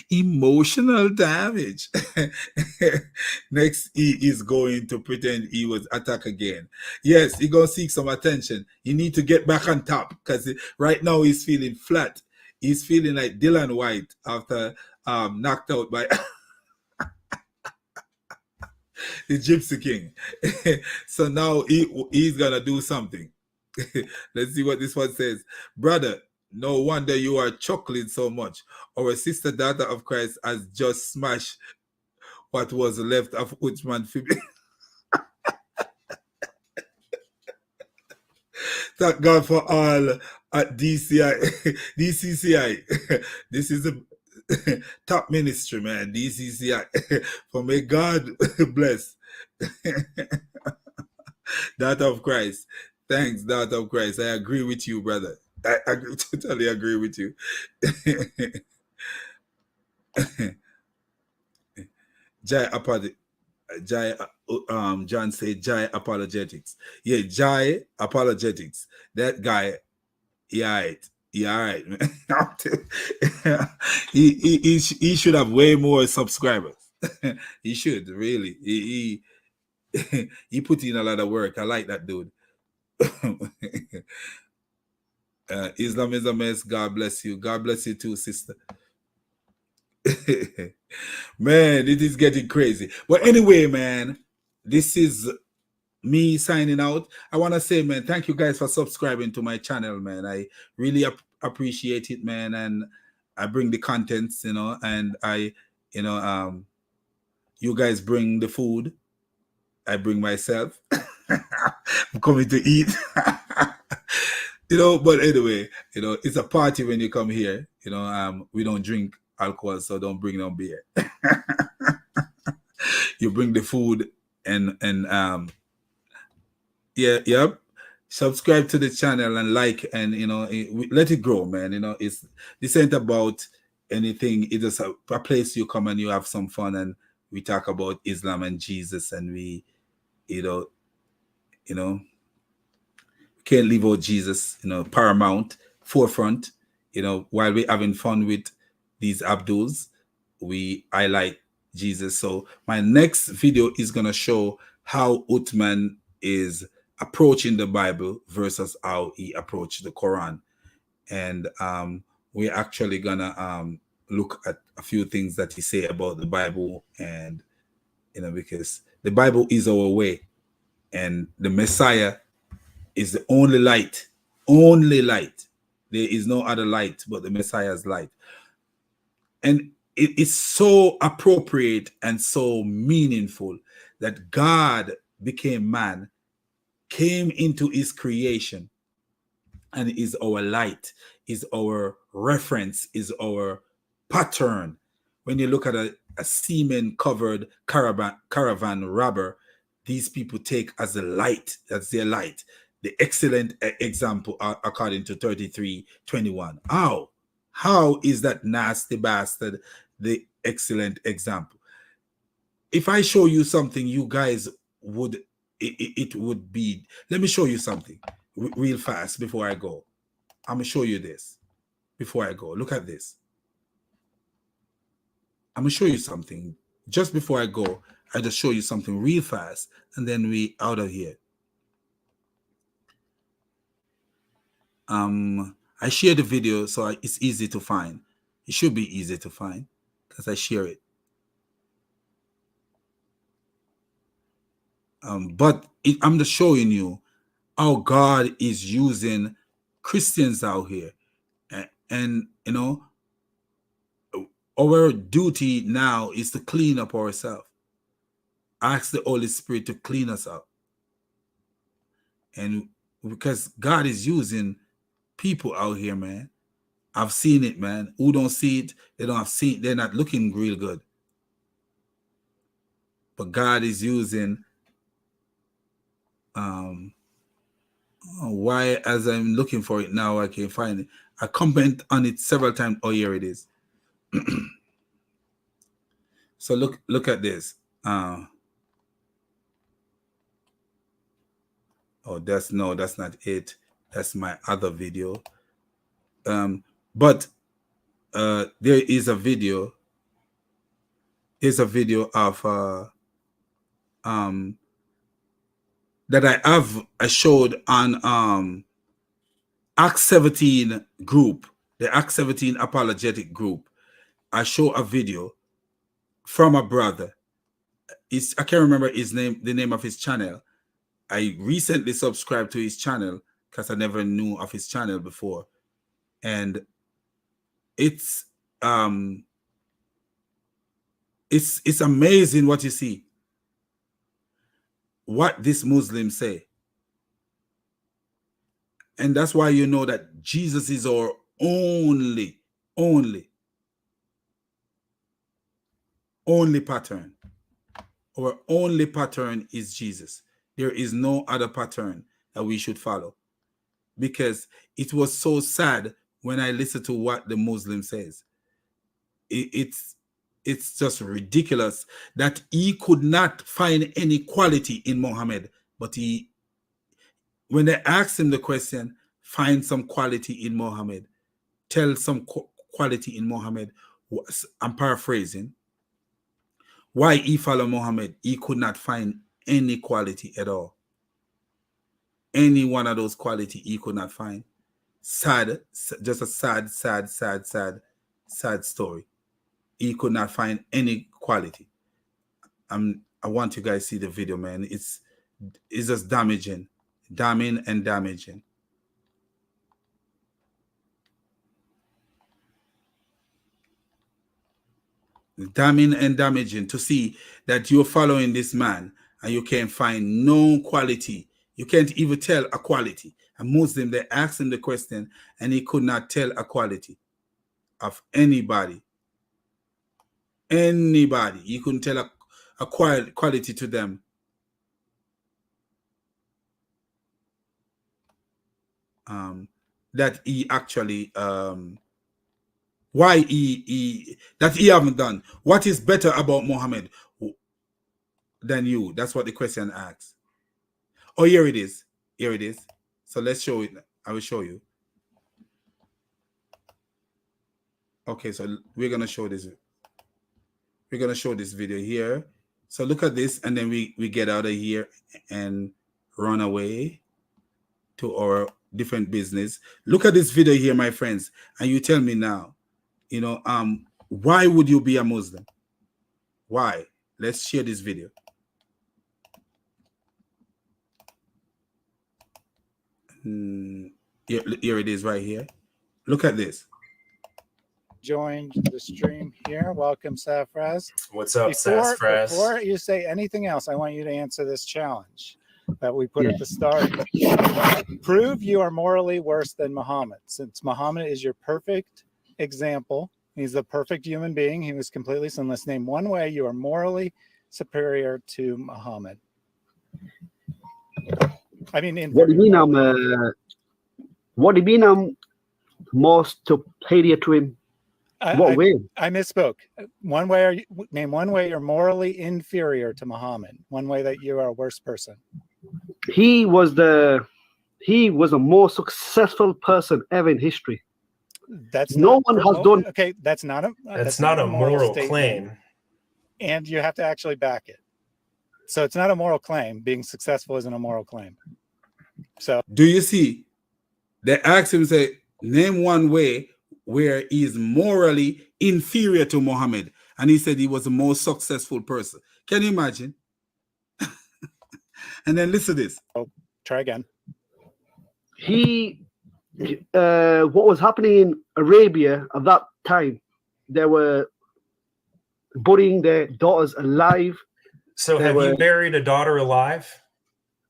Emotional damage. Next, he is going to pretend he was attacked again. Yes, he gonna seek some attention. He need to get back on top because right now he's feeling flat. He's feeling like Dylan White after knocked out by the Gypsy King. So now he's gonna do something. Let's see what this one says. Brother, no wonder you are chuckling so much. Our sister Daughter of Christ has just smashed what was left of Uthman FIBBIN. Thank God for all at DCCI. This is a top ministry, man. DCCI. For may God bless. Daughter of Christ. Thanks, Daughter of Christ. I agree with you, brother. I totally agree with you. John said Jai Apologetics. Yeah, Jai Apologetics. That guy, yeah, right, man. he should have way more subscribers. He should, really. He put in a lot of work. I like that dude. Islam is a mess. God bless you. God bless you too, sister. Man, it is getting crazy. But anyway, man, this is me signing out. I want to say, man, thank you guys for subscribing to my channel, man. I really appreciate it, man. And I bring the contents, you know, and you guys bring the food. I bring myself. I'm coming to eat. You know, but anyway, you know, it's a party when you come here. You know, we don't drink alcohol, so don't bring no beer. You bring the food and yep. Subscribe to the channel and like, and you know, let it grow, man. You know, this ain't about anything. It is a place you come and you have some fun, and we talk about Islam and Jesus, and we, you know, can't leave out Jesus, you know, paramount, forefront, you know, while we're having fun with these Abduls, we highlight Jesus. So my next video is going to show how Uthman is approaching the Bible versus how he approached the Quran. And we're actually going to look at a few things that he say about the Bible, and, you know, because the Bible is our way, and the Messiah is the only light. Only light. There is no other light but the Messiah's light. And it is so appropriate and so meaningful that God became man, came into his creation, and is our light, is our reference, is our pattern. When you look at a semen-covered caravan robber, these people take as a light, that's their light. The excellent example, according to 33:21. How is that nasty bastard the excellent example? if I show you something, you guys would, it would be, let me show you something real fast before I go. I'm going to show you this before I go. Look at this. I'm going to show you something. Just before I go, I just show you something real fast, and then we out of here. I share the video, so it's easy to find. It should be easy to find because I share it. But I'm just showing you how God is using Christians out here. And you know, our duty now is to clean up ourselves. Ask the Holy Spirit to clean us up. And because God is using people out here, man. I've seen it, man. Who don't see it, they don't have seen, they're not looking real good. But God is using why, as I'm looking for it now, I can't find it. I comment on it several times. Oh, here it is. So look at this. Oh, that's not it. That's my other video. But there is a video. There's a video of that I showed on Acts 17 group, the Acts 17 apologetic group. I show a video from a brother. I can't remember his name, the name of his channel. I recently subscribed to his channel because I never knew of his channel before. And it's amazing what you see. What this Muslims say. And that's why you know that Jesus is our only pattern. Our only pattern is Jesus. There is no other pattern that we should follow. Because it was so sad when I listened to what the Muslim says. It's just ridiculous that he could not find any quality in Muhammad, but when they asked him the question, find some quality in Muhammad, tell some quality in Muhammad. I'm paraphrasing. Why he followed Muhammad? He could not find any quality at all. Any one of those qualities he could not find. Sad, just a sad story. He could not find any quality. I want you guys to see the video, man. It's just damaging. Damning and damaging. Damning and damaging to see that you're following this man and you can't find no quality. You can't even tell a quality. A Muslim, they asked him the question and he could not tell a quality of anybody. Anybody. He couldn't tell a quality to them. That he actually why he haven't done. What is better about Muhammad than you? That's what the question asks. Oh, here it is. Here it is. So let's show it. I will show you. Okay, so we're gonna show this. We're gonna show this video here. So look at this, and then we get out of here and run away to our different business. Look at this video here, my friends, and you tell me now, you know, why would you be a Muslim? Why? Let's share this video. Here it is right here. Look at this. Joined the stream here. Welcome, Safraz. What's up, Safraz? Before you say anything else, I want you to answer this challenge that we put at the start. Prove you are morally worse than Muhammad. Since Muhammad is your perfect example, he's the perfect human being. He was completely sinless. Name one way you are morally superior to Muhammad. I mean, what do you mean I'm more superior to him? What way? I misspoke. One way, name one way you're morally inferior to Muhammad. One way that you are a worse person. He was the most successful person ever in history. That's no one has done. Okay, that's not a moral statement, claim, and you have to actually back it. So it's not a moral claim. Being successful isn't a moral claim. So do you see? They asked him, say, name one way where he is morally inferior to Muhammad, and he said he was the most successful person. Can you imagine? And then listen to this. Oh, try again. What was happening in Arabia at that time? They were burying their daughters alive. So have you buried a daughter alive?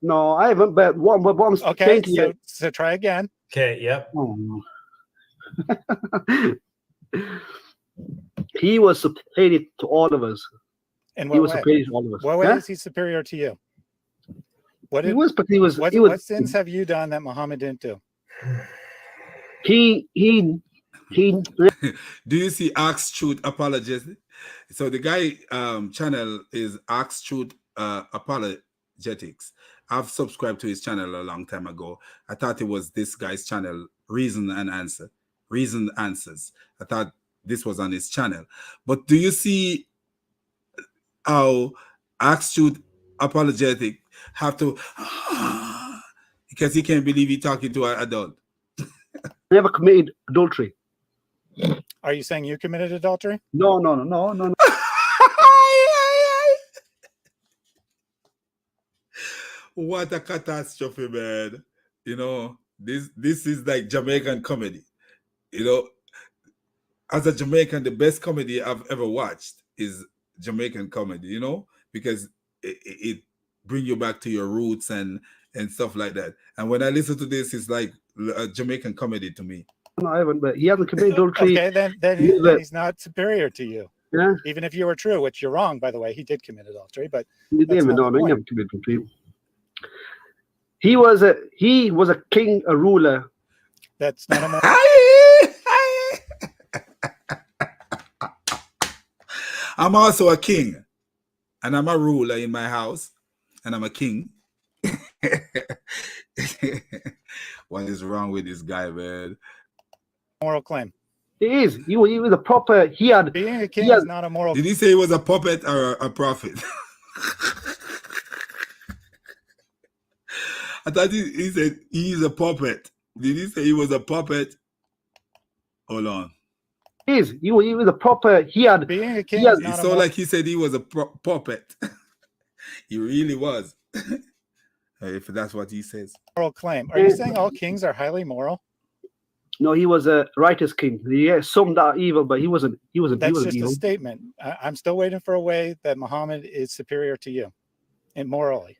No, I haven't. But what I'm saying to you. So try again. Okay. Yep. Oh. He was superior to all of us. And he was superior to all of us. What way is he superior to you? What sins have you done that Muhammad didn't do? He Do you see Ask Truth Apologist? So the guy channel is Ask Truth Apologetics. I've subscribed to his channel a long time ago. I thought it was this guy's channel, Reasoned Answers. I thought this was on his channel. But do you see how Ask Truth Apologetic have to because he can't believe he's talking to an adult. Never committed adultery. Are you saying you committed adultery? No. What a catastrophe, man. You know, this is like Jamaican comedy. You know, as a Jamaican, the best comedy I've ever watched is Jamaican comedy, you know, because it bring you back to your roots and stuff like that. And when I listen to this, it's like a Jamaican comedy to me. No, I haven't, but he hasn't committed adultery. Okay, then he's not superior to you. Yeah. Even if you were true, which you're wrong, by the way, he did commit adultery, but he never committed adultery. He was a king, a ruler. That's not a I'm also a king, and I'm a ruler in my house, and I'm a king. What is wrong with this guy, man? Moral claim. It is. He was a proper. He had being a king is not a moral. Did he say he was a puppet or a prophet? I thought he said he's a puppet. Did he say he was a puppet? Hold on. He was a proper. He had being a king. It's so like he said he was a puppet. He really was. If that's what he says. Moral claim. Are you saying all kings are highly moral? No, he was a righteous king. Yeah, some that are evil, but he wasn't. That's just a statement. I'm still waiting for a way that Muhammad is superior to you, and morally.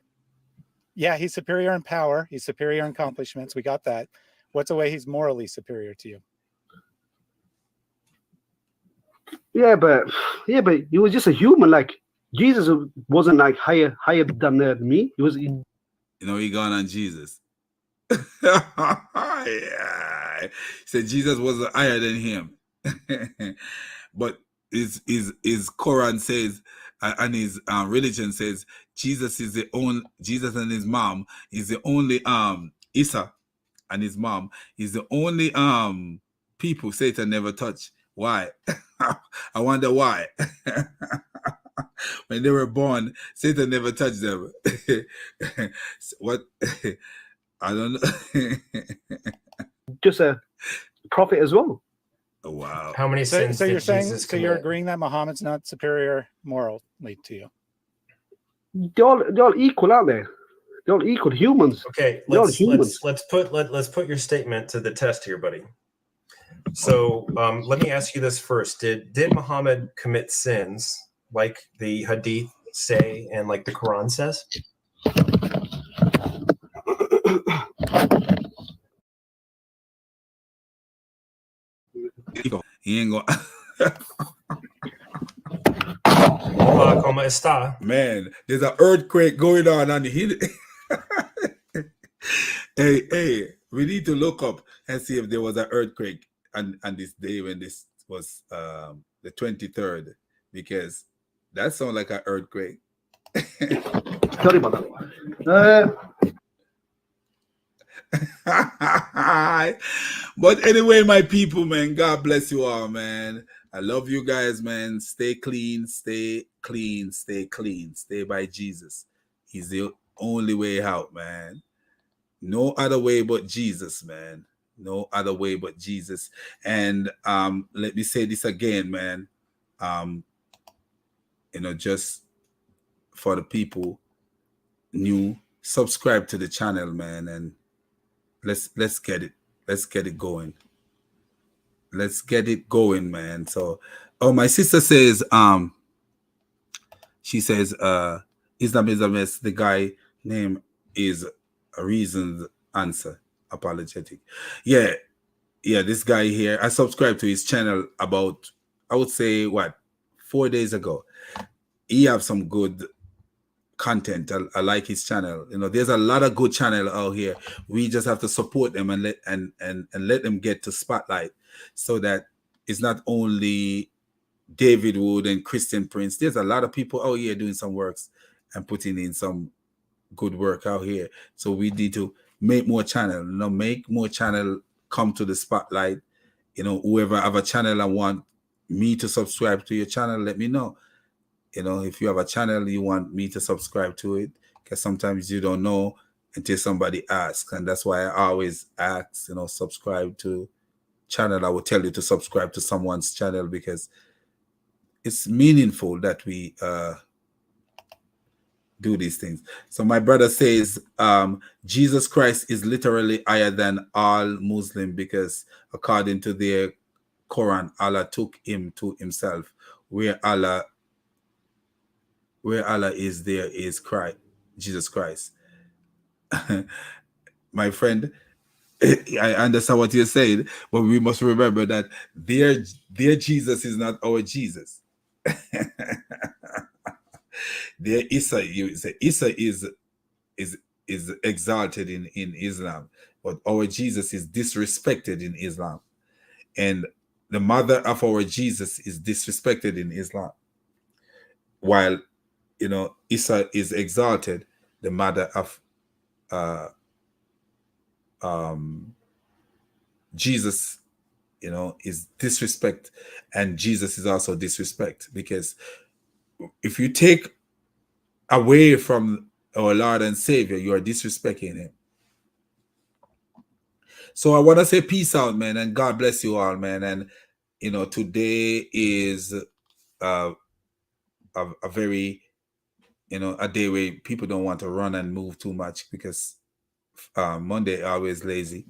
Yeah, he's superior in power. He's superior in accomplishments. We got that. What's a way he's morally superior to you? Yeah, but he was just a human. Like Jesus wasn't like higher than me. He was. You know, he gone on Jesus. Yeah. He said Jesus was higher than him. But his Quran says, and his religion says, Jesus and his mom is the only Isa and his mom is the only people Satan never touched. Why? I wonder why. When they were born, Satan never touched them. What? I don't know. Just a prophet as well. Oh, wow. How many sins so did you're saying, Jesus so commit? you're agreeing that Muhammad's not superior morally to you? They're all equal, aren't they? They're all equal humans. Okay, let's put your statement to the test here, buddy. So let me ask you this first: Did Muhammad commit sins like the hadith say and like the Quran says? He ain't going. Hola, ¿cómo está? Man, there's an earthquake going on the hill. Hey, we need to look up and see if there was an earthquake on this day when this was the 23rd, because that sounds like an earthquake. Sorry about that. But anyway, my people, man, God bless you all, man. I love you guys, man. Stay clean, stay clean, stay clean. Stay by Jesus. He's the only way out, man. No other way but Jesus, man. No other way but Jesus. And let me say this again, man. You know, just for the people new, subscribe to the channel, man, and let's get it going. Let's get it going, man. So, oh, my sister says, she says, Islam is the guy name is a reasoned answer, apologetic. Yeah, this guy here, I subscribed to his channel about, I would say, what, 4 days ago. He have some good content. I like his channel. You know, there's a lot of good channel out here. We just have to support them and let them get to spotlight, so that it's not only David Wood and Christian Prince. There's a lot of people out here doing some works and putting in some good work out here. So we need to make more channel, you know, make more channel come to the spotlight. You know, whoever have a channel and want me to subscribe to your channel, let me know. You know, if you have a channel, you want me to subscribe to it, because sometimes you don't know until somebody asks. And that's why I always ask, you know, subscribe to channel. I will tell you to subscribe to someone's channel, because it's meaningful that we do these things. So my brother says, Jesus Christ is literally higher than all Muslim, because according to their Quran, Allah took him to himself. Where Allah is, there is Christ, Jesus Christ. My friend, I understand what you're saying, but we must remember that their Jesus is not our Jesus. Their Isa, you say Isa is exalted in Islam, but our Jesus is disrespected in Islam, and the mother of our Jesus is disrespected in Islam, while, you know, Isa is exalted, the mother of Jesus, you know, is disrespect, and Jesus is also disrespect, because if you take away from our Lord and Savior, you are disrespecting him. So I want to say peace out, man, and God bless you all, man. And you know, today is a very, you know, a day where people don't want to run and move too much, because Monday always lazy.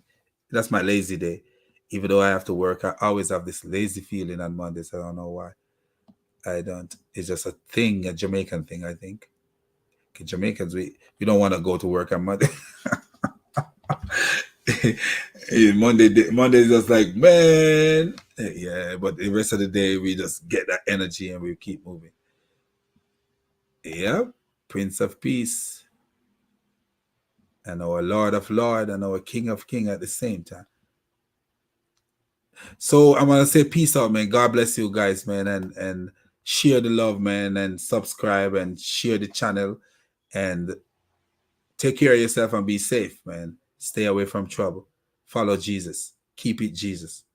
That's my lazy day. Even though I have to work, I always have this lazy feeling on Mondays. I don't know why. I don't. It's just a thing, a Jamaican thing, I think. Okay, Jamaicans, we don't want to go to work on Monday. Monday is just like, man, yeah. But the rest of the day, we just get that energy and we keep moving. Yeah, Prince of Peace, and our Lord of Lord, and our King of King at the same time. So I'm gonna say peace out, man. God bless you guys, man, and share the love, man, and subscribe and share the channel, and take care of yourself and be safe, man. Stay away from trouble. Follow Jesus. Keep it Jesus.